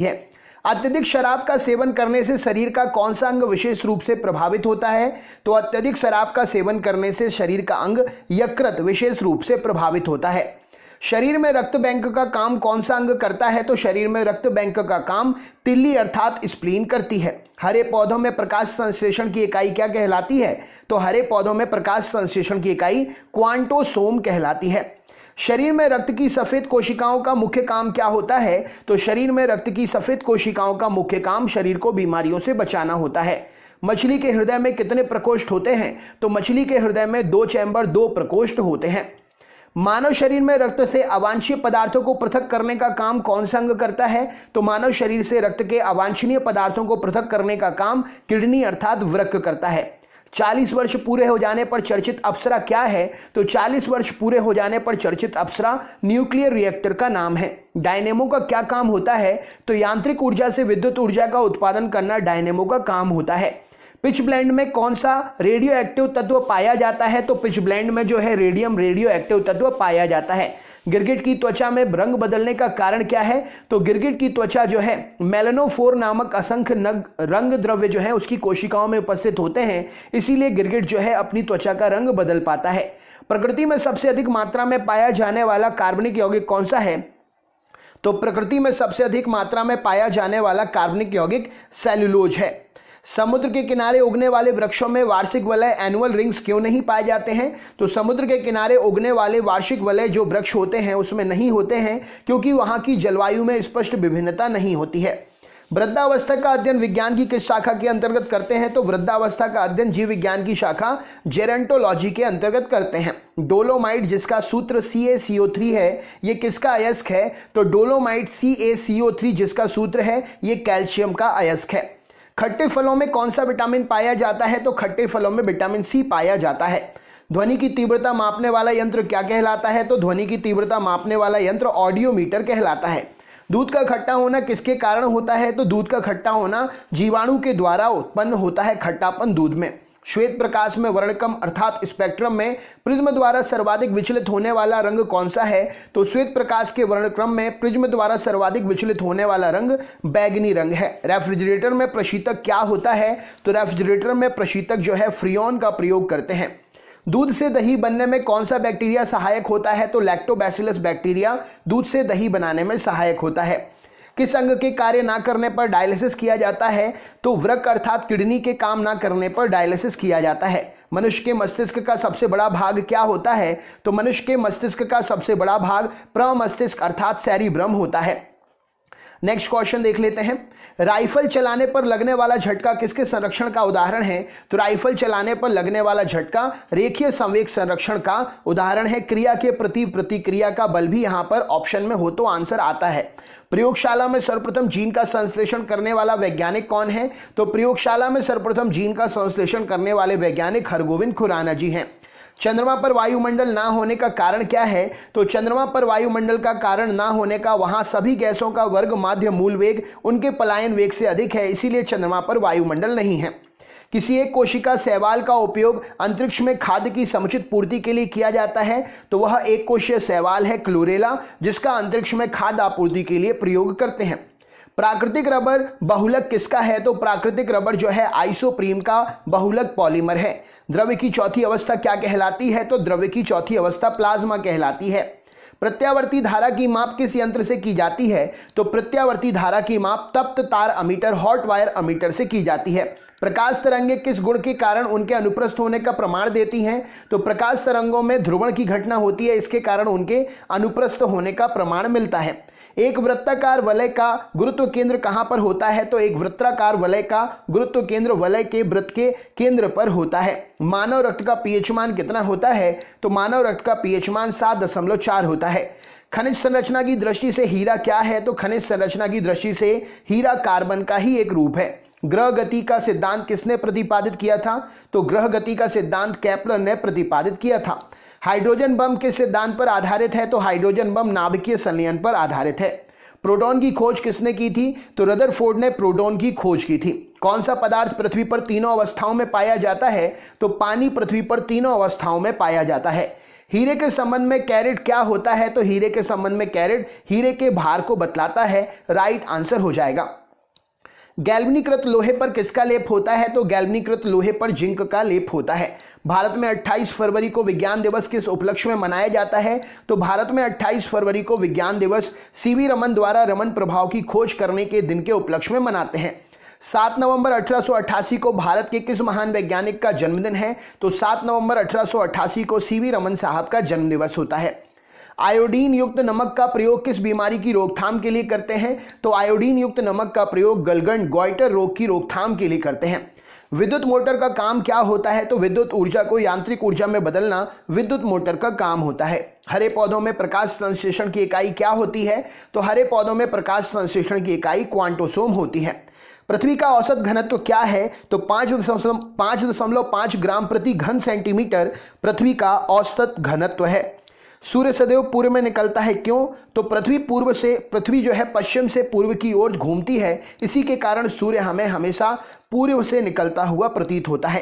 है। अत्यधिक शराब का सेवन करने से शरीर का कौन सा अंग विशेष रूप से प्रभावित होता है? तो अत्यधिक शराब का सेवन करने से शरीर का अंग यकृत विशेष रूप से प्रभावित होता है। शरीर में रक्त बैंक का काम कौन सा अंग करता है? तो शरीर में रक्त बैंक का काम तिल्ली अर्थात स्प्लीन करती है। हरे पौधों में प्रकाश संश्लेषण की इकाई क्या कहलाती है? तो हरे पौधों में प्रकाश संश्लेषण की इकाई क्वांटोसोम कहलाती है। शरीर में रक्त की सफेद कोशिकाओं का मुख्य काम क्या होता है? तो शरीर में रक्त की सफेद कोशिकाओं का मुख्य काम शरीर को बीमारियों से बचाना होता है। मछली के हृदय में कितने प्रकोष्ठ होते हैं? तो मछली के हृदय में 2 चैम्बर 2 प्रकोष्ठ होते हैं। मानव शरीर में रक्त से अवांछनीय पदार्थों को पृथक करने का काम कौन सा अंग करता है? तो मानव शरीर से रक्त के अवांछनीय पदार्थों को पृथक करने का काम किडनी अर्थात वृक्क करता है। 40 वर्ष पूरे हो जाने पर चर्चित अप्सरा क्या है? तो 40 वर्ष पूरे हो जाने पर चर्चित अप्सरा न्यूक्लियर रिएक्टर का नाम है। डायनेमो का क्या काम होता है? तो यांत्रिक ऊर्जा से विद्युत ऊर्जा का उत्पादन करना डायनेमो का काम होता है। पिच ब्लेंड में कौन सा रेडियो एक्टिव तत्व पाया जाता है? तो पिच ब्लेंड में जो है रेडियम रेडियो एक्टिव तत्व पाया जाता है। गिरगिट की त्वचा में रंग बदलने का कारण क्या है? तो गिरगिट की त्वचा जो है मेलानोफोर नामक असंख्य रंग द्रव्य जो है उसकी कोशिकाओं में उपस्थित होते हैं, इसीलिए गिरगिट जो है अपनी त्वचा का रंग बदल पाता है। प्रकृति में सबसे अधिक मात्रा में पाया जाने वाला कार्बनिक यौगिक कौन सा है? तो प्रकृति में सबसे अधिक मात्रा में पाया जाने वाला कार्बनिक यौगिक सेल्यूलोज है। समुद्र के किनारे उगने वाले वृक्षों में वार्षिक वलय एनुअल रिंग्स क्यों नहीं पाए जाते हैं? तो समुद्र के किनारे उगने वाले वार्षिक वलय जो वृक्ष होते हैं उसमें नहीं होते हैं क्योंकि वहां की जलवायु में स्पष्ट विभिन्नता नहीं होती है। वृद्धावस्था का अध्ययन विज्ञान की किस शाखा के अंतर्गत करते हैं? तो वृद्धावस्था का अध्ययन जीव विज्ञान की शाखा जेरेंटोलॉजी के अंतर्गत करते हैं। डोलोमाइट जिसका सूत्र CaCO3 है, ये किसका अयस्क है? तो डोलोमाइट CaCO3 जिसका सूत्र है ये कैल्शियम का अयस्क है। खट्टे फलों में कौन सा विटामिन पाया जाता है? तो खट्टे फलों में विटामिन C पाया जाता है। ध्वनि की तीव्रता मापने वाला यंत्र क्या कहलाता है? तो ध्वनि की तीव्रता मापने वाला यंत्र ऑडियोमीटर कहलाता है। दूध का खट्टा होना किसके कारण होता है? तो दूध का खट्टा होना जीवाणु के द्वारा उत्पन्न होता है खट्टापन दूध में। श्वेत प्रकाश में वर्णक्रम अर्थात स्पेक्ट्रम में प्रिज्म द्वारा सर्वाधिक विचलित होने वाला रंग कौन सा है? तो श्वेत प्रकाश के वर्णक्रम में प्रिज्म द्वारा सर्वाधिक विचलित होने वाला रंग बैगनी रंग है। रेफ्रिजरेटर में प्रशीतक क्या होता है? तो रेफ्रिजरेटर में प्रशीतक जो है फ्रियोन का प्रयोग करते हैं। दूध से दही बनने में कौन सा बैक्टीरिया सहायक होता है? तो लैक्टोबैसिलस बैक्टीरिया दूध से दही बनाने में सहायक होता है। किस अंग के कार्य ना करने पर डायलिसिस किया जाता है? तो वृक्क अर्थात किडनी के काम ना करने पर डायलिसिस किया जाता है। मनुष्य के मस्तिष्क का सबसे बड़ा भाग क्या होता है? तो मनुष्य के मस्तिष्क का सबसे बड़ा भाग प्रमस्तिष्क अर्थात सेरिब्रम होता है। नेक्स्ट क्वेश्चन देख लेते हैं। राइफल चलाने पर लगने वाला झटका किसके संरक्षण का उदाहरण है? तो राइफल चलाने पर लगने वाला झटका रेखीय संवेग संरक्षण का उदाहरण है। क्रिया के प्रति प्रतिक्रिया का बल भी यहां पर ऑप्शन में हो तो आंसर आता है। प्रयोगशाला में सर्वप्रथम जीन का संश्लेषण करने वाला वैज्ञानिक कौन है? तो प्रयोगशाला में सर्वप्रथम जीन का संश्लेषण करने वाले वैज्ञानिक हरगोविंद खुराना जी हैं। चंद्रमा पर वायुमंडल ना होने का कारण क्या है? तो चंद्रमा पर वायुमंडल का कारण ना होने का वहां सभी गैसों का वर्ग माध्य मूल वेग उनके पलायन वेग से अधिक है, इसीलिए चंद्रमा पर वायुमंडल नहीं है। किसी एक कोशिका शैवाल का उपयोग अंतरिक्ष में खाद्य की समुचित पूर्ति के लिए किया जाता है, तो वह एक कोशीय शैवाल है क्लोरेला, जिसका अंतरिक्ष में खाद्य आपूर्ति के लिए प्रयोग करते हैं। प्राकृतिक रबर बहुलक किसका है? तो प्राकृतिक रबर जो है आइसोप्रीन का बहुलक पॉलीमर है। द्रव्य की चौथी अवस्था क्या कहलाती है? तो द्रव्य की चौथी अवस्था प्लाज्मा कहलाती है। प्रत्यावर्ती धारा की माप किस यंत्र से की जाती है? तो प्रत्यावर्ती धारा की माप तप्त तार अमीटर हॉट वायर अमीटर से की जाती है। प्रकाश तरंगे किस गुण के कारण उनके अनुप्रस्थ होने का प्रमाण देती हैं? तो प्रकाश तरंगों में ध्रुवण की घटना होती है, इसके कारण उनके अनुप्रस्थ होने का प्रमाण मिलता है। एक वृत्ताकार वलय का गुरुत्व केंद्र कहां पर होता है? तो एक वृत्ताकार वलय का गुरुत्व केंद्र वलय के वृत्त के केंद्र पर होता है। मानव रक्त का पीएच मान कितना होता है? तो मानव रक्त का पीएच मान 7.4 होता है। खनिज संरचना की दृष्टि से हीरा क्या है? तो खनिज संरचना की दृष्टि से हीरा कार्बन का ही एक रूप है। ग्रह गति का सिद्धांत किसने प्रतिपादित किया था? तो ग्रह गति का सिद्धांत केपलर ने प्रतिपादित किया था। हाइड्रोजन बम के सिद्धांत पर आधारित है? तो हाइड्रोजन बम नाभिकीय संलयन पर आधारित है। प्रोटॉन की खोज किसने की थी? तो रदरफोर्ड ने प्रोटॉन की खोज की थी। कौन सा पदार्थ पृथ्वी पर तीनों अवस्थाओं में पाया जाता है? तो पानी पृथ्वी पर तीनों अवस्थाओं में पाया जाता है। हीरे के संबंध में कैरेट क्या होता है? तो हीरे के संबंध में कैरेट हीरे के भार को बतलाता है। राइट आंसर हो जाएगा। गैल्वनीकृत लोहे पर किसका लेप होता है? तो गैल्वनीकृत लोहे पर जिंक का लेप होता है। भारत में 28 फरवरी को विज्ञान दिवस किस उपलक्ष्य में मनाया जाता है? तो भारत में 28 फरवरी को विज्ञान दिवस सीवी रमन द्वारा रमन प्रभाव की खोज करने के दिन के उपलक्ष्य में मनाते हैं। 7 नवंबर 1888 को भारत के किस महान वैज्ञानिक का जन्मदिन है? तो 7 नवंबर 1888 को सीवी रमन साहब का जन्मदिवस होता है। आयोडीन युक्त नमक का प्रयोग किस बीमारी की रोकथाम के लिए करते हैं? तो आयोडीन युक्त नमक का प्रयोग गलगंड गॉइटर रोग की रोकथाम के लिए करते हैं। विद्युत मोटर का काम क्या होता है? तो विद्युत ऊर्जा को यांत्रिक ऊर्जा में बदलना विद्युत मोटर का काम होता है। हरे पौधों में प्रकाश संश्लेषण की इकाई क्या होती है? तो हरे पौधों में प्रकाश संश्लेषण की इकाई क्वांटोसोम होती है। पृथ्वी का औसत घनत्व क्या है? तो 5.5 ग्राम प्रति घन सेंटीमीटर पृथ्वी का औसत घनत्व है। सूर्य सदैव पूर्व में निकलता है, क्यों? तो पृथ्वी जो है पश्चिम से पूर्व की ओर घूमती है, इसी के कारण सूर्य हमें हमेशा पूर्व से निकलता हुआ प्रतीत होता है।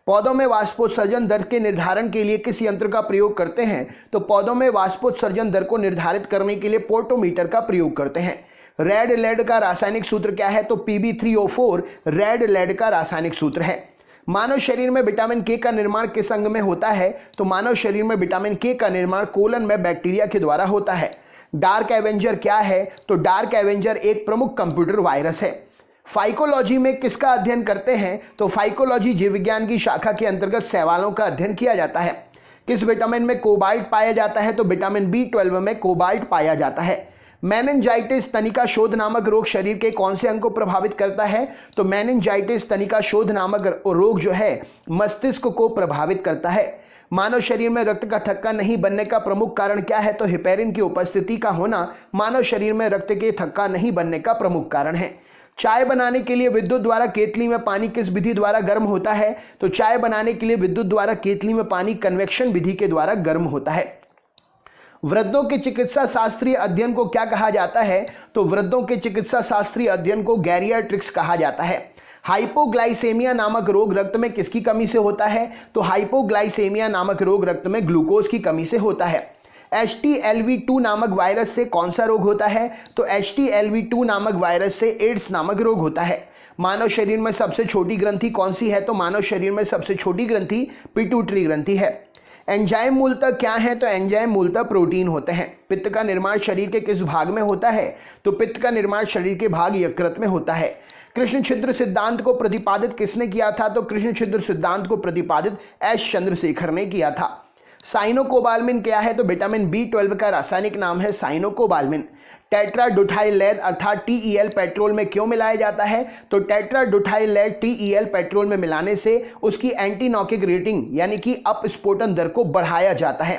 पौधों में वाष्पोत्सर्जन दर के निर्धारण के लिए किस यंत्र का प्रयोग करते हैं? तो पौधों में वाष्पोत्सर्जन दर को निर्धारित करने के लिए पोर्टोमीटर का प्रयोग करते हैं। रेड लेड का रासायनिक सूत्र क्या है? तो Pb3O4 रेड लेड का रासायनिक सूत्र है। मानव शरीर में विटामिन के का निर्माण किस अंग में होता है? तो मानव शरीर में विटामिन के का निर्माण कोलन में बैक्टीरिया के द्वारा होता है। डार्क एवेंजर क्या है? तो डार्क एवेंजर एक प्रमुख कंप्यूटर वायरस है। फाइकोलॉजी में किसका अध्ययन करते हैं? तो फाइकोलॉजी जीव विज्ञान की शाखा के अंतर्गत शैवालों का अध्ययन किया जाता है। किस विटामिन में कोबाल्ट पाया जाता है? तो विटामिन B12 में कोबाल्ट पाया जाता है। मेनिंजाइटिस तनिका शोध नामक रोग शरीर के कौन से अंग को प्रभावित करता है? तो मेनिंजाइटिस तनिका शोध नामक रोग जो है मस्तिष्क को प्रभावित करता है। मानव शरीर में रक्त का थक्का नहीं बनने का प्रमुख कारण क्या है? तो हेपेरिन की उपस्थिति का होना मानव शरीर में रक्त के थक्का नहीं बनने का प्रमुख कारण है। चाय बनाने के लिए विद्युत द्वारा केतली में पानी किस विधि द्वारा गर्म होता है? तो चाय बनाने के लिए विद्युत द्वारा केतली में पानी कन्वेक्शन विधि के द्वारा गर्म होता है। वृद्धों के चिकित्सा शास्त्रीय अध्ययन को क्या कहा जाता है? तो वृद्धों के चिकित्सा शास्त्रीय अध्ययन को गैरियाट्रिक्स कहा जाता है। हाइपोग्लाइसेमिया नामक रोग रक्त में किसकी कमी से होता है? तो हाइपोग्लाइसेमिया नामक रोग रक्त में ग्लूकोज की कमी से होता है। HTLV2 नामक वायरस से कौन सा रोग होता है? तो HTLV2 नामक वायरस से एड्स नामक रोग होता है। मानव शरीर में सबसे छोटी ग्रंथि कौन सी है? तो मानव शरीर में सबसे छोटी ग्रंथि पिट्यूटरी ग्रंथि है। एंजाइम मूलतः क्या है? तो एंजाइम मूलतः प्रोटीन होते हैं। पित्त का निर्माण शरीर के किस भाग में होता है? तो पित्त का निर्माण शरीर के भाग यकृत में होता है। कृष्ण छिद्र सिद्धांत को प्रतिपादित किसने किया था? तो कृष्ण छिद्र सिद्धांत को प्रतिपादित एस चंद्रशेखर ने किया था। साइनोकोबाल्मिन क्या है? तो विटामिन B12 का रासायनिक नाम है साइनोकोबाल्मिन। टेट्राडोथाइलेड अर्थात TEL पेट्रोल में क्यों मिलाया जाता है? तो टेट्राडोथाइलेड TEL पेट्रोल में मिलाने से उसकी एंटीनॉकिक रेटिंग यानी कि अपस्फोटन दर को बढ़ाया जाता है।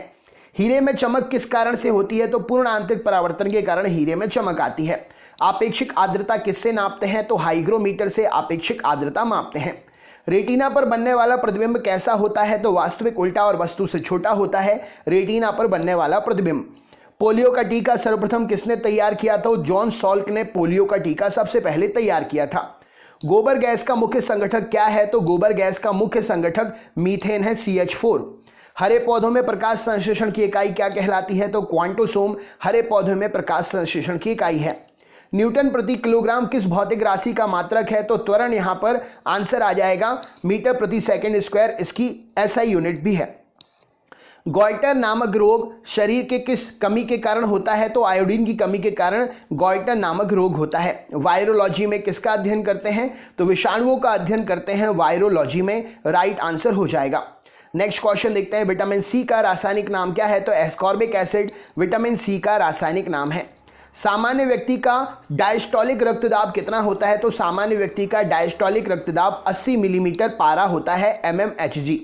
हीरे में चमक किस कारण से होती है? तो पूर्ण आंतरिक परावर्तन के कारण हीरे में चमक आती है। आपेक्षिक आर्द्रता किससे नापते हैं? तो हाइग्रोमीटर से आपेक्षिक आर्द्रता मापते हैं। रेटिना पर बनने वाला प्रतिबिंब कैसा होता है? तो वास्तविक उल्टा और वस्तु से छोटा होता है रेटिना पर बनने वाला प्रतिबिंब। पोलियो का टीका सर्वप्रथम किसने तैयार किया था? जॉन सॉल्क ने पोलियो का टीका सबसे पहले तैयार किया था। गोबर गैस का मुख्य संगठक क्या है? तो गोबर गैस का मुख्य संगठक मीथेन है CH4। हरे पौधों में प्रकाश संश्लेषण की इकाई क्या कहलाती है? तो क्वांटोसोम हरे पौधों में प्रकाश संश्लेषण की इकाई है। न्यूटन प्रति किलोग्राम किस भौतिक राशि का मात्रक है? तो त्वरण यहां पर आंसर आ जाएगा मीटर प्रति सेकंड स्क्वायर, इसकी SI यूनिट भी है। गॉइटर नामक रोग शरीर के किस कमी के कारण होता है? तो आयोडीन की कमी के कारण गॉइटर नामक रोग होता है। वायरोलॉजी में किसका अध्ययन करते हैं? तो विषाणुओं का अध्ययन करते हैं वायरोलॉजी में। राइट आंसर हो जाएगा। नेक्स्ट क्वेश्चन देखते हैं। विटामिन C का रासायनिक नाम क्या है? तो एस्कॉर्बिक एसिड विटामिन C का रासायनिक नाम है। सामान्य व्यक्ति का डायस्टोलिक रक्तदाब कितना होता है? तो सामान्य व्यक्ति का डायस्टोलिक रक्तदाब 80 मिलीमीटर पारा होता है mmHg।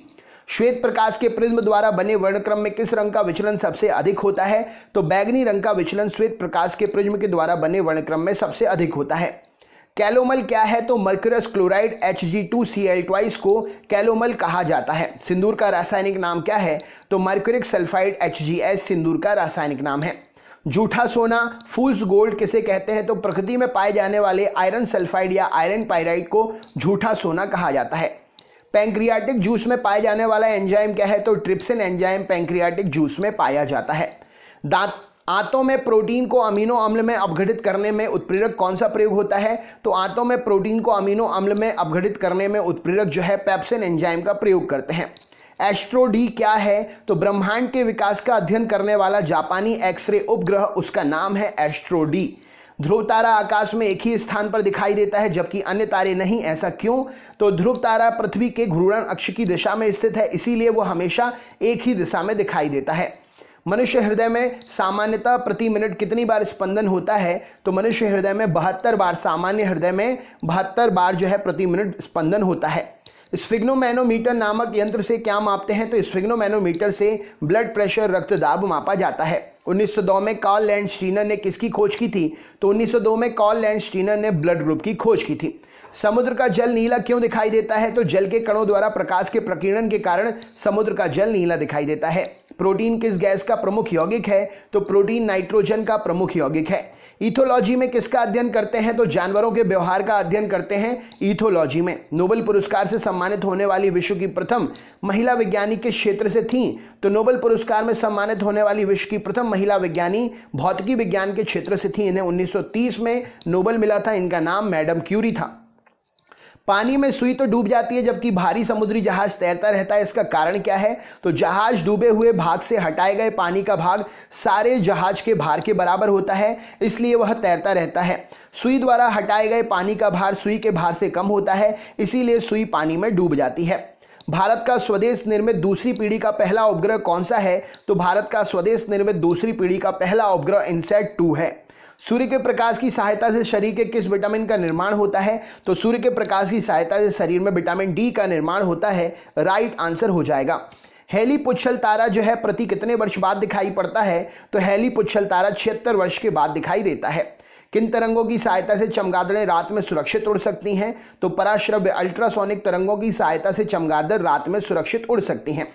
श्वेत प्रकाश के प्रिज्म द्वारा बने वर्णक्रम में किस रंग का विचलन सबसे अधिक होता है? तो बैगनी रंग का विचलन श्वेत प्रकाश के प्रिज्म के द्वारा बने वर्णक्रम में सबसे अधिक होता है। कैलोमल क्या है? तो मर्क्यूरस क्लोराइड Hg2Cl2 को कैलोमल कहा जाता है। सिंदूर का रासायनिक नाम क्या है? तो मर्क्यूरिक सल्फाइड HgS सिंदूर का रासायनिक नाम है। जूठा सोना फूल्स गोल्ड किसे कहते हैं? तो प्रकृति में पाए जाने वाले आयरन सल्फाइड या आयरन पाइराइड को झूठा सोना कहा जाता है। पैंक्रियाटिक जूस में पाए जाने वाला एंजाइम क्या है? तो ट्रिप्सिन एंजाइम पैंक्रियाटिक जूस में पाया जाता है। आंतों में प्रोटीन को अमीनो अम्ल में अपघटित करने में उत्प्रेरक कौन सा प्रयोग होता है? तो आंतों में प्रोटीन को अमीनो अम्ल में अपघटित करने में उत्प्रेरक जो है पेप्सिन एंजाइम का प्रयोग करते हैं। एस्ट्रो डी क्या है? तो ब्रह्मांड के विकास का अध्ययन करने वाला जापानी एक्सरे उपग्रह, उसका नाम है एस्ट्रो डी। ध्रुव तारा आकाश में एक ही स्थान पर दिखाई देता है जबकि अन्य तारे नहीं, ऐसा क्यों? तो ध्रुव तारा पृथ्वी के घूर्णन अक्ष की दिशा में स्थित है, इसीलिए वो हमेशा एक ही दिशा में दिखाई देता है। मनुष्य हृदय में सामान्यतः प्रति मिनट कितनी बार स्पंदन होता है? तो मनुष्य हृदय में 72 बार, सामान्य हृदय में 72 बार जो है प्रति मिनट स्पंदन होता है। स्फिग्नोमैनोमीटर नामक यंत्र से क्या मापते हैं? तो स्फिग्नोमैनोमीटर से ब्लड प्रेशर, रक्तदाब मापा जाता है। 1902 में कार्ल लैंडस्टीनर ने किसकी खोज की थी? तो 1902 में कार्ल लैंडस्टीनर ने ब्लड ग्रुप की खोज की थी। समुद्र का जल नीला क्यों दिखाई देता है? तो जल के कणों द्वारा प्रकाश के प्रकीर्णन के कारण समुद्र का जल नीला दिखाई देता है। प्रोटीन किस गैस का प्रमुख यौगिक है? तो प्रोटीन नाइट्रोजन का प्रमुख यौगिक है। इथोलॉजी में किसका अध्ययन करते हैं? तो जानवरों के व्यवहार का अध्ययन करते हैं इथोलॉजी में। नोबेल पुरस्कार से सम्मानित होने वाली विश्व की प्रथम महिला विज्ञानी किस क्षेत्र से थी? तो नोबेल पुरस्कार में सम्मानित होने वाली विश्व की प्रथम महिला विज्ञानी भौतिकी विज्ञान के क्षेत्र से थी। इन्हें 1930 में नोबेल मिला था। इनका नाम मैडम क्यूरी था। पानी में सुई तो डूब जाती है जबकि भारी समुद्री जहाज तैरता रहता है, इसका कारण क्या है? तो जहाज डूबे हुए भाग से हटाए गए पानी का भाग सारे जहाज के भार के बराबर होता है, इसलिए वह तैरता रहता है। सुई द्वारा हटाए गए पानी का भार सुई के भार से कम होता है, इसीलिए सुई पानी में डूब जाती है। भारत का स्वदेश निर्मित दूसरी पीढ़ी का पहला उपग्रह कौन सा है? तो भारत का स्वदेश निर्मित दूसरी पीढ़ी का पहला उपग्रह इनसैट 2 है। सूर्य के प्रकाश की सहायता से शरीर के किस विटामिन का निर्माण होता है? तो सूर्य के प्रकाश की सहायता से शरीर में विटामिन डी का निर्माण होता है। राइट आंसर हो जाएगा। हेली पुच्छल तारा जो है प्रति कितने वर्ष बाद दिखाई पड़ता है? तो हेली पुच्छल तारा 76 वर्ष के बाद दिखाई देता है। किन तरंगों की सहायता से चमगादड़ें रात में सुरक्षित उड़ सकती हैं? तो पराश्रव्य अल्ट्रासोनिक तरंगों की सहायता से चमगादड़ रात में सुरक्षित उड़ सकती हैं।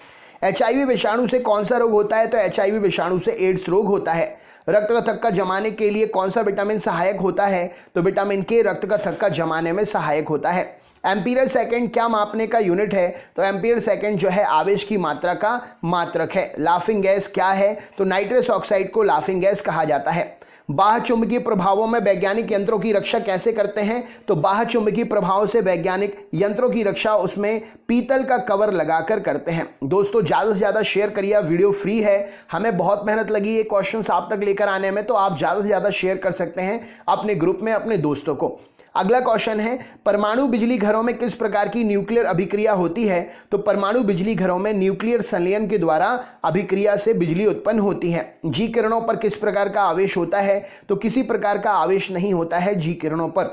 HIV विषाणु से कौन सा रोग होता है? तो HIV विषाणु से एड्स रोग होता है। रक्त का थक्का जमाने के लिए कौन सा विटामिन सहायक होता है? तो विटामिन के रक्त का थक्का जमाने में सहायक होता है। एम्पीयर सेकंड क्या मापने का यूनिट है? तो एम्पीयर सेकंड जो है आवेश की मात्रा का मात्रक है। लाफिंग गैस क्या है? तो नाइट्रस ऑक्साइड को लाफिंग गैस कहा जाता है। बाह्य चुंबकीय प्रभावों में वैज्ञानिक यंत्रों की रक्षा कैसे करते हैं? तो बाह्य चुंबकीय प्रभावों से वैज्ञानिक यंत्रों की रक्षा उसमें पीतल का कवर लगाकर करते हैं। दोस्तों ज़्यादा से ज़्यादा शेयर करिए, वीडियो फ्री है, हमें बहुत मेहनत लगी ये क्वेश्चंस आप तक लेकर आने में, तो आप ज़्यादा से ज़्यादा शेयर कर सकते हैं अपने ग्रुप में अपने दोस्तों को। अगला क्वेश्चन है, परमाणु बिजली घरों में किस प्रकार की न्यूक्लियर अभिक्रिया होती है? तो परमाणु बिजली घरों में न्यूक्लियर संलयन के द्वारा अभिक्रिया से बिजली उत्पन्न होती है। जी किरणों पर किस प्रकार का आवेश होता है? तो किसी प्रकार का आवेश नहीं होता है जी किरणों पर।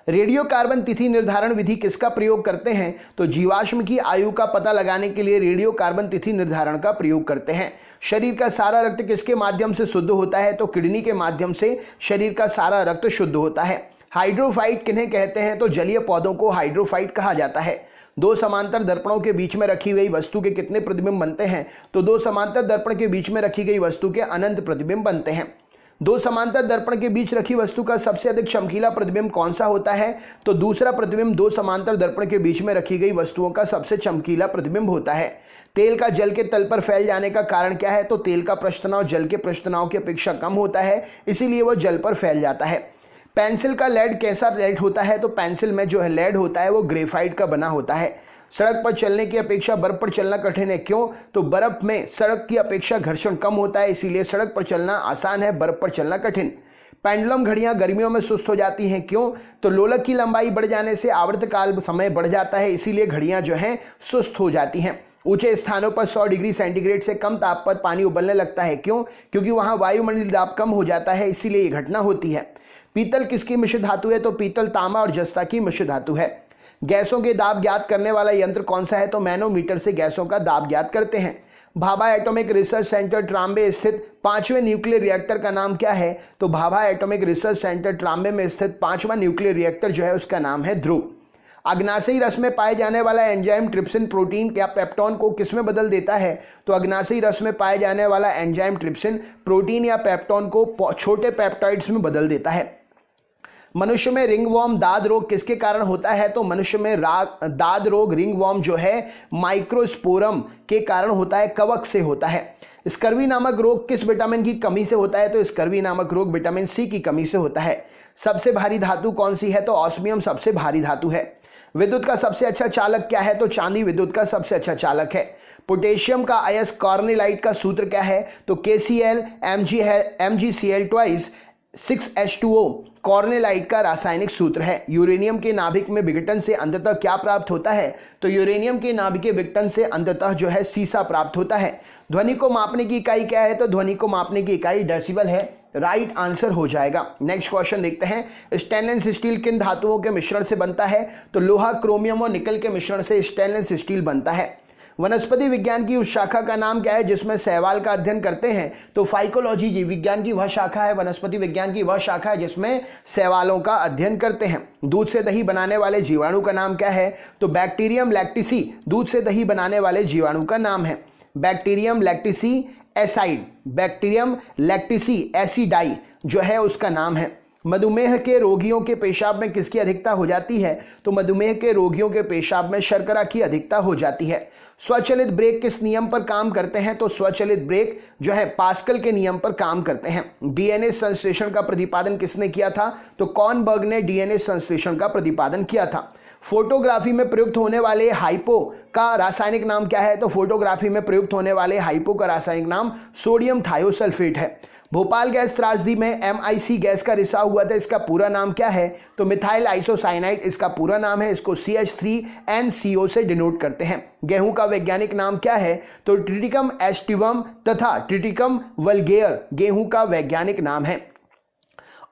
रेडियो कार्बन तिथि निर्धारण विधि किसका प्रयोग करते हैं? तो जीवाश्म की आयु का पता लगाने के लिए रेडियो कार्बन तिथि निर्धारण का प्रयोग करते हैं। शरीर का सारा रक्त किसके माध्यम से शुद्ध होता है? तो किडनी के माध्यम से शरीर का सारा रक्त शुद्ध होता है। हाइड्रोफाइट किन्हें कहते हैं? तो जलीय पौधों को हाइड्रोफाइट कहा जाता है। दो समांतर दर्पणों के बीच में रखी गई वस्तु के कितने प्रतिबिंब बनते हैं? तो दो समांतर दर्पण के बीच में रखी गई वस्तु के अनंत प्रतिबिंब बनते हैं। दो समांतर दर्पण के बीच रखी वस्तु का सबसे अधिक चमकीला प्रतिबिंब कौन सा होता है? तो दूसरा प्रतिबिंब दो समांतर दर्पण के बीच में रखी गई वस्तुओं का सबसे चमकीला प्रतिबिंब होता है। तेल का जल के तल पर फैल जाने का कारण क्या है? तो तेल का पृष्ठ तनाव जल के पृष्ठ तनाव की अपेक्षा कम होता है, इसीलिए वह जल पर फैल जाता है। पेंसिल का लेड कैसा लेड होता है? तो पेंसिल में जो है लेड होता है वो ग्रेफाइट का बना होता है। सड़क पर चलने की अपेक्षा बर्फ पर चलना कठिन है, क्यों? तो बर्फ में सड़क की अपेक्षा घर्षण कम होता है, इसीलिए सड़क पर चलना आसान है, बर्फ पर चलना कठिन। पेंडुलम घड़ियां गर्मियों में सुस्त हो जाती हैं, क्यों? तो लोलक की लंबाई बढ़ जाने से आवर्तकाल समय बढ़ जाता है, इसीलिए घड़ियां जो हैं सुस्त हो जाती हैं। ऊंचे स्थानों पर 100 डिग्री सेंटीग्रेड से कम ताप पर पानी उबलने लगता है, क्यों? क्योंकि वहां वायुमंडलीय दाब कम हो जाता है, इसीलिए ये घटना होती है। पीतल किसकी मिश्र धातु है? तो पीतल तांबा और जस्ता की मिश्र धातु है। गैसों के दाब ज्ञात करने वाला यंत्र कौन सा है? तो मैनोमीटर से गैसों का दाब ज्ञात करते हैं। Bhabha atomic research centre Trombay स्थित 5वें न्यूक्लियर रिएक्टर का नाम क्या है? तो Bhabha atomic research centre Trombay में स्थित 5वां न्यूक्लियर रिएक्टर जो है उसका नाम है ध्रुव। अग्नाशयी रस में पाए जाने वाला एंजाइम ट्रिप्सिन प्रोटीन या पेप्टोन को किसमें बदल देता है? तो अग्नाशयी रस में पाए जाने वाला एंजाइम ट्रिप्सिन प्रोटीन या पेप्टोन को छोटे पेप्टाइड्स में बदल देता है। मनुष्य में रिंगवॉर्म दाद रोग किसके कारण होता है? तो मनुष्य में दाद रोग रिंगवॉर्म जो है माइक्रोस्पोरम के कारण होता है, कवक से होता है। स्कर्वी नामक रोग किस विटामिन की कमी से होता है? तो स्कर्वी नामक रोग विटामिन सी की कमी से होता है। सबसे भारी धातु कौन सी है? तो ऑस्मियम सबसे भारी धातु है। विद्युत का सबसे अच्छा चालक क्या है? तो चांदी विद्युत का सबसे अच्छा चालक है। पोटेशियम का अयस्क कार्नेलाइट का सूत्र क्या है? तो KCl MgCl ट्वाइस 6H2O कॉर्नेलाइट का रासायनिक सूत्र है। यूरेनियम के नाभिक में विघटन से अंततः क्या प्राप्त होता है? तो यूरेनियम के नाभिक के विघटन से अंततः जो है सीसा प्राप्त होता है। ध्वनि को मापने की इकाई क्या है? तो ध्वनि को मापने की इकाई डेसिबल है। राइट आंसर हो जाएगा। नेक्स्ट क्वेश्चन देखते हैं। स्टेनलेस स्टील किन धातुओं के मिश्रण से बनता है? तो लोहा, क्रोमियम और निकल के मिश्रण से स्टेनलेस स्टील बनता है। वनस्पति विज्ञान की उस शाखा का नाम क्या है जिसमें शैवाल का अध्ययन करते हैं? तो फाइकोलॉजी जीव विज्ञान की वह शाखा है, वनस्पति विज्ञान की वह शाखा है जिसमें शैवालों का अध्ययन करते हैं। दूध से दही बनाने वाले जीवाणु का नाम क्या है? तो बैक्टीरियम लैक्टिसी दूध से दही बनाने वाले जीवाणु का नाम है। बैक्टीरियम लैक्टिसी एसाइड, बैक्टीरियम लैक्टिसी एसिडाई जो है उसका नाम है। मधुमेह के रोगियों के पेशाब में किसकी अधिकता हो जाती है? तो मधुमेह के रोगियों के पेशाब में शर्करा की अधिकता हो जाती है। स्वचालित ब्रेक किस नियम पर काम करते हैं? तो स्वचालित ब्रेक जो है पास्कल के नियम पर काम करते हैं। डीएनए संश्लेषण का प्रतिपादन किसने किया था? तो कॉर्नबर्ग ने डीएनए संश्लेषण का प्रतिपादन किया था। फोटोग्राफी में प्रयुक्त होने वाले हाइपो का रासायनिक नाम क्या है? तो फोटोग्राफी में प्रयुक्त होने वाले हाइपो का रासायनिक नाम सोडियम थायोसल्फेट है। भोपाल गैस त्रासदी में MIC गैस का रिसाव हुआ था, इसका पूरा नाम क्या है? तो मिथाइल आइसोसाइनाइड इसका पूरा नाम है। इसको CH3NCO से डिनोट करते हैं। गेहूं का वैज्ञानिक नाम क्या है? तो ट्रिटिकम एस्टिवम तथा ट्रिटिकम वल्गेयर गेहूं का वैज्ञानिक नाम है।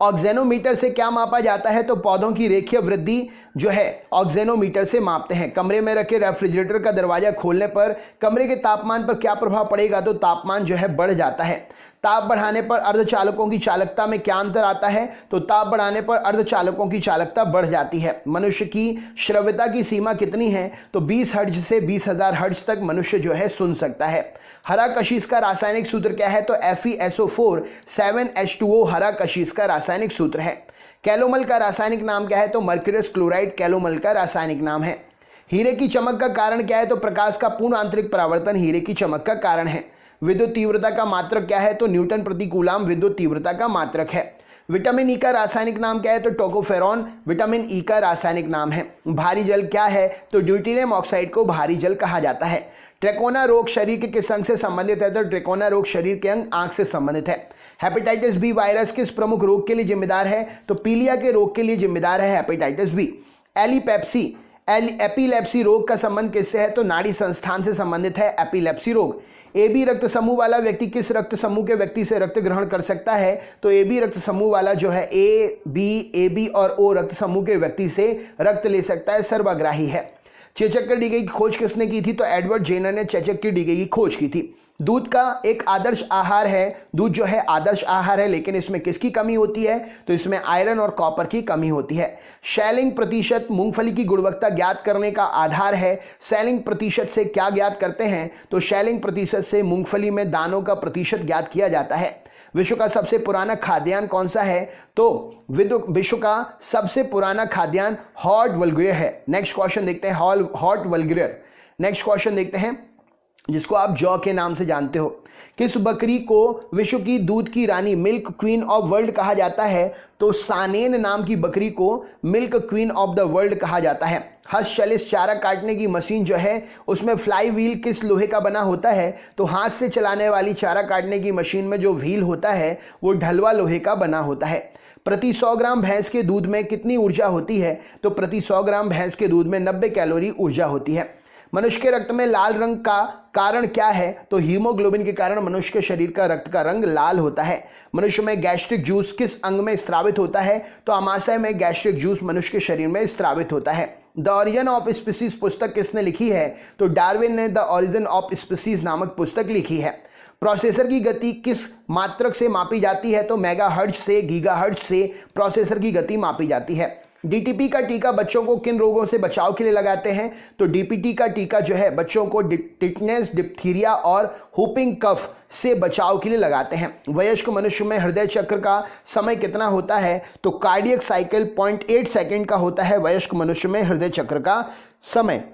ऑक्सेनोमीटर से क्या मापा जाता है? तो पौधों की रेखीय वृद्धि जो है ऑक्सेनोमीटर से मापते हैं। कमरे में रखे रेफ्रिजरेटर का दरवाजा खोलने पर कमरे के तापमान पर क्या प्रभाव पड़ेगा? तो तापमान जो है बढ़ जाता है। ताप बढ़ाने पर अर्धचालकों की चालकता में क्या अंतर आता है? तो ताप बढ़ाने पर अर्धचालकों की चालकता बढ़ जाती है। मनुष्य की श्रव्यता की सीमा कितनी है? तो 20 हर्ट्ज से 20,000 हर्ट्ज तक मनुष्य जो है सुन सकता है। हरा कशिश का रासायनिक सूत्र क्या है? तो FeSO4 7H2O हरा कशिश का रासायनिक सूत्र है। कैलोमल का रासायनिक नाम क्या है? तो मर्क्यूरियस क्लोराइड कैलोमल का रासायनिक नाम है। हीरे की चमक का कारण क्या है? तो प्रकाश का पूर्ण आंतरिक परावर्तन हीरे की चमक का कारण है। विद्युत तीव्रता का मात्रक क्या है? तो न्यूटन प्रति कूलाम विद्युत तीव्रता का मात्रक है। विटामिन ई का रासायनिक नाम क्या है? तो टोकोफेरॉन विटामिन ई का रासायनिक नाम है। भारी जल क्या है? तो ड्यूटेरियम ऑक्साइड को भारी जल कहा जाता है। ट्रैकोना रोग शरीर के किस अंग से संबंधित है? तो ट्रैकोना रोग शरीर के अंग आंख से संबंधित है। हेपेटाइटिस बी वायरस किस प्रमुख रोग के लिए जिम्मेदार है? तो पीलिया के रोग के लिए जिम्मेदार है हेपेटाइटिस बी। एपिलेप्सी रोग का संबंध किससे है? तो नाड़ी संस्थान से संबंधित है एपिलेप्सी रोग। AB रक्त समूह वाला व्यक्ति किस रक्त समूह के व्यक्ति से रक्त ग्रहण कर सकता है? तो AB रक्त समूह वाला जो है AB और O रक्त समूह के व्यक्ति से रक्त ले सकता है, सर्वग्राही है। चेचक के डीके की खोज किसने की थी? तो एडवर्ड जेनर ने चेचक के डीके की खोज की थी। दूध का एक आदर्श आहार है, दूध जो है आदर्श आहार है, लेकिन इसमें किसकी कमी होती है? तो इसमें आयरन और कॉपर की कमी होती है। शैलिंग प्रतिशत मूंगफली की गुणवत्ता ज्ञात करने का आधार है। शैलिंग प्रतिशत से क्या ज्ञात करते हैं? तो शैलिंग प्रतिशत से मूंगफली में दानों का प्रतिशत ज्ञात किया जाता है। विश्व का सबसे पुराना खाद्यान्न कौन सा है? तो विश्व का सबसे पुराना खाद्यान्न हॉट वल्गुरियर है। नेक्स्ट क्वेश्चन देखते हैं, हॉट वल्गुरियर। नेक्स्ट क्वेश्चन देखते हैं जिसको आप जौ के नाम से जानते हो। किस बकरी को विश्व की दूध की रानी मिल्क क्वीन ऑफ वर्ल्ड कहा जाता है? तो सानेन नाम की बकरी को milk queen of the world कहा जाता है। हस्तचलित चारा काटने की मशीन जो है उसमें फ्लाई व्हील किस लोहे का बना होता है? तो हाथ से चलाने वाली चारा काटने की मशीन में जो व्हील होता है वो ढलवा लोहे का बना होता है। प्रति 100 ग्राम भैंस के दूध में कितनी ऊर्जा होती है? तो प्रति 100 ग्राम भैंस के दूध में 90 कैलोरी ऊर्जा होती है। मनुष्य के रक्त में लाल रंग का कारण क्या है? तो हीमोग्लोबिन के कारण मनुष्य के शरीर का रक्त का रंग लाल होता है। मनुष्य में गैस्ट्रिक जूस किस अंग में स्रावित होता है? तो आमाशय में गैस्ट्रिक जूस मनुष्य के शरीर में स्रावित होता है। द ओरिजिन ऑफ स्पीसीज पुस्तक किसने लिखी है? तो डार्विन ने द ओरिजिन ऑफ स्पीसीज नामक पुस्तक लिखी है। प्रोसेसर की गति किस मात्रक से मापी जाती है? तो मेगाहर्ट्ज से, गीगाहर्ट्ज से प्रोसेसर की गति मापी जाती है। डीटीपी का टीका बच्चों को किन रोगों से बचाव के लिए लगाते हैं? तो डीपीटी का टीका जो है बच्चों को टिटनेस, डिप्थीरिया और हुपिंग कफ से बचाव के लिए लगाते हैं। वयस्क मनुष्य में हृदय चक्र का समय कितना होता है? तो कार्डियक साइकिल 0.8 सेकेंड का होता है वयस्क मनुष्य में हृदय चक्र का समय।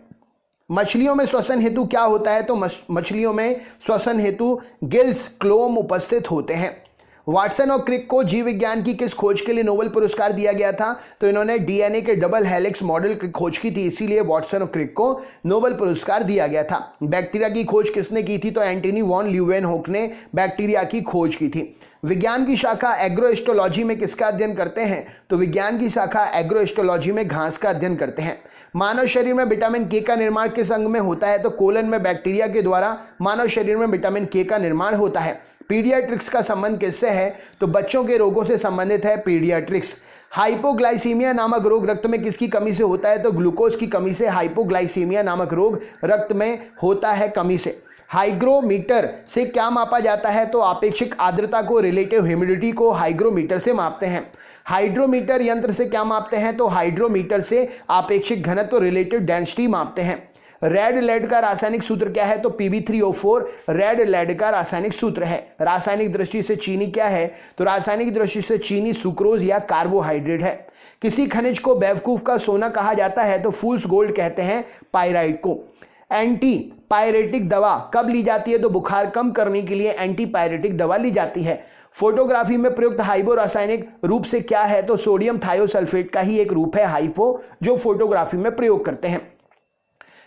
मछलियों में श्वसन हेतु क्या होता है? तो मछलियों में श्वसन हेतु गिल्स, क्लोम उपस्थित होते हैं। वाटसन और क्रिक को जीव विज्ञान की किस खोज के लिए नोबेल पुरस्कार दिया गया था? तो इन्होंने डीएनए के डबल हेलिक्स मॉडल की खोज की थी, इसीलिए वाटसन और क्रिक को नोबेल पुरस्कार दिया गया था। बैक्टीरिया की खोज किसने की थी? तो एंटनी वॉन ल्यूवेनहोक ने बैक्टीरिया की खोज की थी। विज्ञान की शाखा एग्रोएस्ट्रोलॉजी में किसका अध्ययन करते हैं? तो विज्ञान की शाखा एग्रोएस्ट्रोलॉजी में घास का अध्ययन करते हैं। मानव शरीर में विटामिन के का निर्माण किस अंग में होता है? तो कोलन में बैक्टीरिया के द्वारा मानव शरीर में विटामिन के का निर्माण होता है। पीडियाट्रिक्स का संबंध किससे है? तो बच्चों के रोगों से संबंधित है पीडियाट्रिक्स। हाइपोग्लाइसीमिया नामक रोग रक्त में किसकी कमी से होता है? तो ग्लूकोज की कमी से हाइपोग्लाइसीमिया नामक रोग रक्त में होता है कमी से। हाइग्रोमीटर से क्या मापा जाता है? तो आपेक्षिक आर्द्रता को, रिलेटिव ह्यूमिडिटी को हाइग्रोमीटर से मापते हैं। हाइड्रोमीटर यंत्र से क्या मापते हैं? तो हाइड्रोमीटर से आपेक्षिक घनत्व, रिलेटिव डेंसिटी मापते हैं। रेड लेड का रासायनिक सूत्र क्या है? तो Pb3O4 रेड लेड का रासायनिक सूत्र है। रासायनिक दृष्टि से चीनी क्या है? तो रासायनिक दृष्टि से चीनी सुक्रोज या कार्बोहाइड्रेट है। किसी खनिज को बेवकूफ का सोना कहा जाता है? तो फूल्स गोल्ड कहते हैं पायराइट को। एंटी पायरेटिक दवा कब ली जाती है? तो बुखार कम करने के लिए एंटी पायरेटिक दवा ली जाती है। फोटोग्राफी में प्रयुक्त हाइपो रासायनिक रूप से क्या है? तो सोडियम थायोसल्फेट का ही एक रूप है हाइपो, जो फोटोग्राफी में प्रयोग करते हैं।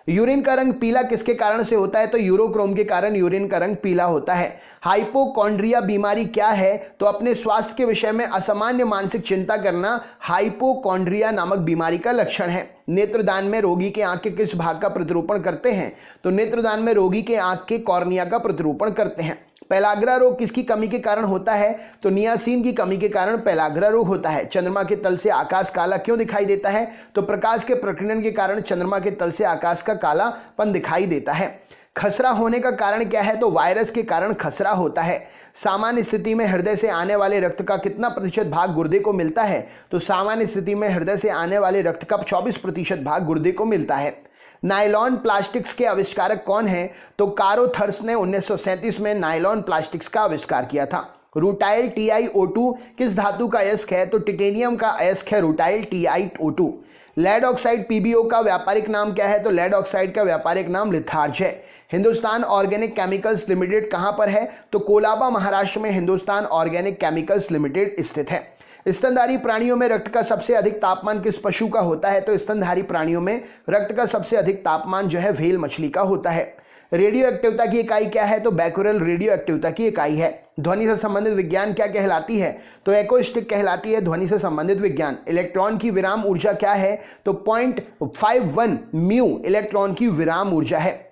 यूरिन का रंग पीला किसके कारण से होता है? तो यूरोक्रोम के कारण यूरिन का रंग पीला होता है। हाइपोकॉन्ड्रिया बीमारी क्या है? तो अपने स्वास्थ्य के विषय में असामान्य मानसिक चिंता करना हाइपोकॉन्ड्रिया नामक बीमारी का लक्षण है। नेत्रदान में रोगी के आंख के किस भाग का प्रतिरूपण करते हैं? तो नेत्रदान में रोगी के आंख के कॉर्निया का प्रतिरूपण करते हैं। पेलाग्रा रोग किसकी कमी के कारण होता है? तो नियासिन की कमी के कारण पेलाग्रा रोग होता है। चंद्रमा के तल से आकाश काला क्यों दिखाई देता है? तो प्रकाश के प्रकीर्णन के कारण चंद्रमा के तल से आकाश का कालापन दिखाई देता है। खसरा होने का कारण क्या है? तो वायरस के कारण खसरा होता है। सामान्य स्थिति में हृदय से आने वाले रक्त का कितना प्रतिशत भाग गुर्दे को मिलता है? तो सामान्य स्थिति में हृदय से आने वाले रक्त का 24% भाग गुर्दे को मिलता है। नायलॉन प्लास्टिक्स के आविष्कारक कौन हैं? तो कारोथर्स ने 1937 में नायलॉन प्लास्टिक्स का आविष्कार किया था। रूटाइल TiO2 किस धातु का अयस्क है? तो टिटेनियम का अयस्क है rutile TiO2। Lead oxide PbO का व्यापारिक नाम क्या है? तो लेड ऑक्साइड का व्यापारिक नाम लिथार्ज है। हिंदुस्तान ऑर्गेनिक केमिकल्स लिमिटेड कहां पर है? तो कोलाबा महाराष्ट्र में हिंदुस्तान ऑर्गेनिक केमिकल्स लिमिटेड स्थित है। स्तनधारी प्राणियों में रक्त का सबसे अधिक तापमान किस पशु का होता है? तो स्तनधारी प्राणियों में रक्त का सबसे अधिक तापमान जो है व्हेल मछली का होता है। रेडियो एक्टिवता की इकाई क्या है? तो बैक्यूरेल रेडियो एक्टिवता की इकाई है। ध्वनि से संबंधित विज्ञान क्या कहलाती है? तो एक्रोस्टिक कहलाती है ध्वनि से संबंधित विज्ञान। इलेक्ट्रॉन की विराम ऊर्जा क्या है? तो 0.51 म्यू इलेक्ट्रॉन की विराम ऊर्जा है।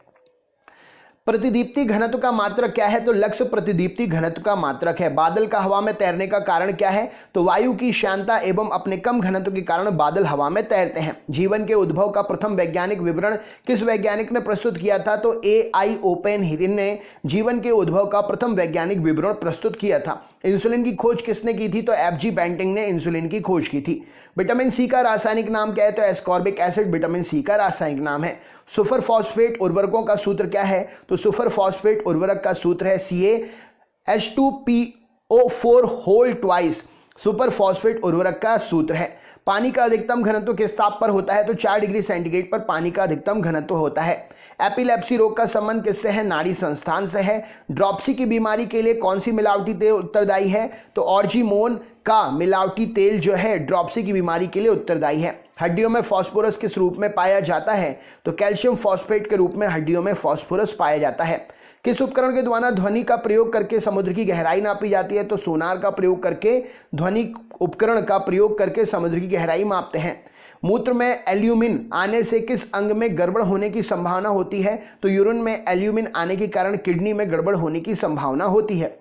प्रतिदीप्ति घनत्व का मात्रक क्या है? तो लक्ष्य प्रतिदीप्ति घनत्व का मात्रक है। बादल का हवा में तैरने का कारण क्या है? तो वायु की श्यानता एवं अपने कम घनत्व के कारण बादल हवा में तैरते हैं। जीवन के उद्भव का प्रथम वैज्ञानिक विवरण किस वैज्ञानिक ने प्रस्तुत किया था? तो AI ओपेनहीयर ने जीवन के उद्भव का प्रथम वैज्ञानिक विवरण प्रस्तुत किया था। इंसुलिन की खोज किसने की थी? तो FG बेंटिंग ने इंसुलिन की खोज की थी। विटामिन सी का रासायनिक नाम क्या है? तो एस्कॉर्बिक एसिड विटामिन सी का रासायनिक नाम है। सुपर फॉस्फेट उर्वरकों का सूत्र क्या है? तो सुपर फॉस्फेट उर्वरक का सूत्र है CaH2PO4 whole twice. Super phosphate उर्वरक का सूत्र है। पानी का अधिकतम घनत्व किस ताप पर होता है? तो 4 डिग्री सेंटीग्रेड पर पानी का अधिकतम घनत्व होता है। एपिलेप्सी रोग का संबंध किससे है? नाड़ी संस्थान से है। ड्रॉप्सी की बीमारी के लिए कौन सी मिलावटी तेल उत्तरदायी है? तो ऑर्जिमोन का मिलावटी तेल जो है ड्रॉप्सी की बीमारी के लिए उत्तरदायी है। हड्डियों में फास्फोरस किस रूप में पाया जाता है? तो कैल्शियम फॉस्फेट के रूप में हड्डियों में फास्फोरस पाया जाता है। किस उपकरण के द्वारा ध्वनि का प्रयोग करके समुद्र की गहराई नापी जाती है? तो सोनार का प्रयोग करके, ध्वनि उपकरण का प्रयोग करके समुद्र की गहराई मापते हैं। मूत्र में एल्यूमिन आने से किस अंग में गड़बड़ होने की संभावना होती है? तो यूरिन में एल्यूमिन आने के कारण किडनी में गड़बड़ होने की संभावना होती है।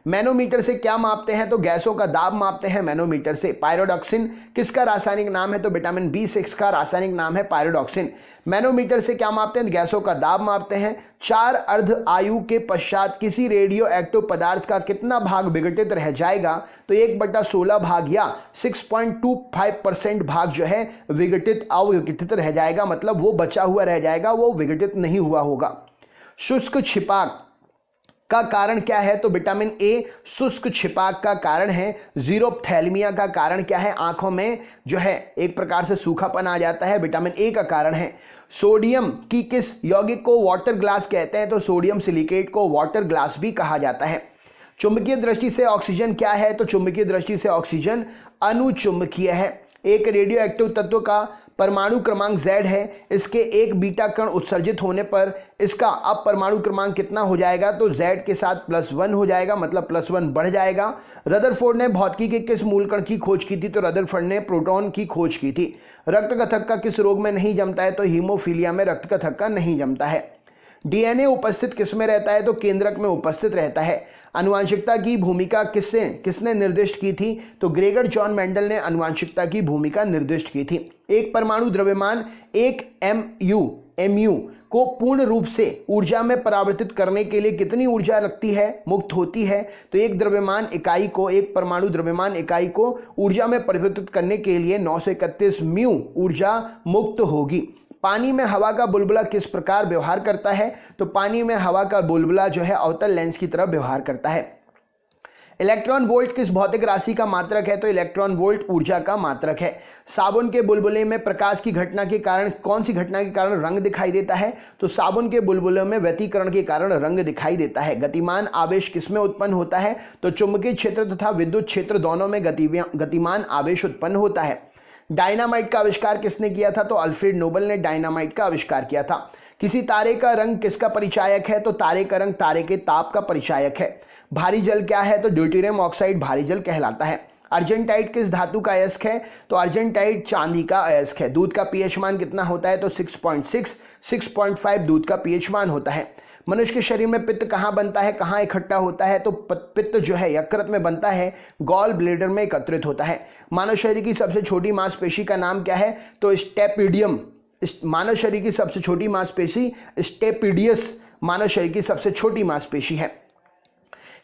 मैनोमीटर से क्या मापते हैं? तो गैसों का दाब मापते हैं मैनोमीटर से। पायरोडॉक्सिन किसका रासायनिक नाम है? तो विटामिन B6 का रासायनिक नाम है पायरोडॉक्सिन। मैनोमीटर से क्या मापते हैं? गैसों का दाब मापते हैं। 4 अर्ध आयु के पश्चात किसी रेडियो एक्टिव पदार्थ का कितना भाग विघटित रह जाएगा? तो 1/16 भाग या 6.25% भाग जो है विघटित अविघटित रह जाएगा, मतलब वो बचा हुआ रह जाएगा, वो विघटित नहीं हुआ होगा। शुष्क छिपाक का कारण क्या है? तो विटामिन ए शुष्क छिपाक का कारण है। जीरोप्थैल्मिया का कारण क्या है? आंखों में जो है एक प्रकार से सूखापन आ जाता है, विटामिन ए का कारण है। सोडियम की किस यौगिक को वाटर ग्लास कहते हैं? तो सोडियम सिलिकेट को वाटर ग्लास भी कहा जाता है। चुंबकीय दृष्टि से ऑक्सीजन क्या है? तो चुंबकीय दृष्टि से ऑक्सीजन अनुचुंबकीय है। एक रेडियो एक्टिव तत्व का परमाणु क्रमांक Z है। इसके एक बीटा कण उत्सर्जित होने पर इसका अब परमाणु क्रमांक कितना हो जाएगा? तो Z के साथ +1 हो जाएगा, मतलब +1 बढ़ जाएगा। रदरफोर्ड ने भौतिकी के किस मूलकण की खोज की थी? तो रदरफोर्ड ने प्रोटॉन की खोज की थी। रक्त का थक्का किस रोग में नहीं जमता है? तो हीमोफीलिया में रक्त का थक्का नहीं जमता है। डीएनए उपस्थित किसमें रहता है? तो केंद्रक में उपस्थित रहता है। आनुवांशिकता की भूमिका किसने निर्दिष्ट की थी? तो ग्रेगर जॉन मेंडल ने आनुवांशिकता की भूमिका निर्दिष्ट की थी। एक परमाणु द्रव्यमान 1 mu को पूर्ण रूप से ऊर्जा में परावर्तित करने के लिए कितनी ऊर्जा लगती है, मुक्त होती है? तो एक परमाणु द्रव्यमान इकाई को ऊर्जा में परिवर्तित करने के लिए 931 म्यू ऊर्जा मुक्त होगी। पानी में हवा का बुलबुला किस प्रकार व्यवहार करता है? तो पानी में हवा का बुलबुला जो है अवतल लेंस की तरह व्यवहार करता है। इलेक्ट्रॉन वोल्ट किस भौतिक राशि का मात्रक है? तो इलेक्ट्रॉन वोल्ट ऊर्जा का मात्रक है। साबुन के बुलबुले में प्रकाश की घटना के कारण कौन सी घटना के कारण रंग दिखाई देता है? तो साबुन के बुलबुले में व्यतिकरण के कारण रंग दिखाई देता है। गतिमान आवेश किसमें उत्पन्न होता है? तो चुंबकीय क्षेत्र तथा विद्युत क्षेत्र दोनों में गतिमान आवेश उत्पन्न होता है। डायनामाइट का आविष्कार किसने किया था? तो अल्फ्रेड नोबल ने डायनामाइट का आविष्कार किया था। किसी तारे का रंग किसका परिचायक है? तो तारे का रंग तारे के ताप का परिचायक है। भारी जल क्या है? तो ड्यूटेरियम ऑक्साइड भारी जल कहलाता है। अर्जेंटाइट किस धातु का अयस्क है? तो अर्जेंटाइट चांदी का अयस्क है। दूध का पीएच मान कितना होता है? तो 6.6, 6.5 दूध का पीएच मान होता है। मनुष्य के शरीर में पित्त कहाँ बनता है, कहाँ इकट्ठा होता है? तो पित्त जो है यकृत में बनता है, गॉल ब्लेडर में एकत्रित होता है। मानव शरीर की सबसे छोटी मांसपेशी का नाम क्या है? तो स्टेपिडियम। मानव शरीर की सबसे छोटी मांसपेशी स्टेपिडियस मानव शरीर की सबसे छोटी मांसपेशी है।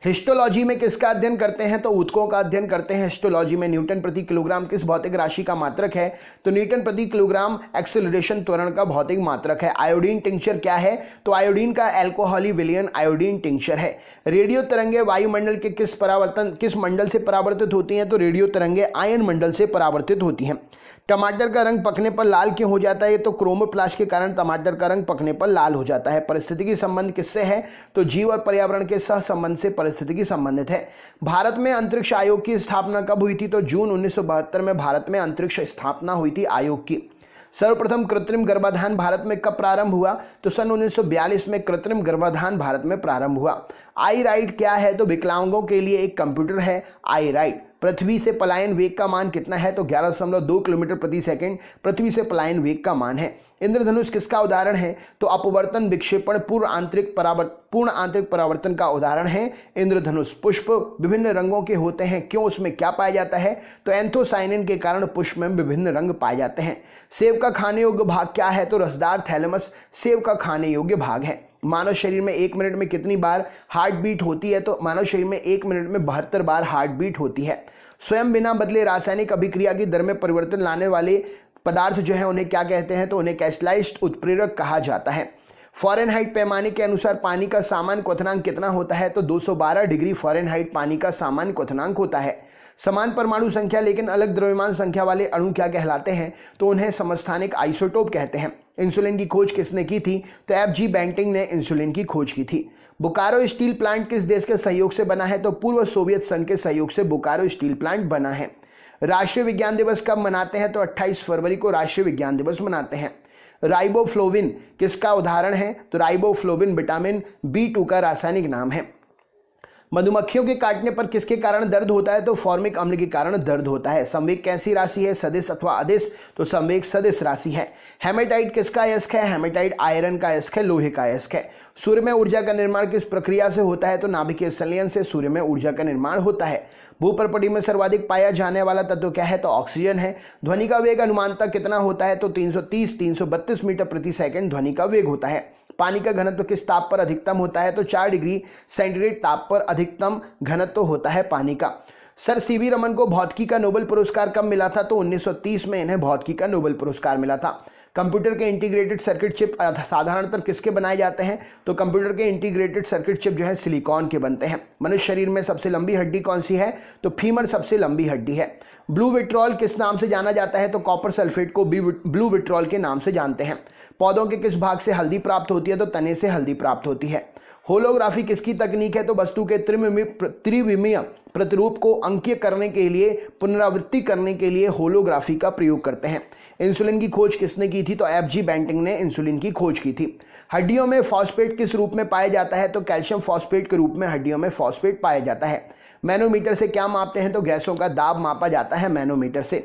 हिस्टोलॉजी में किसका अध्ययन करते हैं? तो ऊतकों का अध्ययन करते हैं। हिस्टोलॉजी में न्यूटन प्रति किलोग्राम किस भौतिक राशि का मात्रक है? तो न्यूटन प्रति किलोग्राम एक्सेलरेशन त्वरण का भौतिक मात्रक है। आयोडीन टिंक्चर क्या है? तो आयोडीन का एल्कोहली विलयन आयोडीन टिंक्चर है। रेडियो तरंगे वायुमंडल के किस मंडल से परावर्तित होती हैं? तो रेडियो तरंगे आयन मंडल से परावर्तित होती हैं। टमाटर का रंग पकने पर लाल क्यों हो जाता है? तो क्रोमोप्लास्ट के कारण टमाटर का रंग पकने पर लाल हो जाता है। परिस्थितिकी संबंध किससे है? तो जीव और पर्यावरण के सह संबंध से परिस्थितिकी संबंधित है। भारत में अंतरिक्ष आयोग की स्थापना कब हुई थी? तो जून 1972 में भारत में अंतरिक्ष स्थापना हुई थी आयोग की। सर्वप्रथम कृत्रिम गर्भाधान भारत में कब प्रारंभ हुआ? तो सन 1942 में कृत्रिम गर्भाधान भारत में प्रारंभ हुआ। आई राइट क्या है? तो विकलांगों के लिए एक कंप्यूटर है आई राइट। पृथ्वी से पलायन वेग का मान कितना है? तो 11.2 किलोमीटर प्रति सेकंड पृथ्वी से पलायन वेग का मान है। इंद्रधनुष किसका उदाहरण है? तो अपवर्तन विक्षेपण पूर्ण आंतरिक परावर्तन का उदाहरण है इंद्रधनुष। पुष्प विभिन्न रंगों के होते हैं, क्यों? उसमें क्या पाया जाता है? तो एंथोसाइनिन के कारण पुष्प में विभिन्न रंग पाए जाते हैं। सेब का खाने योग्य भाग क्या है? तो रसदार थैलेमस सेब का खाने योग्य भाग है। मानव शरीर में 1 मिनट में कितनी बार हार्ट बीट होती है? तो मानव शरीर में 1 मिनट में 72 बार हार्ट बीट होती है। स्वयं बिना बदले रासायनिक अभिक्रिया की दर में परिवर्तन लाने वाले पदार्थ जो है उन्हें क्या कहते हैं? तो उन्हें कैटालिस्ट उत्प्रेरक कहा जाता है। फ़ारेनहाइट पैमाने के अनुसार पानी का सामान्य क्वथनांक कितना होता है? तो 212 डिग्री फ़ारेनहाइट पानी का सामान्य क्वथनांक होता है। समान परमाणु संख्या लेकिन अलग द्रव्यमान संख्या वाले अणु क्या कहलाते हैं? तो उन्हें समस्थानिक आइसोटोप कहते हैं। इंसुलिन की खोज किसने की थी? तो एफ.जी. बैंटिंग ने इंसुलिन की खोज की थी। बोकारो स्टील प्लांट किस देश के सहयोग से बना है? तो पूर्व सोवियत संघ के सहयोग से बोकारो स्टील प्लांट बना है। राष्ट्रीय विज्ञान दिवस कब मनाते हैं? तो 28 फरवरी को राष्ट्रीय विज्ञान दिवस मनाते हैं। राइबोफ्लोविन किसका उदाहरण है? तो राइबोफ्लोविन विटामिन B2 का रासायनिक नाम है। मधुमक्खियों के काटने पर किसके कारण दर्द होता है? तो फॉर्मिक अम्ल के कारण दर्द होता है। संवेग कैसी राशि है? सदिश अथवा अदिश? तो संवेग सदिश राशि है। हेमेटाइट किसका अयस्क है? हेमेटाइट आयरन का अयस्क है, लोहे का अयस्क है। सूर्य में ऊर्जा का निर्माण किस प्रक्रिया से होता है? तो नाभिकीय संलयन से सूर्य में ऊर्जा का निर्माण होता है। भूपर्पटी में सर्वाधिक पाया जाने वाला तत्व क्या है? तो ऑक्सीजन है। ध्वनि का वेग अनुमानतः कितना होता है? तो 330-332 मीटर प्रति सेकंड ध्वनि का वेग होता है। पानी का घनत्व किस ताप पर अधिकतम होता है? तो 4 डिग्री सेंटीग्रेड ताप पर अधिकतम घनत्व होता है पानी का। सर सीवी रमन को भौतिकी का नोबेल पुरस्कार कब मिला था? तो 1930 में इन्हें भौतिकी का नोबेल पुरस्कार मिला था। कंप्यूटर के इंटीग्रेटेड सर्किट चिप साधारणतः किसके बनाए जाते हैं? तो कंप्यूटर के इंटीग्रेटेड सर्किट चिप जो है सिलिकॉन के बनते हैं। मनुष्य शरीर में सबसे लंबी हड्डी कौन सी है? तो फीमर सबसे लंबी हड्डी है। ब्लू विट्रॉल किस नाम से जाना जाता है? तो कॉपर सल्फेट को ब्लू विट्रॉल के नाम से जानते हैं। पौधों के किस भाग से हल्दी प्राप्त होती है? तो तने से हल्दी प्राप्त होती है। होलोग्राफी किसकी तकनीक है? तो वस्तु के त्रिविमीय प्रतिरूप को अंकीय करने के लिए, पुनरावृत्ति करने के लिए होलोग्राफी का प्रयोग करते हैं। इंसुलिन की खोज किसने की थी? तो एफ.जी. बेंटिंग ने इंसुलिन की खोज की थी। हड्डियों में फॉस्फेट किस रूप में पाया जाता है? तो कैल्शियम फॉस्फेट के रूप में हड्डियों में फॉस्फेट पाया जाता है। मैनोमीटर से क्या मापते हैं? तो गैसों का दाब मापा जाता है मैनोमीटर से।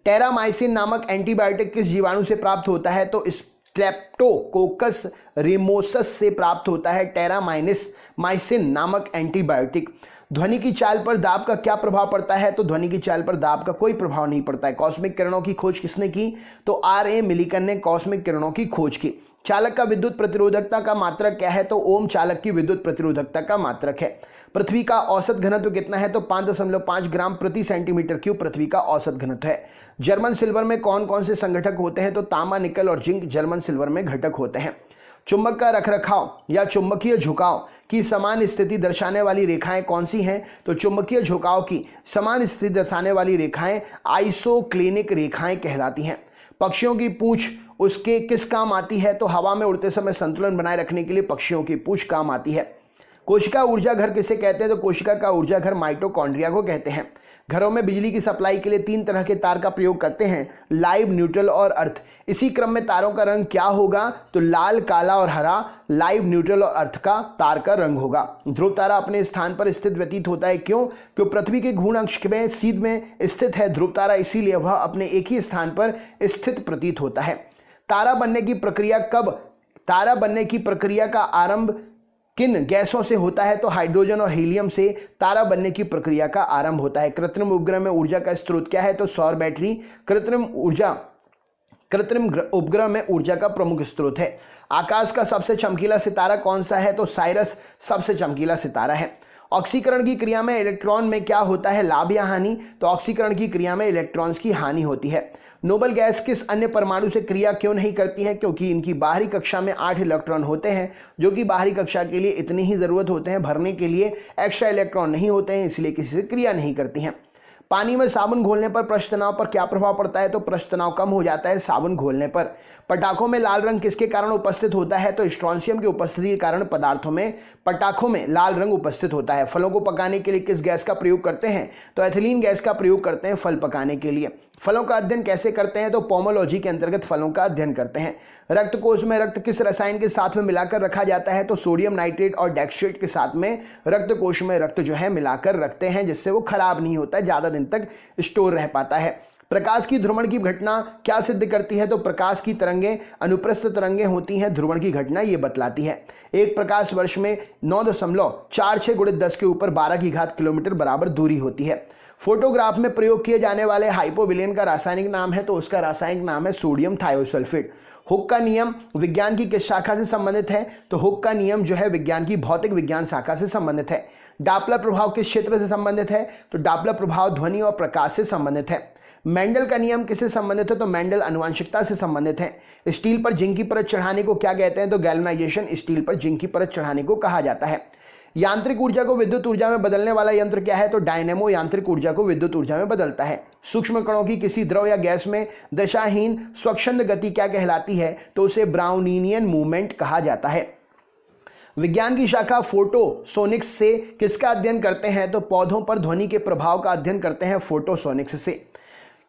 टेरामाइसिन नामक एंटीबायोटिक किस जीवाणु से प्राप्त होता है? तो स्ट्रेप्टोकोकस रिमोसस से प्राप्त होता है टेरामाइसिन नामक एंटीबायोटिक। ध्वनि की चाल पर दाब का क्या प्रभाव पड़ता है? तो ध्वनि की चाल पर दाब का कोई प्रभाव नहीं पड़ता है। कॉस्मिक किरणों की खोज किसने की? तो आर.ए. मिलिकन ने कॉस्मिक किरणों की खोज की। चालक का विद्युत प्रतिरोधकता का मात्रक क्या है? तो ओम चालक की विद्युत प्रतिरोधकता का मात्रक है। पृथ्वी का औसत घनत्व कितना है? तो 5.5 ग्राम प्रति सेंटीमीटर क्यूब पृथ्वी का औसत घनत्व है। जर्मन सिल्वर में कौन कौन से संघटक होते हैं? तो तांबा, निकल और जिंक जर्मन सिल्वर में घटक होते हैं। चुंबक का रखरखाव या चुंबकीय झुकाव की समान स्थिति दर्शाने वाली रेखाएं कौन सी हैं? तो चुंबकीय झुकाव की समान स्थिति दर्शाने वाली रेखाएं आइसोक्लिनिक रेखाएं कहलाती हैं। पक्षियों की पूंछ उसके किस काम आती है? तो हवा में उड़ते समय संतुलन बनाए रखने के लिए पक्षियों की पूंछ काम आती है। कोशिका ऊर्जा घर किसे कहते हैं? तो कोशिका का ऊर्जा घर माइटोकॉन्ड्रिया को कहते हैं। घरों में बिजली की सप्लाई के लिए 3 तरह के तार का प्रयोग करते हैं, लाइव, न्यूट्रल और अर्थ। इसी क्रम में तारों का रंग क्या होगा? तो लाल, काला और हरा लाइव, न्यूट्रल और अर्थ का तार का रंग होगा। ध्रुव तारा अपने स्थान पर स्थित व्यतीत होता है, क्यों? क्योंकि पृथ्वी के घूर्ण अक्ष में सीध में स्थित है ध्रुव तारा, इसीलिए वह अपने एक ही स्थान पर स्थित प्रतीत होता है। तारा बनने की प्रक्रिया कब? तारा बनने की प्रक्रिया का आरंभ किन गैसों से होता है? तो हाइड्रोजन और हीलियम से तारा बनने की प्रक्रिया का आरंभ होता है। कृत्रिम उपग्रह में ऊर्जा का स्रोत क्या है? तो सौर बैटरी कृत्रिम उपग्रह में ऊर्जा का प्रमुख स्रोत है। आकाश का सबसे चमकीला सितारा कौन सा है? तो साइरस सबसे चमकीला सितारा है। ऑक्सीकरण की क्रिया में इलेक्ट्रॉन में क्या होता है, लाभ या हानि? तो ऑक्सीकरण की क्रिया में इलेक्ट्रॉन्स की हानि होती है। नोबल गैस किस अन्य परमाणु से क्रिया क्यों नहीं करती है? क्योंकि इनकी बाहरी कक्षा में 8 इलेक्ट्रॉन होते हैं, जो कि बाहरी कक्षा के लिए इतनी ही जरूरत होते हैं, भरने के लिए एक्स्ट्रा इलेक्ट्रॉन नहीं होते हैं, इसलिए किसी से क्रिया नहीं करती हैं। पानी में साबुन घोलने पर पृष्ठ तनाव पर क्या प्रभाव पड़ता है? तो पृष्ठ तनाव कम हो जाता है साबुन घोलने पर। पटाखों में लाल रंग किसके कारण उपस्थित होता है? तो स्ट्रोंशियम की उपस्थिति के कारण पदार्थों में पटाखों में लाल रंग उपस्थित होता है। फलों को पकाने के लिए किस गैस का प्रयोग करते हैं? तो एथिलीन गैस का प्रयोग करते हैं फल पकाने के लिए। फलों का अध्ययन कैसे करते हैं? तो पोमोलॉजी के अंतर्गत फलों का अध्ययन करते हैं। रक्त कोश में रक्त किस रसायन के साथ में मिलाकर रखा जाता है? तो सोडियम नाइट्रेट और डेक्स्ट्रेट के साथ में रक्त कोश में रक्त जो है मिलाकर रखते हैं, जिससे वो खराब नहीं होता है, ज्यादा दिन तक स्टोर रह पाता है। प्रकाश की ध्रुवण की घटना क्या सिद्ध करती है? तो प्रकाश की तरंगें अनुप्रस्थ तरंगें होती हैं, ध्रुवण की घटना ये बतलाती है। एक प्रकाश वर्ष में 9.46 × 10 के ऊपर 12 की घात किलोमीटर बराबर दूरी होती है। फोटोग्राफ में प्रयोग किए जाने वाले हाइपोविलेन का रासायनिक नाम है? तो उसका रासायनिक नाम है सोडियम थायोसल्फेट। हुक का नियम विज्ञान की किस शाखा से संबंधित है? तो हुक का नियम जो है विज्ञान की भौतिक विज्ञान शाखा से संबंधित है। डापलर प्रभाव किस क्षेत्र से संबंधित है? तो डापलर प्रभाव ध्वनि और प्रकाश से संबंधित है। मेंडल का नियम किससे संबंधित है? तो मेंडल आनुवंशिकता से संबंधित है। स्टील पर जिंक की परत चढ़ाने को क्या कहते हैं? तो गैल्वेनाइजेशन स्टील पर जिंक की परत चढ़ाने को कहा जाता है। यांत्रिक ऊर्जा को विद्युत ऊर्जा में बदलने वाला यंत्र क्या है? तो डायनेमो यांत्रिक ऊर्जा को विद्युत ऊर्जा में बदलता है। सूक्ष्म कणों की किसी द्रव या गैस में दशाहीन स्वच्छंद गति क्या कहलाती है? तो उसे ब्राउनिनियन मूवमेंट कहा जाता है। विज्ञान की शाखा फोटोसोनिक्स से किसका अध्ययन करते हैं? तो पौधों पर ध्वनि के प्रभाव का अध्ययन करते हैं फोटोसोनिक्स से।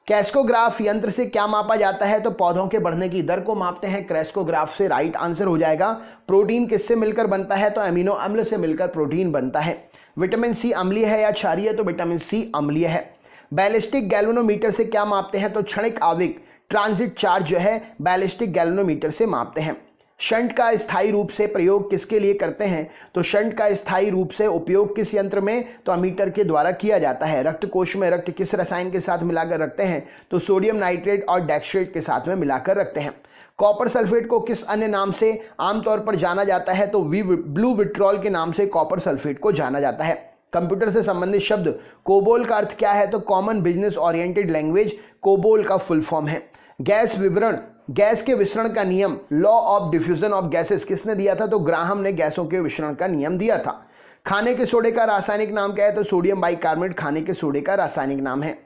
कैस्कोग्राफ यंत्र से क्या मापा जाता है? तो पौधों के बढ़ने की दर को मापते हैं कैस्कोग्राफ से। राइट आंसर हो जाएगा। प्रोटीन किससे मिलकर बनता है? तो अमीनो अम्ल से मिलकर प्रोटीन बनता है। विटामिन सी अम्लीय है या क्षारीय? तो विटामिन सी अम्लीय है। बैलिस्टिक गैल्वेनोमीटर से क्या मापते हैं? तो क्षणिक आवेग ट्रांजिट चार्ज जो है बैलिस्टिक गैल्वेनोमीटर से मापते हैं। शंट का स्थायी रूप से प्रयोग किसके लिए करते हैं? तो शंट का स्थायी रूप से उपयोग किस यंत्र में? तो अमीटर के द्वारा किया जाता है। रक्त कोश में रक्त किस रसायन के साथ मिलाकर रखते हैं? तो सोडियम नाइट्रेट और डेक्स्ट्रेट के साथ में मिलाकर रखते हैं। कॉपर सल्फेट को किस अन्य नाम से आमतौर पर जाना जाता है? तो ब्लू विट्रॉल के नाम से कॉपर सल्फेट को जाना जाता है। कंप्यूटर से संबंधित शब्द कोबोल का अर्थ क्या है? तो common business oriented language COBOL का फुल फॉर्म है। गैस विवरण, गैस के विसरण का नियम, law of diffusion of gases किसने दिया था? तो ग्राहम ने गैसों के विसरण का नियम दिया था। खाने के सोडे का रासायनिक नाम क्या है? तो सोडियम बाइकार्बोनेट खाने के सोडे का रासायनिक नाम है।